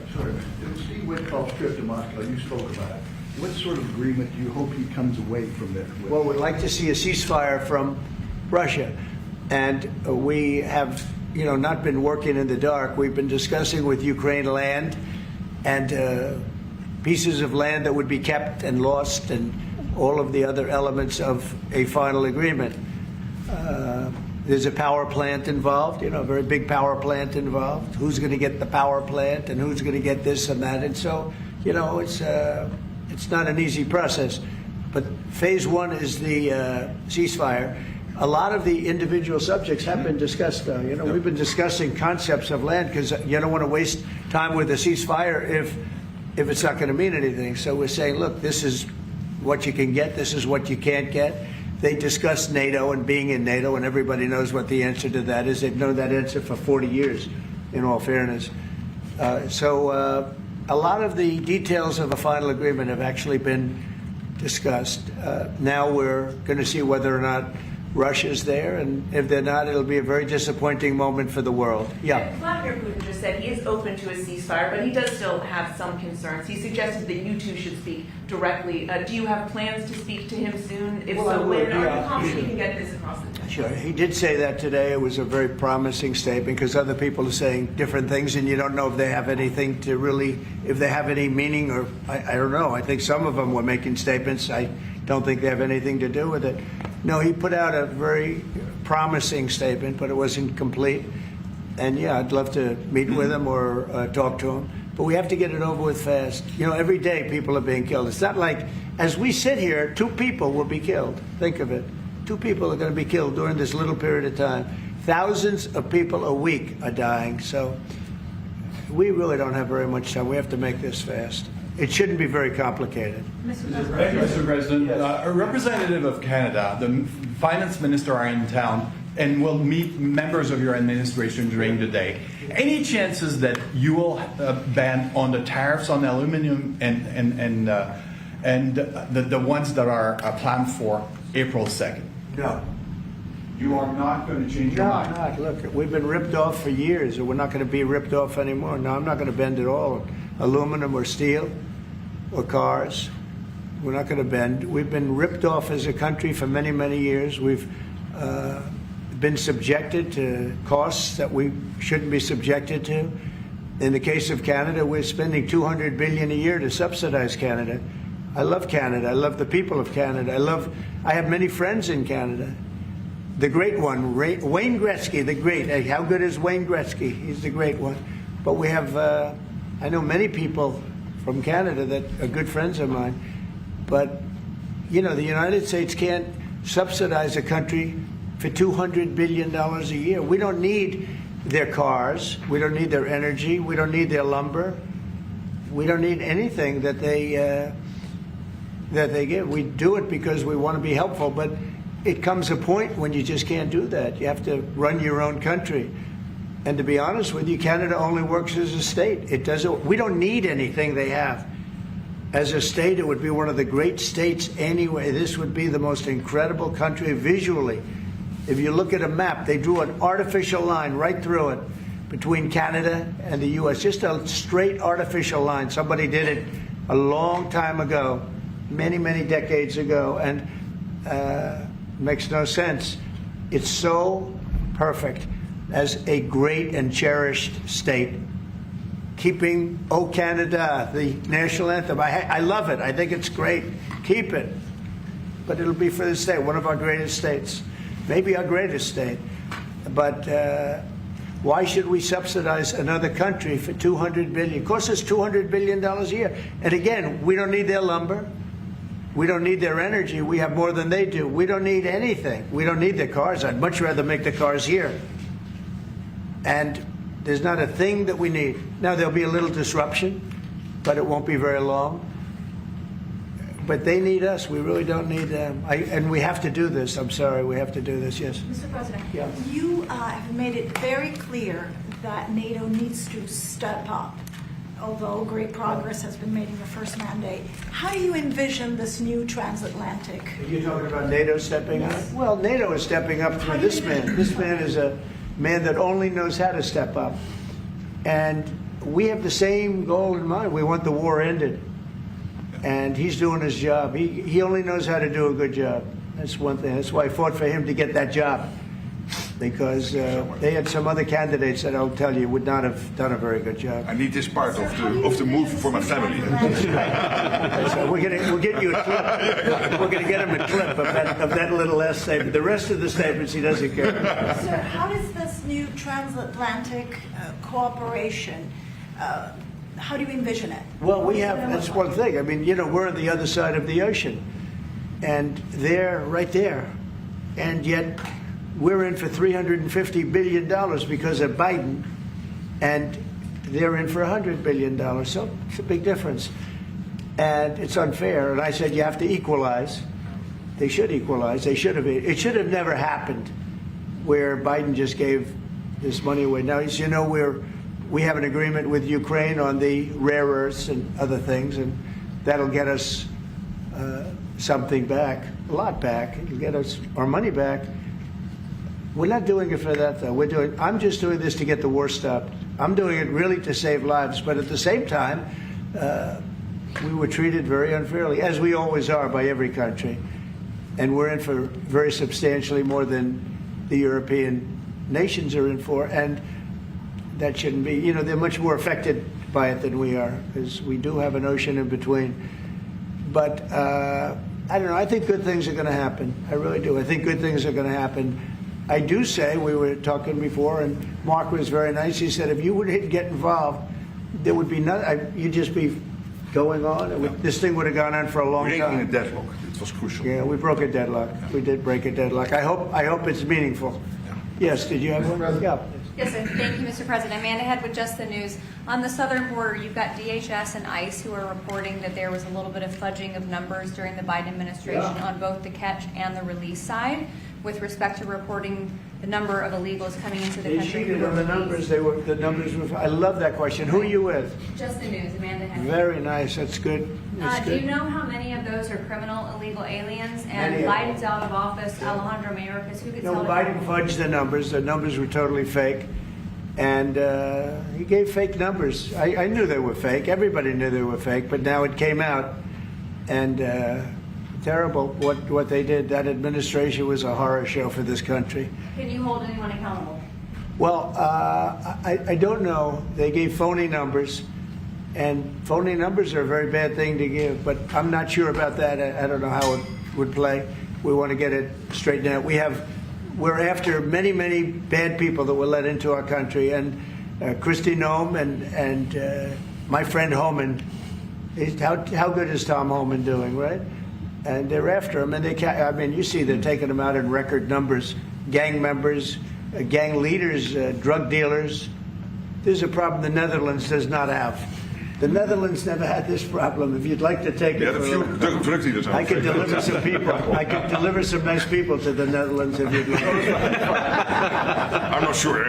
Steve Witkoff's trip to Moscow, you spoke about it. What sort of agreement do you hope he comes away from there with? Well, we'd like to see a ceasefire from Russia. And we have, not been working in the dark. We've been discussing with Ukraine land and pieces of land that would be kept and lost and all of the other elements of a final agreement. There's a power plant involved, a very big power plant involved. Who's going to get the power plant and who's going to get this and that? And so, it's not an easy process. But phase one is the ceasefire. A lot of the individual subjects have been discussed, though. We've been discussing concepts of land because you don't want to waste time with a ceasefire if it's not going to mean anything. So we're saying, look, this is what you can get. This is what you can't get. They discussed NATO and being in NATO, and everybody knows what the answer to that is. They've known that answer for 40 years, in all fairness. So a lot of the details of a final agreement have actually been discussed. Now we're going to see whether or not Russia's there, and if they're not, it'll be a very disappointing moment for the world. Yeah. Vladimir Putin just said he is open to a ceasefire, but he does still have some concerns. He suggested that you two should speak directly. Do you have plans to speak to him soon? If so, when are you confident you can get this across the table? Sure. He did say that today. It was a very promising statement because other people are saying different things, and you don't know if they have anything to really, if they have any meaning, or I don't know. I think some of them were making statements. I don't think they have anything to do with it. No, he put out a very promising statement, but it wasn't complete. And yeah, I'd love to meet with him or talk to him. But we have to get it over with fast. Every day people are being killed. It's not like, as we sit here, 2 people will be killed. Think of it. 2 people are going to be killed during this little period of time. Thousands of people a week are dying. So we really don't have very much time. We have to make this fast. It shouldn't be very complicated. Mr. President, a representative of Canada, the finance minister, are in town and will meet members of your administration during the day. Any chances that you will ban on the tariffs on aluminum and the ones that are planned for April 2nd? No. You are not going to change your mind? No, not. Look, we've been ripped off for years, and we're not going to be ripped off anymore. No, I'm not going to bend at all. Aluminum or steel or cars. We're not going to bend. We've been ripped off as a country for many, many years. We've been subjected to costs that we shouldn't be subjected to. In the case of Canada, we're spending $200 billion a year to subsidize Canada. I love Canada. I love the people of Canada. I have many friends in Canada. The great one, Wayne Gretzky, the great. Hey, how good is Wayne Gretzky? He's the great one. But we have, I know many people from Canada that are good friends of mine. But, the United States can't subsidize a country for $200 billion a year. We don't need their cars. We don't need their energy. We don't need their lumber. We don't need anything that they give. We do it because we want to be helpful, but it comes a point when you just can't do that. You have to run your own country. And to be honest with you, Canada only works as a state. We don't need anything they have. As a state, it would be one of the great states anyway. This would be the most incredible country visually. If you look at a map, they drew an artificial line right through it between Canada and the U.S., just a straight artificial line. Somebody did it a long time ago, many, many decades ago, and makes no sense. It's so perfect as a great and cherished state. Keeping "O Canada," the national anthem. I love it. I think it's great. Keep it. But it'll be for the state, one of our greatest states. Maybe our greatest state. But why should we subsidize another country for $200 billion? It costs us $200 billion a year. And again, we don't need their lumber. We don't need their energy. We have more than they do. We don't need anything. We don't need their cars. I'd much rather make the cars here. And there's not a thing that we need. Now, there'll be a little disruption, but it won't be very long. But they need us. We really don't need them. And we have to do this. I'm sorry. We have to do this. Yes. Mr. President, yeah. You have made it very clear that NATO needs to step up, although great progress has been made in the first mandate. How do you envision this new transatlantic? Are you talking about NATO stepping up? Well, NATO is stepping up through this man. This man is a man that only knows how to step up. And we have the same goal in mind. We want the war ended. And he's doing his job. He only knows how to do a good job. That's one thing. That's why I fought for him to get that job, because they had some other candidates that I'll tell you would not have done a very good job. I need this part of the move for my family. We'll get you a clip. We're going to get him a clip of that little last statement. The rest of the statements he doesn't care. Sir, how does this new transatlantic cooperation, how do you envision it? Well, that's one thing. I mean, we're on the other side of the ocean, and they're right there. And yet we're in for $350 billion because of Biden, and they're in for $100 billion. So it's a big difference. And it's unfair. And I said, you have to equalize. They should equalize. They should have. It should have never happened where Biden just gave this money away. Now, as you know, we have an agreement with Ukraine on the rare earths and other things, and that'll get us something back, a lot back. It'll get us our money back. We're not doing it for that, though. I'm just doing this to get the war stopped. I'm doing it really to save lives. But at the same time, we were treated very unfairly, as we always are by every country. And we're in for very substantially more than the European nations are in for. And that shouldn't be. They're much more affected by it than we are, because we do have an ocean in between. But I don't know. I think good things are going to happen. I really do. I think good things are going to happen. I do say, we were talking before, and Mark was very nice. He said, if you would get involved, there would be nothing. You'd just be going on. This thing would have gone on for a long time. Breaking a deadlock. It was crucial. Yeah, we broke a deadlock. Yeah. We did break a deadlock. I hope it's meaningful. Yeah. Yes, did you have one? Yeah. Yes, sir. Thank you, Mr. President. Amanda Head with Just the News. On the southern border, you've got DHS and ICE who are reporting that there was a little bit of fudging of numbers during the Biden administration on both the catch and the release side with respect to reporting the number of illegals coming into the country. They cheated on the numbers. The numbers were. I love that question. Who are you with? Just the News, Amanda Head. Very nice. That's good. Do you know how many of those are criminal, illegal aliens? And Biden's out of office. Alejandro Mayorkas, who gets held Biden fudged the numbers. The numbers were totally fake. And he gave fake numbers. I knew they were fake. Everybody knew they were fake. But now it came out. And terrible what they did. That administration was a horror show for this country. Can you hold anyone accountable? Well, I don't know. They gave phony numbers. And phony numbers are a very bad thing to give. But I'm not sure about that. I don't know how it would play. We want to get it straightened out. We're after many, many bad people that were let into our country. And Kristi Noem and my friend Homan. How good is Tom Homan doing, right? And they're after him. And you see they're taking him out in record numbers. Gang members, gang leaders, drug dealers. There's a problem the Netherlands does not have. The Netherlands never had this problem. If you'd like to take it, I could deliver some people. I could deliver some nice people to the Netherlands if you'd like. I'm not sure.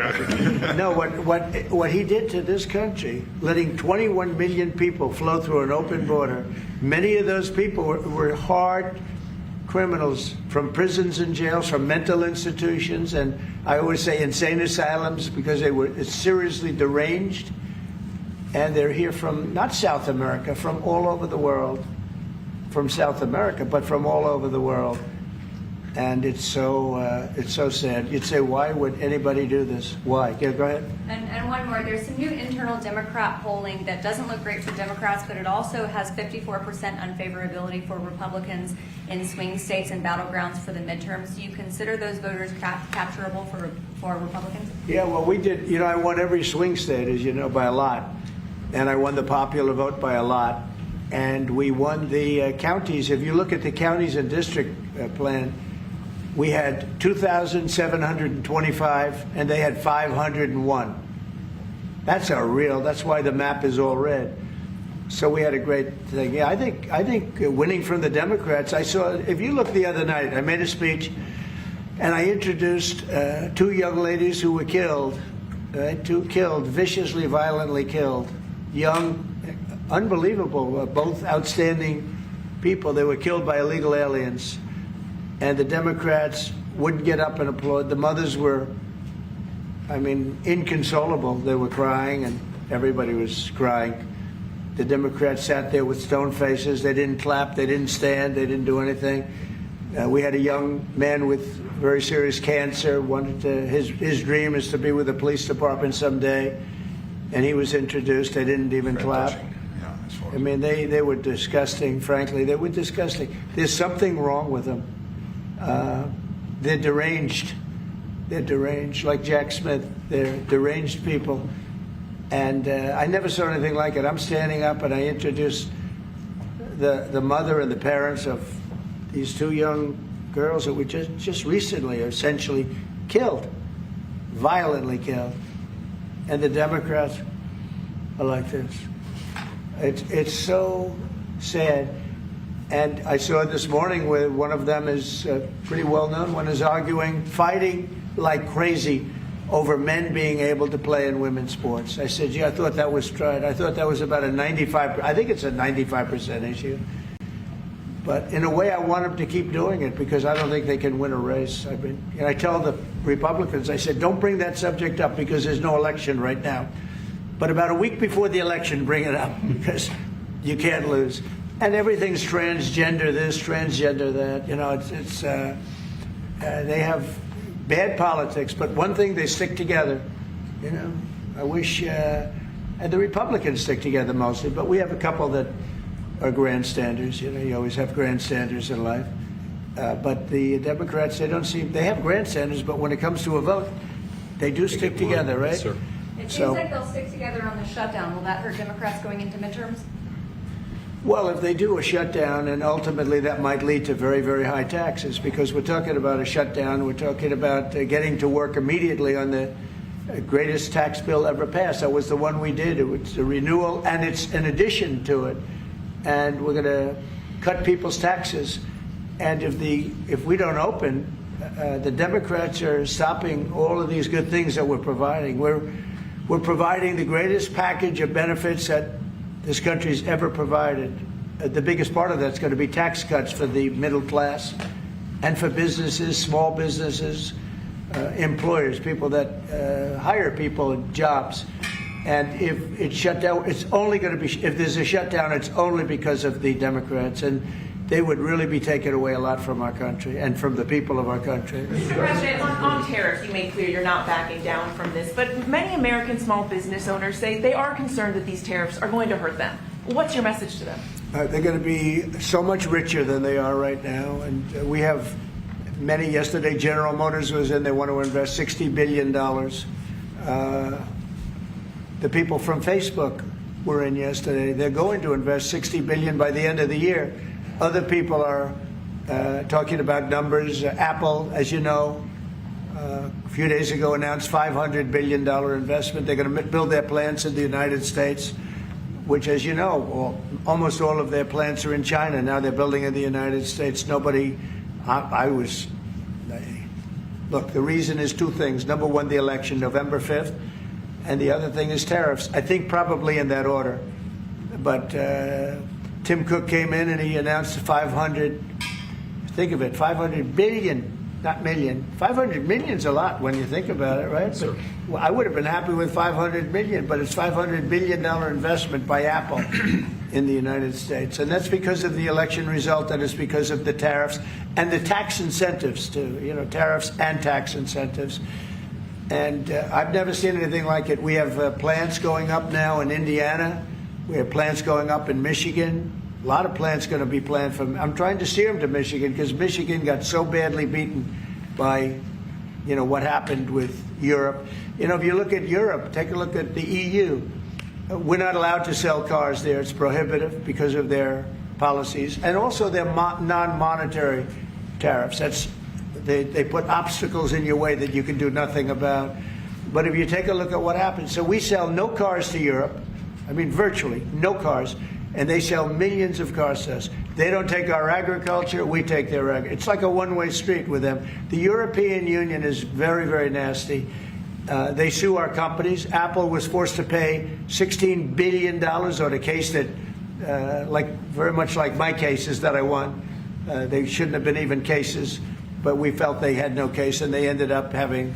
No, what he did to this country, letting 21 million people flow through an open border. Many of those people were hard criminals from prisons and jails, from mental institutions, and I always say insane asylums because they were seriously deranged. And they're here from, not South America, from all over the world. From South America, but from all over the world. And it's so sad. You'd say, why would anybody do this? Why? Yeah, go ahead. And one more. There's some new internal Democrat polling that doesn't look great for Democrats, but it also has 54% unfavorability for Republicans in swing states and battlegrounds for the midterms. Do you consider those voters capturable for Republicans? Yeah, well, we did. I won every swing state, as you know, by a lot. And I won the popular vote by a lot. And we won the counties. If you look at the counties and district plan, we had 2,725, and they had 501. That's why the map is all red. So we had a great thing. Yeah, I think winning from the Democrats, if you look the other night, I made a speech, and I introduced two young ladies who were killed, viciously, violently killed. Young, unbelievable, both outstanding people. They were killed by illegal aliens. And the Democrats wouldn't get up and applaud. The mothers were, inconsolable. They were crying, and everybody was crying. The Democrats sat there with stone faces. They didn't clap. They didn't stand. They didn't do anything. We had a young man with very serious cancer. His dream is to be with the police department someday, and he was introduced. They didn't even clap. I mean, they were disgusting, frankly. They were disgusting. There's something wrong with them. They're deranged. They're deranged, like Jack Smith. They're deranged people. And I never saw anything like it. I'm standing up and I introduce the mother and the parents of these two young girls that were just recently essentially killed, violently killed. And the Democrats are like this. It's so sad. And I saw this morning where one of them is pretty well known, one is arguing, fighting like crazy over men being able to play in women's sports. I said, I thought that was tried. I thought that was about a 95%, I think it's a 95% issue. But in a way, I want them to keep doing it because I don't think they can win a race. And I tell the Republicans, I said, don't bring that subject up because there's no election right now. But about a week before the election, bring it up because you can't lose. And everything's transgender this, transgender that. You know, they have bad politics, but one thing, they stick together. You know, I wish, and the Republicans stick together mostly, but we have a couple that are grandstanders. You know, you always have grandstanders in life. But the Democrats, they have grandstanders, but when it comes to a vote, they do stick together, right? Yes, sir. It seems like they'll stick together on the shutdown. Will that hurt Democrats going into midterms? Well, if they do a shutdown, and ultimately that might lead to very, very high taxes, because we're talking about a shutdown, we're talking about getting to work immediately on the greatest tax bill ever passed. That was the one we did. It was a renewal, and it's an addition to it. And we're going to cut people's taxes. And if we don't open, the Democrats are stopping all of these good things that we're providing. We're providing the greatest package of benefits that this country's ever provided. The biggest part of that's going to be tax cuts for the middle class and for businesses, small businesses, employers, people that hire people in jobs. And if it's shut down, it's only going to be, if there's a shutdown, it's only because of the Democrats. And they would really be taking away a lot from our country and from the people of our country. Mr. President, on tariffs, you made clear you're not backing down from this, but many American small business owners say they are concerned that these tariffs are going to hurt them. What's your message to them? They're going to be so much richer than they are right now. And we have many. Yesterday, General Motors was in. They want to invest $60 billion. The people from Facebook were in yesterday. They're going to invest $60 billion by the end of the year. Other people are talking about numbers. Apple, as you know, a few days ago announced $500 billion investment. They're going to build their plants in the United States, which, as you know, almost all of their plants are in China. Now they're building in the United States. Look, the reason is two things. Number one, the election, November 5th. And the other thing is tariffs. I think probably in that order. But Tim Cook came in and he announced 500, think of it, 500 billion, not million. 500 million's a lot when you think about it, right? But, well, I would have been happy with 500 million, but it's $500 billion investment by Apple in the United States. And that's because of the election result, and it's because of the tariffs and the tax incentives too, you know, tariffs and tax incentives. And I've never seen anything like it. We have plants going up now in Indiana. We have plants going up in Michigan. A lot of plants going to be planned from. I'm trying to steer them to Michigan because Michigan got so badly beaten by, you know, what happened with Europe. You know, if you look at Europe, take a look at the EU. We're not allowed to sell cars there. It's prohibitive because of their policies and also their non-monetary tariffs. They put obstacles in your way that you can do nothing about. But if you take a look at what happens, so we sell no cars to Europe. I mean, virtually no cars, and they sell millions of cars to us. They don't take our agriculture, we take their agriculture. It's like a one-way street with them. The European Union is very, very nasty. They sue our companies. Apple was forced to pay $16 billion on a case that, very much like my cases that I won. They shouldn't have been even cases, but we felt they had no case, and they ended up having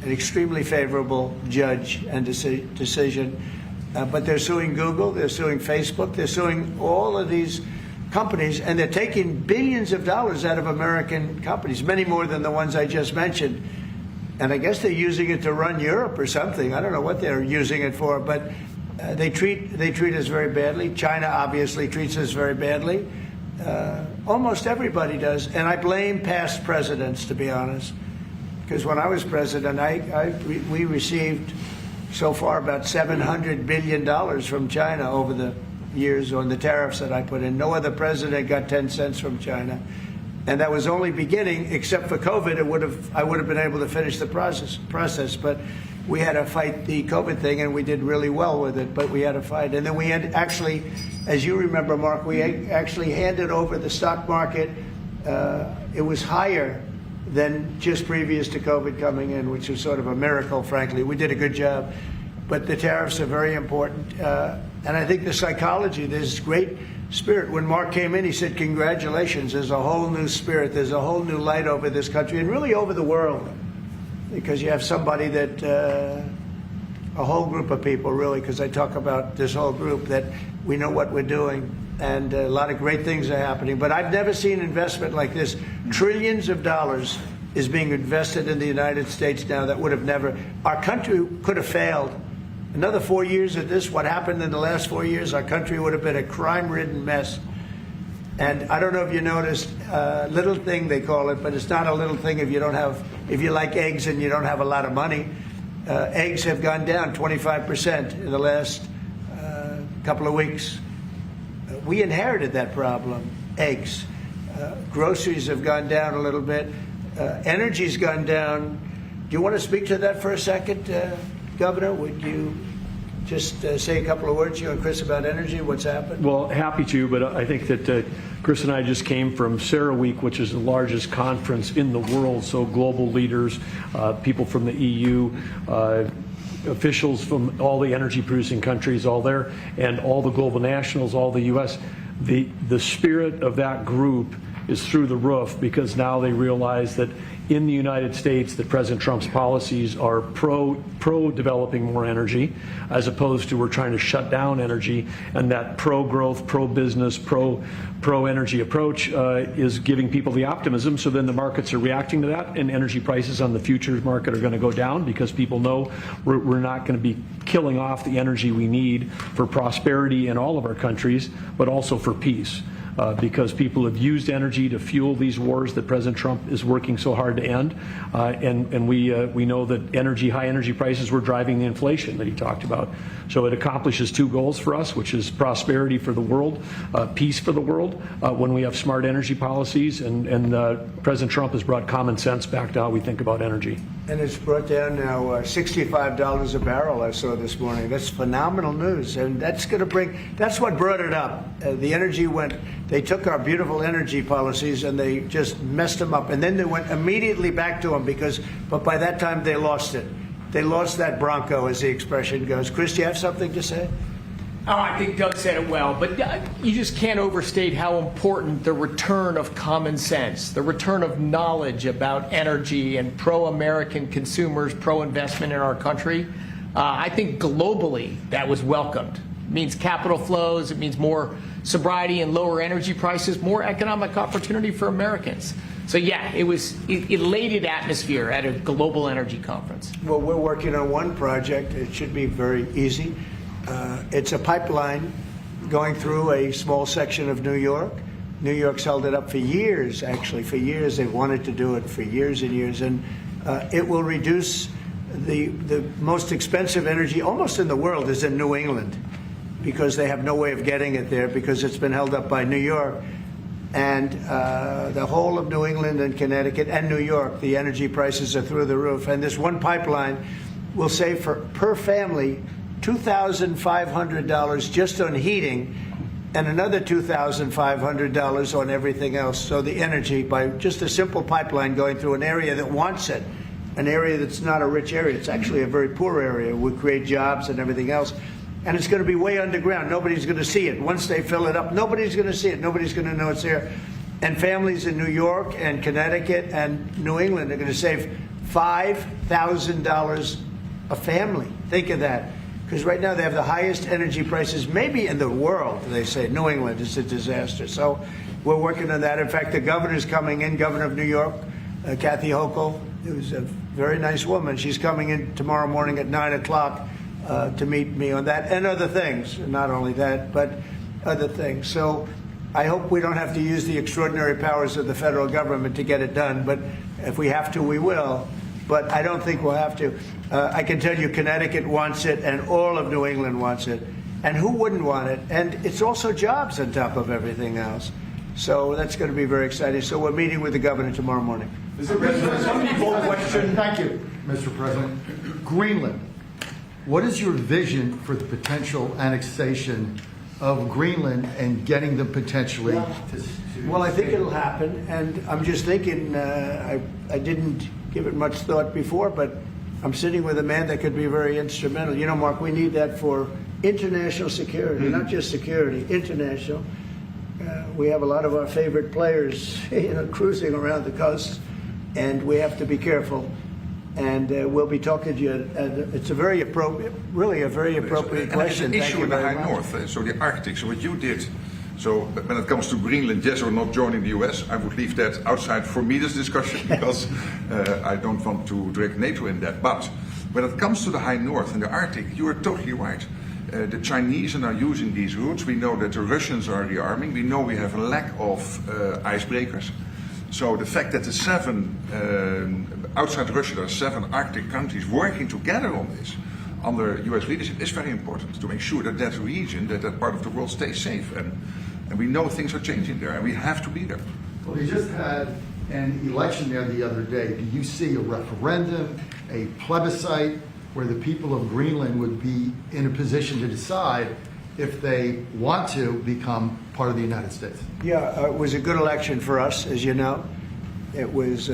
an extremely favorable judge and decision. But they're suing Google, they're suing Facebook, they're suing all of these companies, and they're taking billions of dollars out of American companies, many more than the ones I just mentioned. And I guess they're using it to run Europe or something. I don't know what they're using it for, but they treat us very badly. China obviously treats us very badly. Almost everybody does, and I blame past presidents, to be honest, because when I was president, we received so far about $700 billion from China over the years on the tariffs that I put in. No other president got 10 cents from China. And that was only beginning, except for COVID. I would have been able to finish the process. But we had to fight the COVID thing, and we did really well with it. But we had to fight. And then we had actually, as you remember, Mark, we actually handed over the stock market. It was higher than just previous to COVID coming in, which was sort of a miracle, frankly. We did a good job. But the tariffs are very important. And I think the psychology, there's great spirit. When Mark came in, he said, congratulations, there's a whole new spirit, there's a whole new light over this country and really over the world. Because you have somebody that, a whole group of people really, because I talk about this whole group, that we know what we're doing. And a lot of great things are happening. But I've never seen investment like this. Trillions of dollars is being invested in the United States now that would have never, our country could have failed. Another 4 years of this, what happened in the last 4 years, our country would have been a crime-ridden mess. And I don't know if you noticed, little thing they call it, but it's not a little thing if you like eggs and you don't have a lot of money. Eggs have gone down 25% in the last couple of weeks. We inherited that problem, eggs. Groceries have gone down a little bit. Energy's gone down. Do you want to speak to that for a second? Governor, would you just say a couple of words, you and Chris, about energy, what's happened? Well, happy to, but I think that Chris and I just came from CERAWeek, which is the largest conference in the world, so global leaders, people from the EU, officials from all the energy-producing countries, all there, and all the global nationals, all the U.S. The spirit of that group is through the roof because now they realize that in the United States that President Trump's policies are pro-developing more energy as opposed to we're trying to shut down energy, and that pro-growth, pro-business, pro-energy approach is giving people the optimism. So then the markets are reacting to that, and energy prices on the futures market are going to go down because people know we're not going to be killing off the energy we need for prosperity in all of our countries, but also for peace. Because people have used energy to fuel these wars that President Trump is working so hard to end, and we know that high energy prices were driving the inflation that he talked about. So it accomplishes two goals for us, which is prosperity for the world, peace for the world, when we have smart energy policies, and President Trump has brought common sense back to how we think about energy. And it's brought down now $65 a barrel, I saw this morning. That's phenomenal news, and that's what brought it up. The energy they took our beautiful energy policies and they just messed them up, and then they went immediately back to them but by that time they lost it. They lost that bronco, as the expression goes. Chris, do you have something to say? Oh, I think Doug said it well, but you just can't overstate how important the return of common sense, the return of knowledge about energy and pro-American consumers, pro-investment in our country. I think globally that was welcomed. It means capital flows, it means more sobriety and lower energy prices, more economic opportunity for Americans. So yeah, it was elated atmosphere at a global energy conference. Well, we're working on one project. It should be very easy. It's a pipeline going through a small section of New York. New York's held it up for years, actually. For years, they've wanted to do it for years and years. And it will reduce the most expensive energy almost in the world is in New England, because they have no way of getting it there because it's been held up by New York. And the whole of New England and Connecticut and New York, the energy prices are through the roof. And this one pipeline will save per family $2,500 just on heating and another $2,500 on everything else. So the energy, by just a simple pipeline going through an area that wants it, an area that's not a rich area. It's actually a very poor area. We create jobs and everything else. And it's going to be way underground. Nobody's going to see it. Once they fill it up, nobody's going to see it. Nobody's going to know it's there. And families in New York and Connecticut and New England are going to save $5,000 a family. Think of that. Because right now they have the highest energy prices maybe in the world, they say. New England is a disaster. So we're working on that. In fact, the governor's coming in, Governor of New York, Kathy Hochul, who's a very nice woman. She's coming in tomorrow morning at 9 o'clock to meet me on that and other things. Not only that, but other things. So I hope we don't have to use the extraordinary powers of the federal government to get it done. But if we have to, we will. But I don't think we'll have to. I can tell you Connecticut wants it and all of New England wants it. And who wouldn't want it? And it's also jobs on top of everything else. So that's going to be very exciting. So we're meeting with the governor tomorrow morning. Mr. President, somebody bold question. Thank you, Mr. President. Greenland. What is your vision for the potential annexation of Greenland and getting them potentially to Well, I think it'll happen. And I'm just thinking, I didn't give it much thought before, but I'm sitting with a man that could be very instrumental. You know, Mark, we need that for international security, not just security, international. We have a lot of our favorite players, cruising around the coast, and we have to be careful. And we'll be talking to you. It's a very appropriate, really a very appropriate question. There's an Thank issue you in the very high much. north, so the Arctic. So what you did. So when it comes to Greenland, yes or not joining the US, I would leave that outside for me, this discussion, because I don't want to drag NATO in that. But when it comes to the high north and the Arctic, you are totally right. The Chinese are now using these routes. We know that the Russians are rearming. We know we have a lack of icebreakers. So the fact that the outside Russia, there are 7 Arctic countries working together on this under US leadership is very important to make sure that that region, that part of the world stays safe. And we know things are changing there, and we have to be there. Well, they just had an election there the other day. Do you see a referendum, a plebiscite, where the people of Greenland would be in a position to decide if they want to become part of the United States? Yeah, it was a good election for us, as you know. It was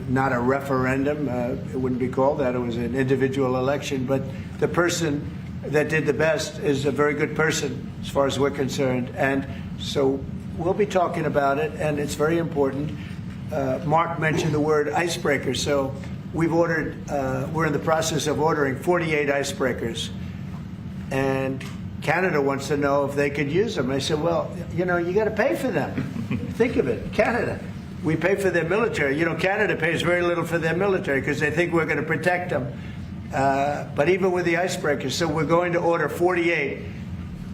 not a referendum. It wouldn't be called that. It was an individual election. But the person that did the best is a very good person, as far as we're concerned. And so we'll be talking about it, and it's very important. Mark mentioned the word icebreaker. So we've ordered, we're in the process of ordering 48 icebreakers. And Canada wants to know if they could use them. I said, well, you got to pay for them. Think of it, Canada. We pay for their military. Canada pays very little for their military because they think we're going to protect them. But even with the icebreakers, so we're going to order 48,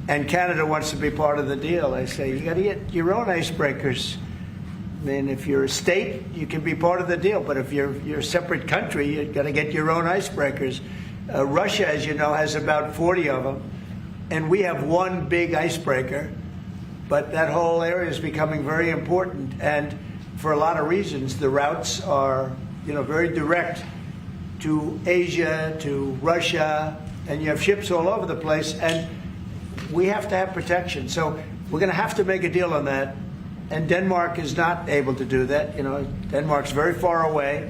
and Canada wants to be part of the deal. I say, you got to get your own icebreakers. I mean, if you're a state, you can be part of the deal. But if you're a separate country, you've got to get your own icebreakers. Russia, as you know, has about 40 of them. And we have one big icebreaker. But that whole area is becoming very important. And for a lot of reasons, the routes are, very direct to Asia, to Russia, and you have ships all over the place. And we have to have protection. So we're going to have to make a deal on that. And Denmark is not able to do that. Denmark's very far away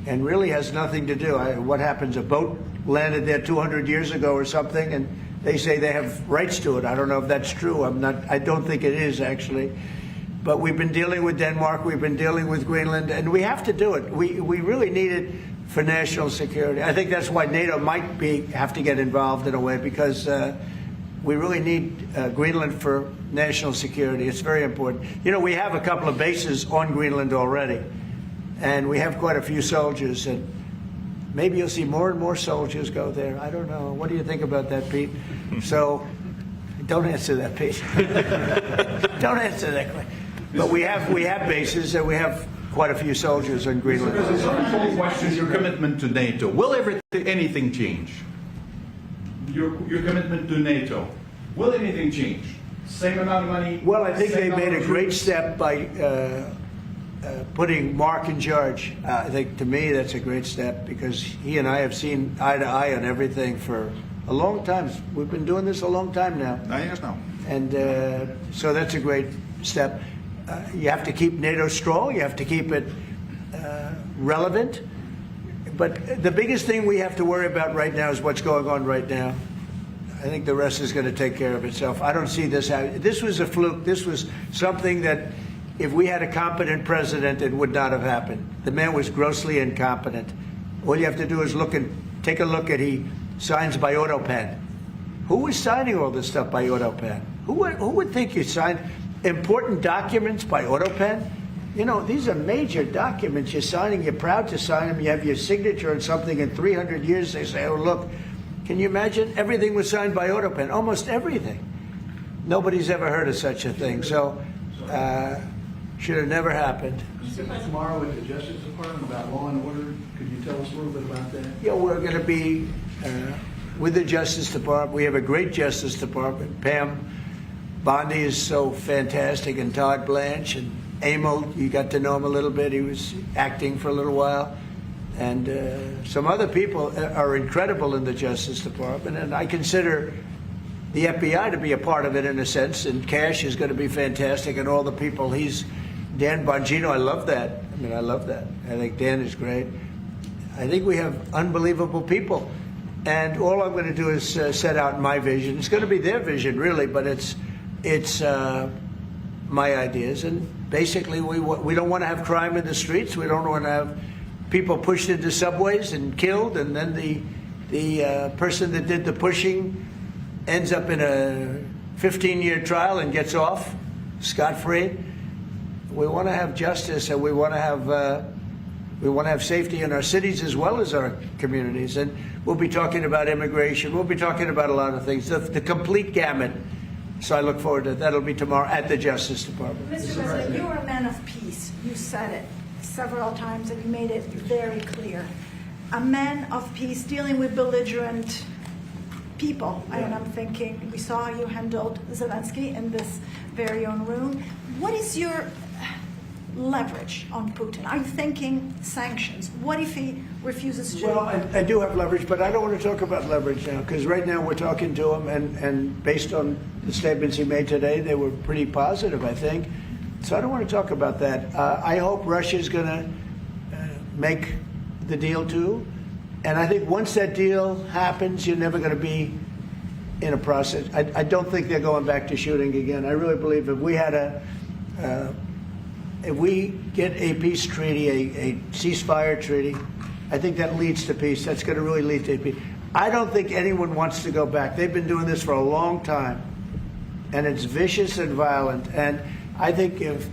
and really has nothing to do. What happens? A boat landed there 200 years ago or something, and they say they have rights to it. I don't know if that's true. I don't think it is, actually. But we've been dealing with Denmark. We've been dealing with Greenland, and we have to do it. We really need it for national security. I think that's why NATO might have to get involved in a way, because we really need Greenland for national security. It's very important. We have a couple of bases on Greenland already, and we have quite a few soldiers, and maybe you'll see more and more soldiers go there. I don't know. What do you think about that, Pete? So don't answer that, Pete. Don't answer that. But we have bases, and we have quite a few soldiers on Greenland. Mr. President, some question your commitment to NATO. Will anything change? Your commitment to NATO. Will anything change? Same amount of money? Well, I think they made a great step by putting Mark in charge. I think, to me, that's a great step, because he and I have seen eye to eye on everything for a long time. We've been doing this a long time now. 9 years now. And so that's a great step. You have to keep NATO strong. You have to keep it relevant. But the biggest thing we have to worry about right now is what's going on right now. I think the rest is going to take care of itself. I don't see this happening. This was a fluke. This was something that, if we had a competent president, it would not have happened. The man was grossly incompetent. All you have to do is take a look at he signs by auto pen. Who was signing all this stuff by AutoPen? Who would think you signed important documents by AutoPen? You know, these are major documents you're signing. You're proud to sign them. You have your signature on something. In 300 years, they say, oh, look, can you imagine? Everything was signed by AutoPen, almost everything. Nobody's ever heard of such a thing. So, should have never happened. Tomorrow with the Justice Department about law and order, could you tell us a little bit about that? Yeah, we're going to be with the Justice Department. We have a great Justice Department. Pam Bondi is so fantastic, and Todd Blanche, and Emil, you got to know him a little bit. He was acting for a little while. And some other people are incredible in the Justice Department, and I consider the FBI to be a part of it in a sense, and Cash is going to be fantastic, and all the people Dan Bongino, I love that. I mean, I love that. I think Dan is great. I think we have unbelievable people. And all I'm going to do is set out my vision. It's going to be their vision, really, but it's my ideas. And basically, we don't want to have crime in the streets. We don't want to have people pushed into subways and killed, and then the person that did the pushing ends up in a 15-year trial and gets off scot-free. We want to have justice, and we want to have safety in our cities as well as our communities. And we'll be talking about immigration. We'll be talking about a lot of things, the complete gamut. So I look forward to that. That'll be tomorrow at the Justice Department. Mr. President, you are a man of peace. You said it several times, and you made it very clear. A man of peace dealing with belligerent people. Yeah. And I'm thinking, we saw how you handled Zelensky in this very own room. What is your leverage on Putin? Are you thinking sanctions? What if he refuses to? Well, I do have leverage, but I don't want to talk about leverage now, because right now we're talking to him, and based on the statements he made today, they were pretty positive, I think. So I don't want to talk about that. I hope Russia's going to make the deal too. And I think once that deal happens, you're never going to be in a process. I don't think they're going back to shooting again. I really believe if we get a peace treaty, a ceasefire treaty, I think that leads to peace. That's going to really lead to peace. I don't think anyone wants to go back. They've been doing this for a long time, and it's vicious and violent. And I think if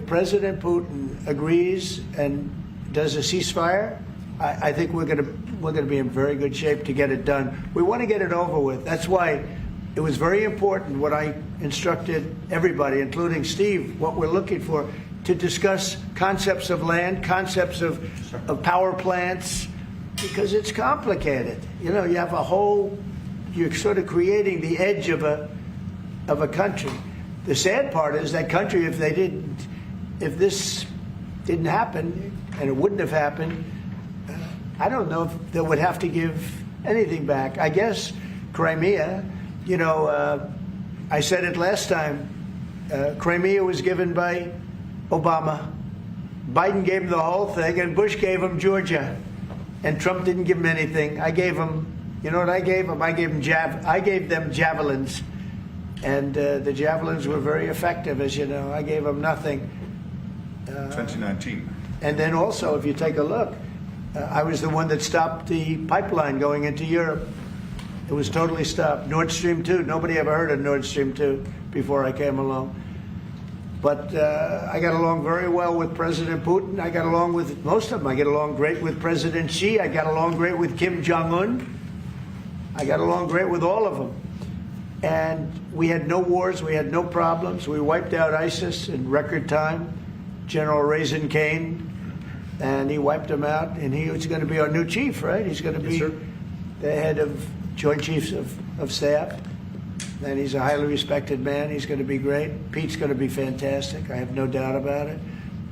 President Putin agrees and does a ceasefire, I think we're going to be in very good shape to get it done. We want to get it over with. That's why it was very important what I instructed everybody, including Steve, what we're looking for, to discuss concepts of land, concepts of power plants, because it's complicated. You know, you have you're sort of creating the edge of a country. The sad part is that country, if this didn't happen, and it wouldn't have happened, I don't know if they would have to give anything back. I guess Crimea, you know, I said it last time, Crimea was given by Obama. Biden gave him the whole thing, and Bush gave him Georgia. And Trump didn't give him anything. I gave him, you know what I gave him? I gave them javelins. And the javelins were very effective, as you know. I gave them nothing. 2019. And then also, if you take a look, I was the one that stopped the pipeline going into Europe. It was totally stopped. Nord Stream 2, nobody ever heard of Nord Stream 2 before I came along. But I got along very well with President Putin. I got along with most of them. I get along great with President Xi. I got along great with Kim Jong-un. I got along great with all of them. And we had no wars. We had no problems. We wiped out ISIS in record time. General Raisin Kane, and he wiped them out. And he was going to be our new chief, right? He's going to be the head of Joint Chiefs of Staff. And he's a highly respected man. He's going to be great. Pete's going to be fantastic. I have no doubt about it.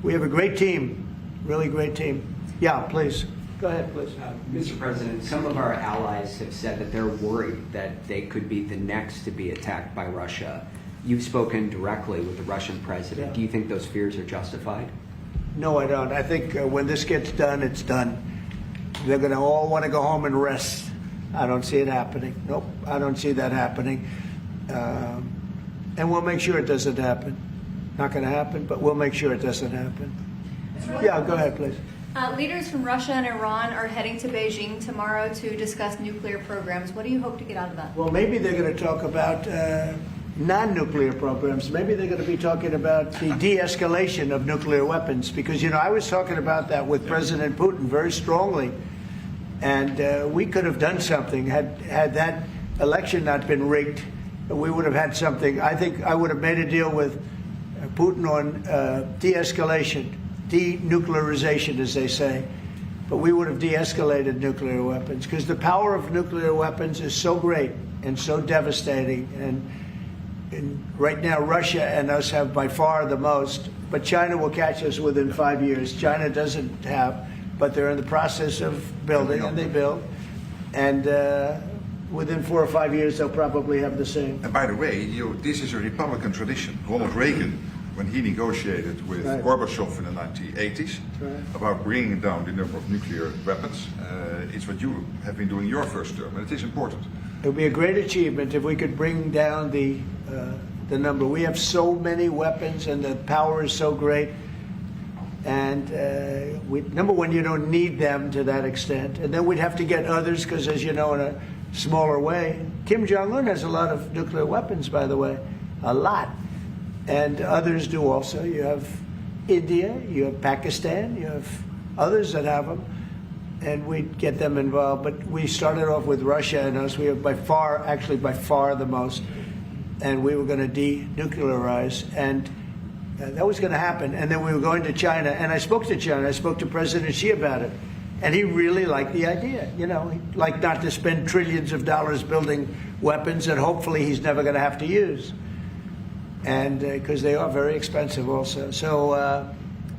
We have a great team, really great team. Yeah, please. Go ahead, please. Mr. President, some of our allies have said that they're worried that they could be the next to be attacked by Russia. You've spoken directly with the Russian president. Yeah. Do you think those fears are justified? No, I don't. I think when this gets done, it's done. They're going to all want to go home and rest. I don't see it happening. Nope, I don't see that happening. And we'll make sure it doesn't happen. Not going to happen, but we'll make sure it doesn't happen. Yeah, go ahead, please. Leaders from Russia and Iran are heading to Beijing tomorrow to discuss nuclear programs. What do you hope to get out of that? Well, maybe they're going to talk about non-nuclear programs. Maybe they're going to be talking about the de-escalation of nuclear weapons, because, I was talking about that with President Putin very strongly, and we could have done something had that election not been rigged. We would have had something. I think I would have made a deal with Putin on de-escalation, denuclearization, as they say. But we would have de-escalated nuclear weapons, because the power of nuclear weapons is so great and so devastating. And right now, Russia and us have by far the most, but China will catch us within 5 years. China doesn't have, but they're in the process of building, and they build. And within 4 or 5 years, they'll probably have the same. And by the way, this is a Republican tradition. Ronald Reagan, when he negotiated with Gorbachev in the 1980s about bringing down the number of nuclear weapons, it's what you have been doing your first term, and it is important. It would be a great achievement if we could bring down the number. We have so many weapons, and the power is so great. And number one, you don't need them to that extent. And then we'd have to get others, because, as you know, in a smaller way. Kim Jong-un has a lot of nuclear weapons, by the way, a lot. And others do also. You have India, you have Pakistan, you have others that have them. And we'd get them involved. But we started off with Russia and us. We have by far the most. And we were going to denuclearize. And that was going to happen. And then we were going to China. And I spoke to China. I spoke to President Xi about it. And he really liked the idea. He'd like not to spend trillions of dollars building weapons that hopefully he's never going to have to use. And because they are very expensive also. So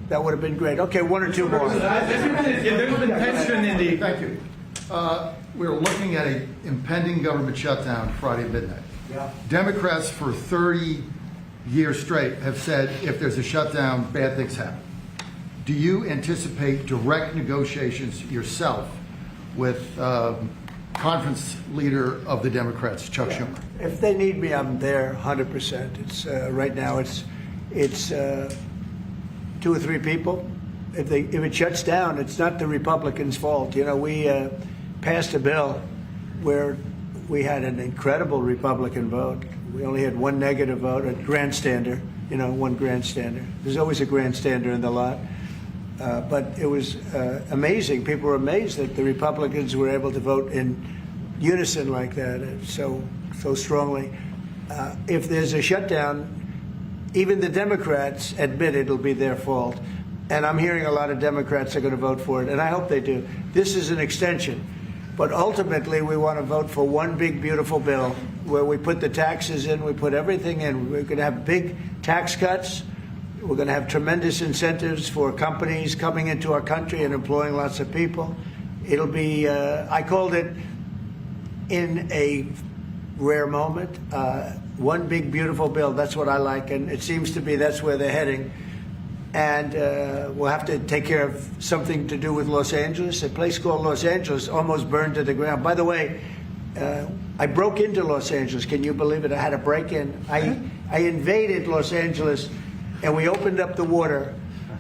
that would have been great. Okay, one or two more. There's been tension in the... Thank you. We're looking at an impending government shutdown Friday at midnight. Yeah. Democrats for 30 years straight have said if there's a shutdown, bad things happen. Do you anticipate direct negotiations yourself with conference leader of the Democrats, Chuck Schumer? If they need me, I'm there 100%. It's right now it's 2 or 3 people. If it shuts down, it's not the Republicans' fault. We passed a bill where we had an incredible Republican vote. We only had one negative vote, a grandstander. One grandstander. There's always a grandstander in the lot. But it was amazing. People were amazed that the Republicans were able to vote in unison like that, so strongly. If there's a shutdown, even the Democrats admit it'll be their fault. And I'm hearing a lot of Democrats are going to vote for it, and I hope they do. This is an extension. But ultimately, we want to vote for one big, beautiful bill where we put the taxes in, we put everything in. We're going to have big tax cuts. We're going to have tremendous incentives for companies coming into our country and employing lots of people. It'll be, I called it, in a rare moment, one big, beautiful bill. That's what I like, and it seems to be that's where they're heading. And we'll have to take care of something to do with Los Angeles. A place called Los Angeles almost burned to the ground. By the way, I broke into Los Angeles. Can you believe it? I had a break-in. I invaded Los Angeles, and we opened up the water,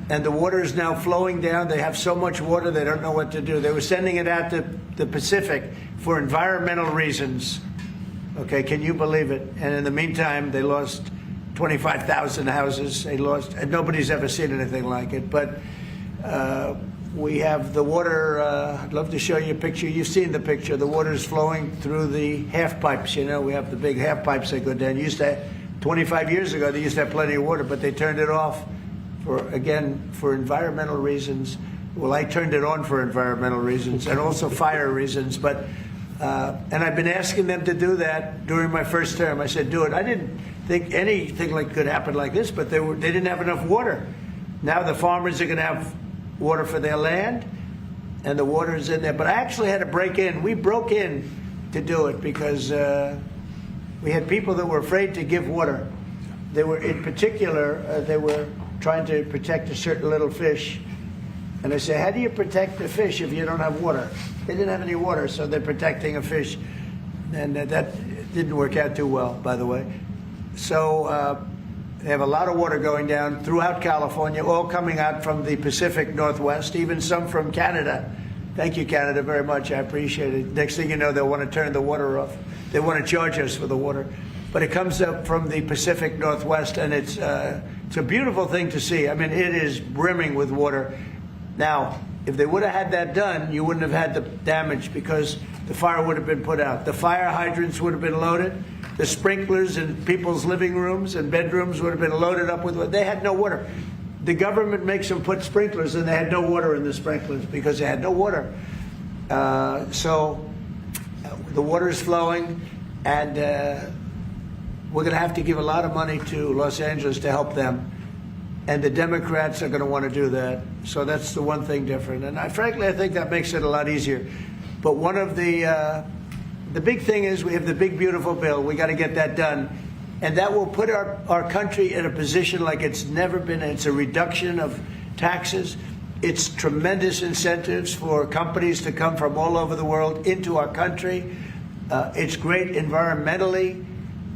and the water is now flowing down. They have so much water, they don't know what to do. They were sending it out to the Pacific for environmental reasons. Okay, can you believe it? And in the meantime, they lost 25,000 houses. They lost, and nobody's ever seen anything like it. But we have the water. I'd love to show you a picture. You've seen the picture. The water is flowing through the half pipes. We have the big half pipes that go down. 25 years ago, they used to have plenty of water, but they turned it off for environmental reasons. Well, I turned it on for environmental reasons and also fire reasons. But and I've been asking them to do that during my first term. I said, do it. I didn't think anything could happen like this, but they didn't have enough water. Now the farmers are going to have water for their land, and the water is in there. But I actually had to break in. We broke in to do it because we had people that were afraid to give water. They were, in particular, they were trying to protect a certain little fish. And I said, how do you protect the fish if you don't have water? They didn't have any water, so they're protecting a fish. And that didn't work out too well, by the way. So They have a lot of water going down throughout California, all coming out from the Pacific Northwest, even some from Canada. Thank you, Canada, very much. I appreciate it. Next thing you know, they'll want to turn the water off. They want to charge us for the water. But it comes up from the Pacific Northwest, and it's a beautiful thing to see. I mean, it is brimming with water. Now, if they would have had that done, you wouldn't have had the damage because the fire would have been put out. The fire hydrants would have been loaded. The sprinklers in people's living rooms and bedrooms would have been loaded up with water. They had no water. The government makes them put sprinklers, and they had no water in the sprinklers because they had no water. So the water is flowing, and we're going to have to give a lot of money to Los Angeles to help them. And the Democrats are going to want to do that. So that's the one thing different. And frankly, I think that makes it a lot easier. But one of the big thing is we have the big, beautiful bill. We got to get that done. And that will put our country in a position like it's never been. It's a reduction of taxes. It's tremendous incentives for companies to come from all over the world into our country. It's great environmentally,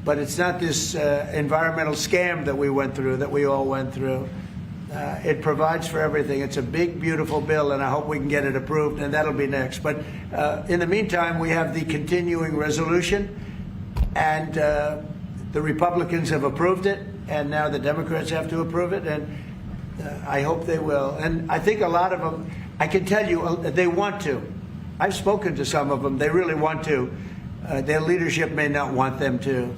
but it's not this environmental scam that we went through, that we all went through. It provides for everything. It's a big, beautiful bill, and I hope we can get it approved, and that'll be next. But in the meantime, we have the continuing resolution, and the Republicans have approved it, and now the Democrats have to approve it, and I hope they will. And I think a lot of them, I can tell you, they want to. I've spoken to some of them. They really want to. Their leadership may not want them to.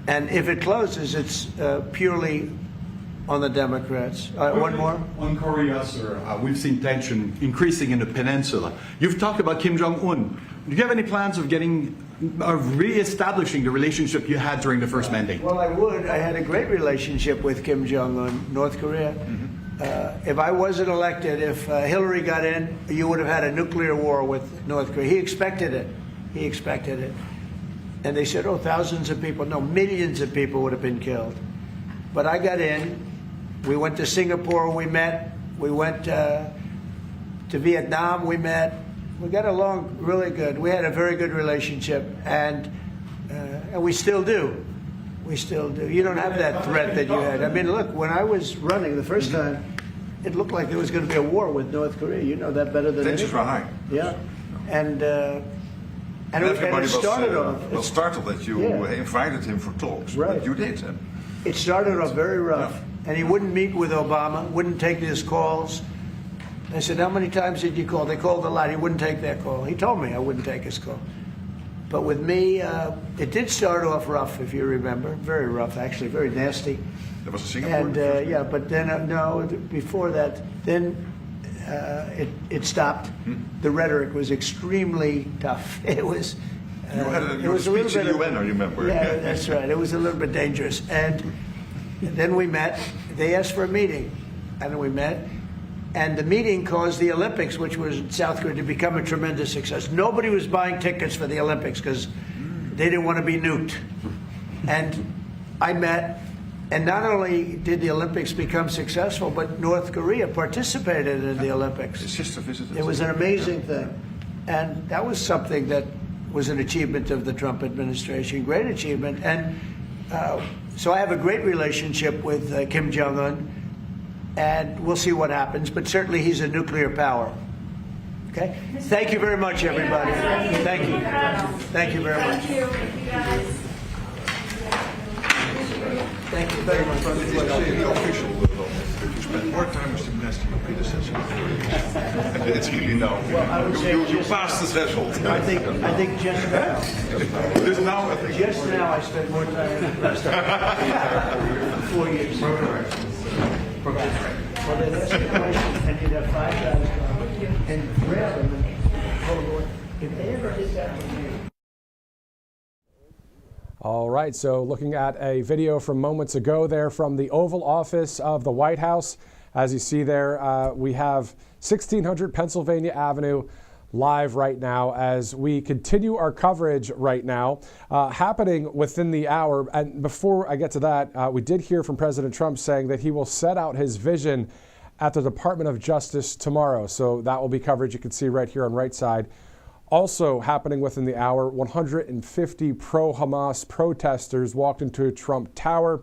And if it closes, it's purely on the Democrats. One more? On Korea, sir, we've seen tension increasing in the peninsula. You've talked about Kim Jong-un. Do you have any plans of re-establishing the relationship you had during the first mandate? Well, I would. I had a great relationship with Kim Jong-un, North Korea. If I wasn't elected, if Hillary got in, you would have had a nuclear war with North Korea. He expected it. He expected it. And they said, oh, thousands of people. No, millions of people would have been killed. But I got in. We went to Singapore, we met. We went to Vietnam, we met. We got along really good. We had a very good relationship, and we still do. We still do. You don't have that threat that you had. I mean, look, when I was running the first time, it looked like there was going to be a war with North Korea. You know that better than anyone. Tensions were high. Yeah. And everybody it started off. Was startled that you invited him for talks. Right. But you did. It started off very rough. Yeah. And he wouldn't meet with Obama, wouldn't take his calls. I said, how many times did you call? They called a lot. He wouldn't take their call. He told me I wouldn't take his call. But with me, it did start off rough, if you remember. Very rough, actually, very nasty. There was a Singapore. And yeah, but then, no, before that, then it stopped. The rhetoric was extremely tough. It was... you had a speech in the UN, I remember. Yeah, that's right. It was a little bit dangerous. And then we met. They asked for a meeting, and we met. And the meeting caused the Olympics, which was in South Korea, to become a tremendous success. Nobody was buying tickets for the Olympics because they didn't want to be nuked. And I met, and not only did the Olympics become successful, but North Korea participated in the Olympics. His sister visited. It was an amazing thing. And that was something that was an achievement of the Trump administration, great achievement. And so I have a great relationship with Kim Jong-un, and we'll see what happens. But certainly he's a nuclear power. Okay? Thank you very much, everybody. Thank you. Thank you very much. Thank you very much. The official level, you spent more time with him than your predecessor. It's really no. Well, I would say you passed the threshold. I think just now. Just now, I think. Just now, I spent more time than the rest of 4 years. Well, then ask a question, and you'd have 5 guys and grab them and hold on. If they ever did that to me. All right, so looking at a video from moments ago there from the Oval Office of the White House. As you see there, we have 1600 Pennsylvania Avenue live right now as we continue our coverage right now, happening within the hour. And before I get to that, we did hear from President Trump saying that he will set out his vision at the Department of Justice tomorrow. So that will be coverage you can see right here on right side. Also happening within the hour, 150 pro-Hamas protesters walked into a Trump Tower.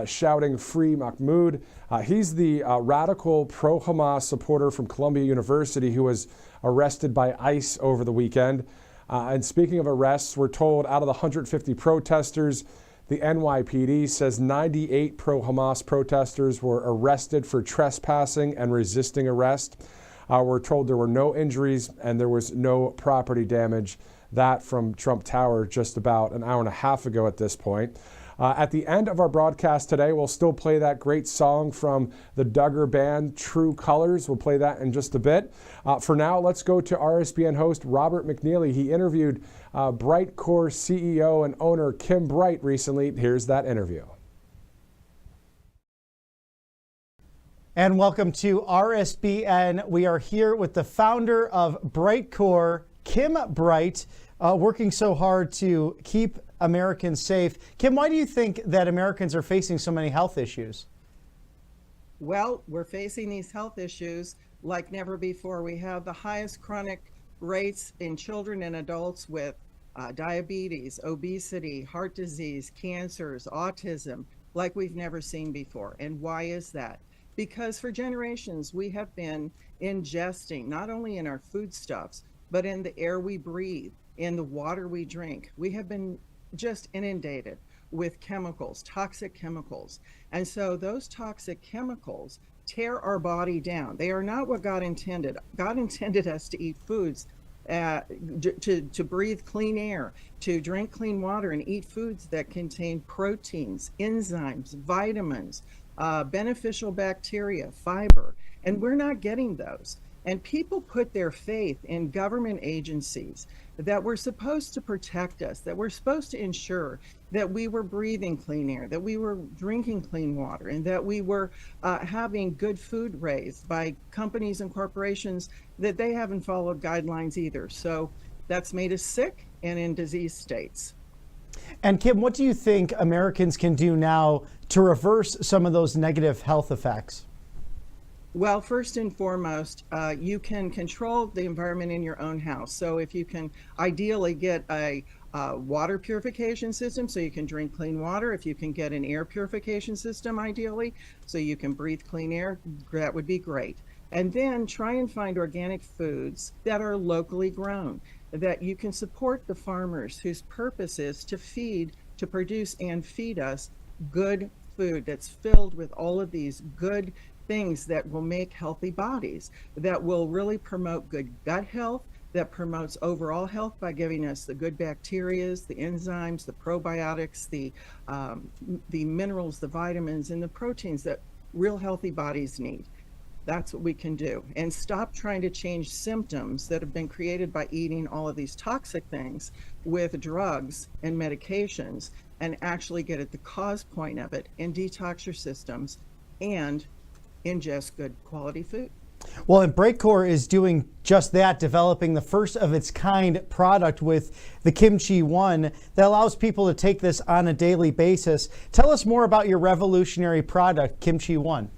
shouting "Free Mahmoud." He's the radical pro-Hamas supporter from Columbia University who was arrested by ICE over the weekend. And speaking of arrests, we're told out of the 150 protesters, the NYPD says 98 pro-Hamas protesters were arrested for trespassing and resisting arrest. We're told there were no injuries and there was no property damage. That from Trump Tower just about an hour and a half ago at this point. At the end of our broadcast today, we'll still play that great song from the Duggar Band, True Colors. We'll play that in just a bit. For now, let's go to RSBN host Robert McNeely. He interviewed Brightcore CEO and owner Kim Bright recently. Here's that interview. And welcome to RSBN. We are here with the founder of Brightcore, Kim Bright, working so hard to keep Americans safe. Kim, why do you think that Americans are facing so many health issues? Well, we're facing these health issues like never before. We have the highest chronic rates in children and adults with diabetes, obesity, heart disease, cancers, autism, like we've never seen before. And why is that? Because for generations, we have been ingesting, not only in our foodstuffs, but in the air we breathe, in the water we drink. We have been just inundated with chemicals, toxic chemicals. And so those toxic chemicals tear our body down. They are not what God intended. God intended us to eat foods, to breathe clean air, to drink clean water, and eat foods that contain proteins, enzymes, vitamins, beneficial bacteria, fiber. And we're not getting those. And people put their faith in government agencies that were supposed to protect us, that were supposed to ensure that we were breathing clean air, that we were drinking clean water, and that we were having good food raised by companies and corporations that they haven't followed guidelines either. So that's made us sick and in disease states. And Kim, what do you think Americans can do now to reverse some of those negative health effects? Well, first and foremost, you can control the environment in your own house. So if you can ideally get a water purification system so you can drink clean water, if you can get an air purification system ideally so you can breathe clean air, that would be great. And then try and find organic foods that are locally grown, that you can support the farmers whose purpose is to produce and feed us good food that's filled with all of these good things that will make healthy bodies, that will really promote good gut health, that promotes overall health by giving us the good bacterias, the enzymes, the probiotics, the minerals, the vitamins, and the proteins that real healthy bodies need. That's what we can do. And stop trying to change symptoms that have been created by eating all of these toxic things with drugs and medications, and actually get at the cause point of it and detox your systems and ingest good quality food. Well, and Brightcore is doing just that, developing the first of its kind product with the Kimchi One that allows people to take this on a daily basis. Tell us more about your revolutionary product, Kimchi One.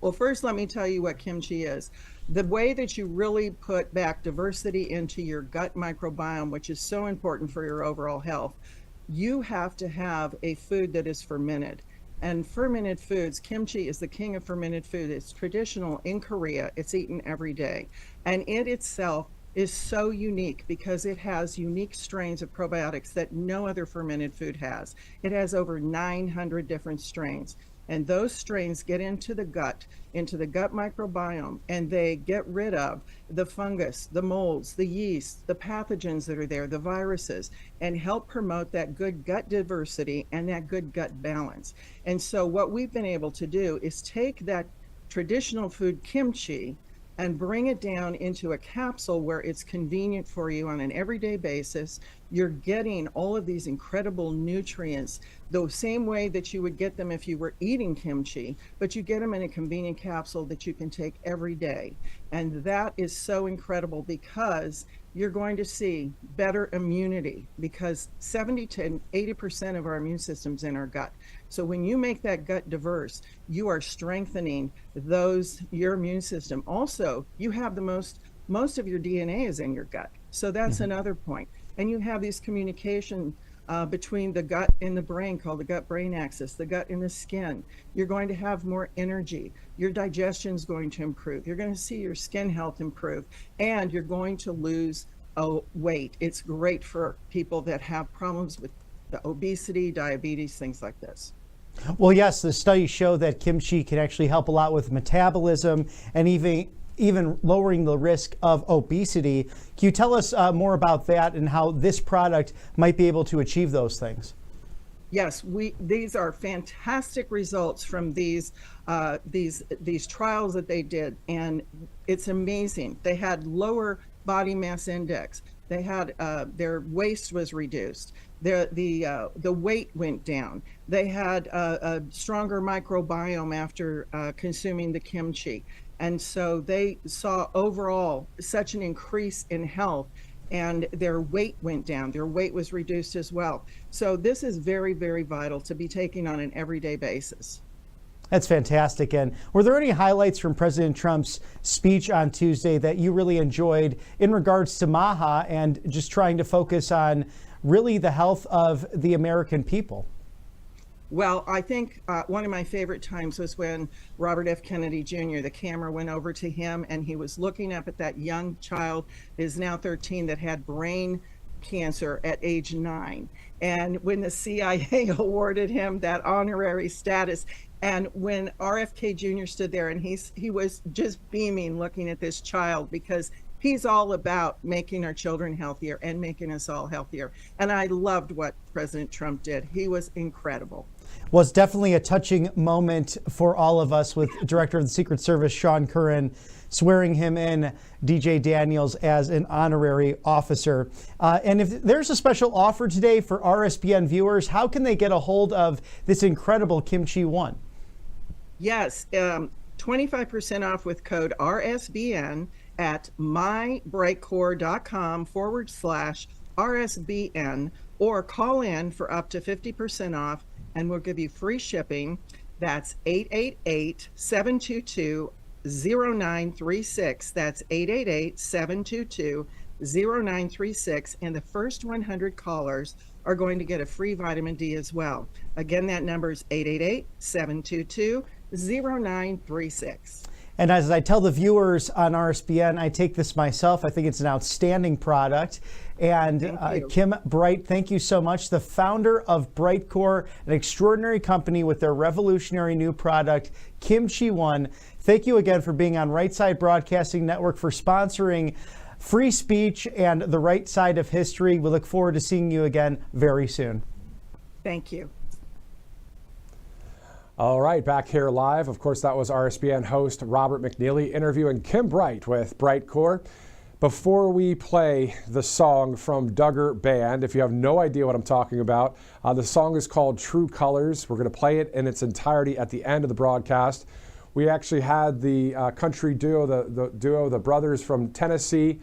Well, first, let me tell you what kimchi is. The way that you really put back diversity into your gut microbiome, which is so important for your overall health, you have to have a food that is fermented. And fermented foods, kimchi is the king of fermented food. It's traditional in Korea. It's eaten every day. And it itself is so unique because it has unique strains of probiotics that no other fermented food has. It has over 900 different strains. And those strains get into the gut microbiome, and they get rid of the fungus, the molds, the yeast, the pathogens that are there, the viruses, and help promote that good gut diversity and that good gut balance. And so what we've been able to do is take that traditional food kimchi and bring it down into a capsule where it's convenient for you on an everyday basis. You're getting all of these incredible nutrients the same way that you would get them if you were eating kimchi, but you get them in a convenient capsule that you can take every day. And that is so incredible because you're going to see better immunity, because 70 to 80% of our immune system's in our gut. So when you make that gut diverse, you are strengthening your immune system. Also, you have most of your DNA is in your gut. So that's another point. And you have these communication between the gut and the brain, called the gut-brain axis, the gut and the skin. You're going to have more energy. Your digestion's going to improve. You're going to see your skin health improve, and you're going to lose weight. It's great for people that have problems with the obesity, diabetes, things like this. Well, yes, the studies show that kimchi can actually help a lot with metabolism and even lowering the risk of obesity. Can you tell us more about that and how this product might be able to achieve those things? Yes, these are fantastic results from these trials that they did, and it's amazing. They had lower body mass index. They had their waist was reduced. The weight went down. They had a stronger microbiome after consuming the kimchi. And so they saw overall such an increase in health, and their weight went down. Their weight was reduced as well. So this is very, very vital to be taking on an everyday basis. That's fantastic. And were there any highlights from President Trump's speech on Tuesday that you really enjoyed in regards to MAHA and just trying to focus on really the health of the American people? Well, I think one of my favorite times was when Robert F. Kennedy Jr., the camera went over to him, and he was looking up at that young child, is now 13, that had brain cancer at age 9. And when the CIA awarded him that honorary status, and when RFK Jr. stood there, and he was just beaming looking at this child, because he's all about making our children healthier and making us all healthier. And I loved what President Trump did. He was incredible. Well, it's definitely a touching moment for all of us, with Director of the Secret Service Sean Curran swearing him in, DJ Daniels, as an honorary officer. And if there's a special offer today for RSBN viewers, how can they get a hold of this incredible Kimchi One? Yes, 25% off with code RSBN at mybreakcore.com/RSBN, or call in for up to 50% off, and we'll give you free shipping. That's 888-722-0936. That's 888-722-0936. And the first 100 callers are going to get a free vitamin D as well. Again, that number is 888-722-0936. And as I tell the viewers on RSBN, I take this myself. I think it's an outstanding product. And Kim Bright, thank you so much. The founder of Brightcore, an extraordinary company with their revolutionary new product, Kimchi One. Thank you again for being on Right Side Broadcasting Network, for sponsoring free speech and the right side of history. We look forward to seeing you again very soon. Thank you. All right, back here live. Of course, that was RSBN host Robert McNeely interviewing Kim Bright with Brightcore. Before we play the song from Duggar Band, if you have no idea what I'm talking about, the song is called True Colors. We're going to play it in its entirety at the end of the broadcast. We actually had the country duo, the brothers from Tennessee,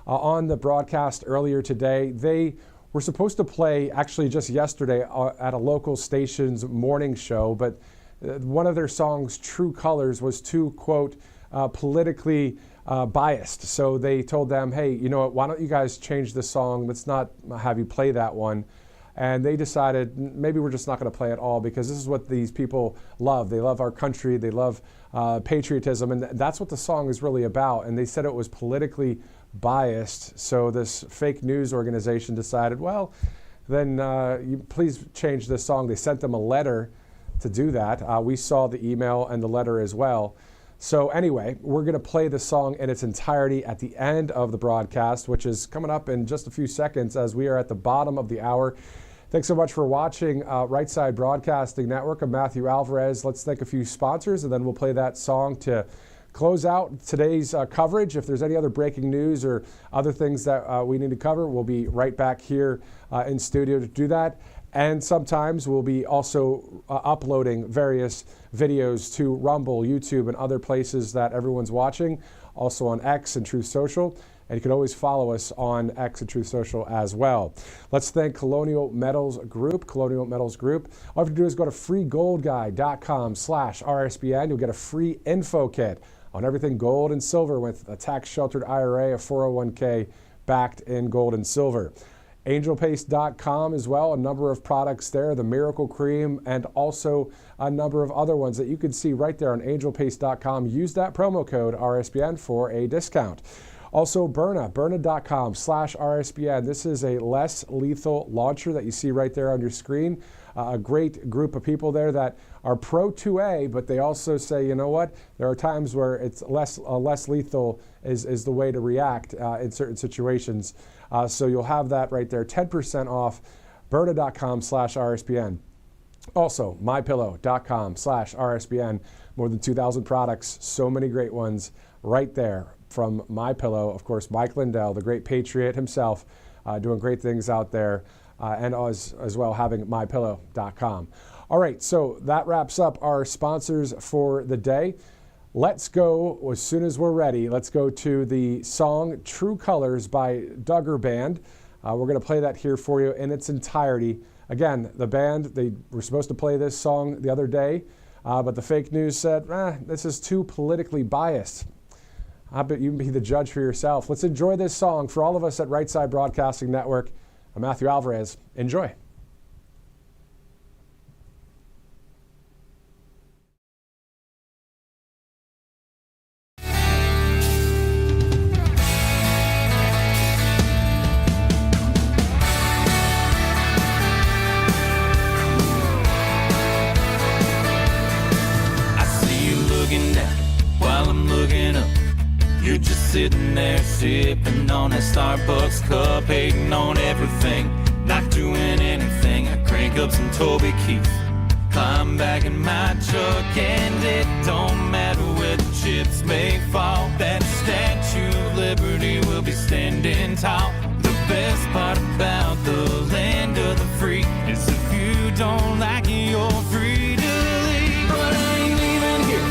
on the broadcast earlier today. They were supposed to play actually just yesterday at a local station's morning show, but one of their songs, True Colors, was too, quote, politically biased. So they told them, hey, you know what, why don't you guys change the song? Let's not have you play that one. And they decided maybe we're just not going to play it all, because this is what these people love. They love our country. They love patriotism. And that's what the song is really about. And they said it was politically biased. So this fake news organization decided, well, then you please change this song. They sent them a letter to do that. We saw the email and the letter as well. So anyway, we're going to play the song in its entirety at the end of the broadcast, which is coming up in just a few seconds as we are at the bottom of the hour. Thanks so much for watching Right Side Broadcasting Network. I'm Matthew Alvarez. Let's thank a few sponsors, and then we'll play that song to close out today's coverage. If there's any other breaking news or other things that we need to cover, we'll be right back here in studio to do that. And sometimes we'll be also uploading various videos to Rumble, YouTube, and other places that everyone's watching, also on X and Truth Social. And you can always follow us on X and Truth Social as well. Let's thank Colonial Metals Group. Colonial Metals Group. All you have to do is go to freegoldguy.com/RSBN. You'll get a free info kit on everything gold and silver with a tax-sheltered IRA, a 401k backed in gold and silver. Angelpaste.com as well, a number of products there, the Miracle Cream, and also a number of other ones that you can see right there on Angelpaste.com. Use that promo code RSBN for a discount. Also, Byrna.com/RSBN. This is a less lethal launcher that you see right there on your screen. A great group of people there that are pro 2A, but they also say, you know what, there are times where it's less lethal is the way to react in certain situations. So you'll have that right there, 10% off, Byrna.com/RSBN. Also, MyPillow.com/RSBN. More than 2,000 products, so many great ones right there from MyPillow. Of course, Mike Lindell, the great patriot himself, doing great things out there. And as well having mypillow.com. All right, so that wraps up our sponsors for the day. Let's go, as soon as we're ready, let's go to the song True Colors by Duggar Band. We're going to play that here for you in its entirety. Again, the band, they were supposed to play this song the other day, but the fake news said, this is too politically biased. I bet you can be the judge for yourself. Let's enjoy this song for all of us at Right Side Broadcasting Network. I'm Matthew Alvarez. Enjoy. I see you looking down while I'm looking up. You're just sitting there sipping on that Starbucks cup, hating on everything, not doing anything. I crank up some Toby Keith, climb back in my truck, and it don't matter where the chips may fall. That Statue of Liberty will be standing tall. The best part about the land of the free is if you don't like it, you're free to leave. But I ain't leaving here.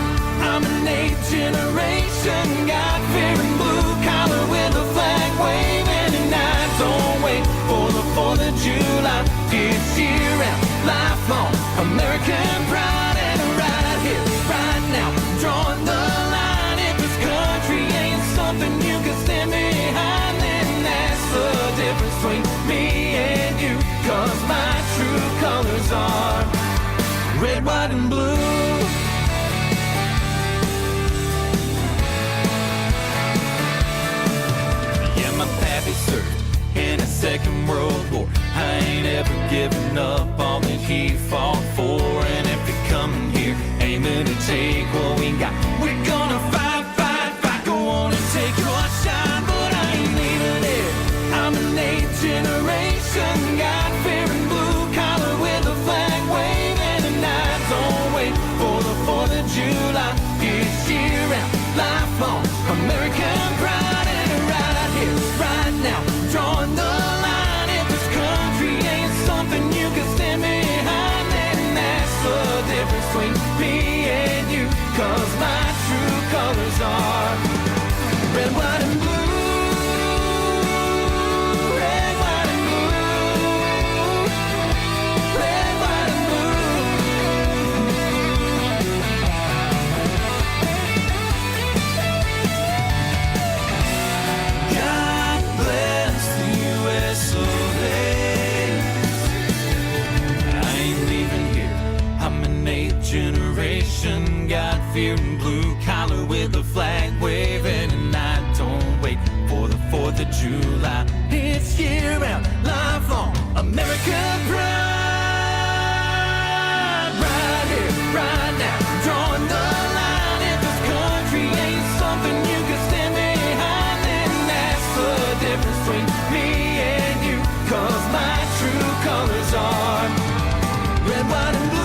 I'm an 8th generation, God-fearing blue collar with a flag waving, and I don't wait for the 4th of July. It's year-round, lifelong American pride, and right here, right now, drawing the line. If this country ain't something you can stand behind, then that's the difference between me and you, 'cause my true colors are red, white, and blue. My pappy served in the Second World War. I ain't ever given up all that he fought for. And if you're coming here aiming to take what we got, we're gonna fight, fight, fight. Go on and take your shine, but I ain't leaving here. I'm an 8th generation, God-fearing blue collar with a flag waving, and I don't wait for the 4th of July. It's year-round, lifelong American pride. Right now, drawing the line. If this country ain't something you can stand behind, then that's the difference between me and you, 'cause my true colors are red, white, and blue. Red, white, and blue. Red, white, and generation, God-fearing blue collar with a flag waving, and I don't wait for the 4th of July. It's year-round, lifelong American pride. Right here, right now, drawing the line. If this country ain't something you can stand behind, then that's the difference between me and you, 'cause my true colors are red, white, and blue.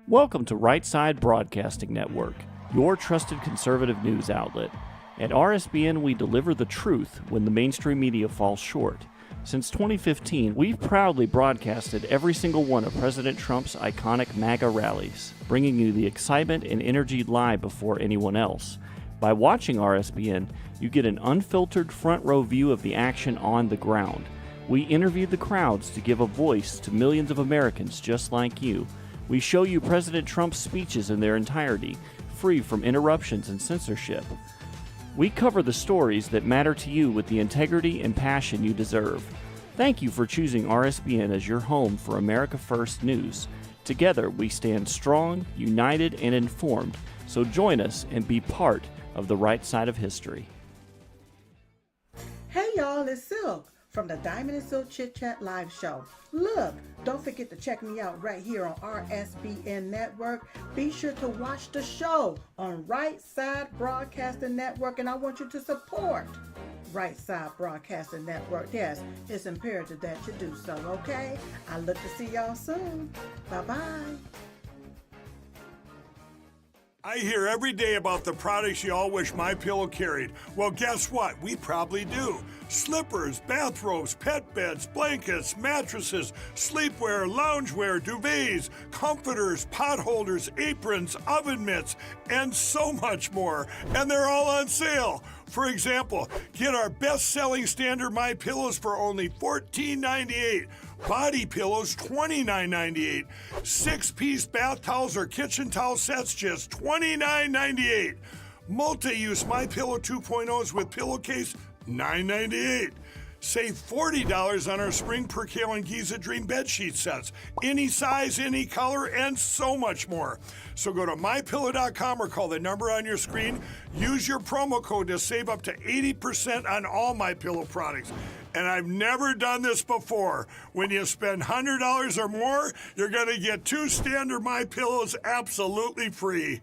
Welcome to Right Side Broadcasting Network, your trusted conservative news outlet. At RSBN, we deliver the truth when the mainstream media falls short. Since 2015, we've proudly broadcasted every single one of President Trump's iconic MAGA rallies, bringing you the excitement and energy live before anyone else. By watching RSBN, you get an unfiltered front row view of the action on the ground. We interview the crowds to give a voice to millions of Americans just like you. We show you President Trump's speeches in their entirety, free from interruptions and censorship. We cover the stories that matter to you with the integrity and passion you deserve. Thank you for choosing RSBN as your home for America First News. Together, we stand strong, united, and informed. So join us and be part of the right side of history. Hey y'all, it's Silk from the Diamond and Silk Chit Chat live show. Look, don't forget to check me out right here on RSBN Network. Be sure to watch the show on Right Side Broadcasting Network, and I want you to support Right Side Broadcasting Network. Yes, it's imperative that you do so, okay? I look to see y'all soon. Bye-bye. I hear every day about the products you all wish MyPillow carried. Well, guess what? We probably do. Slippers, bathrobes, pet beds, blankets, mattresses, sleepwear, loungewear, duvets, comforters, pot holders, aprons, oven mitts, and so much more. And they're all on sale. For example, get our best-selling standard MyPillows for only $14.98. Body pillows, $29.98. 6-piece bath towels or kitchen towel sets, just $29.98. Multi-use MyPillow 2.0s with pillowcase, $9.98. Save $40 on our Spring Percale and Giza Dream bedsheet sets. Any size, any color, and so much more. So go to MyPillow.com or call the number on your screen. Use your promo code to save up to 80% on all MyPillow products. And I've never done this before. When you spend $100 or more, you're going to get 2 standard MyPillows absolutely free.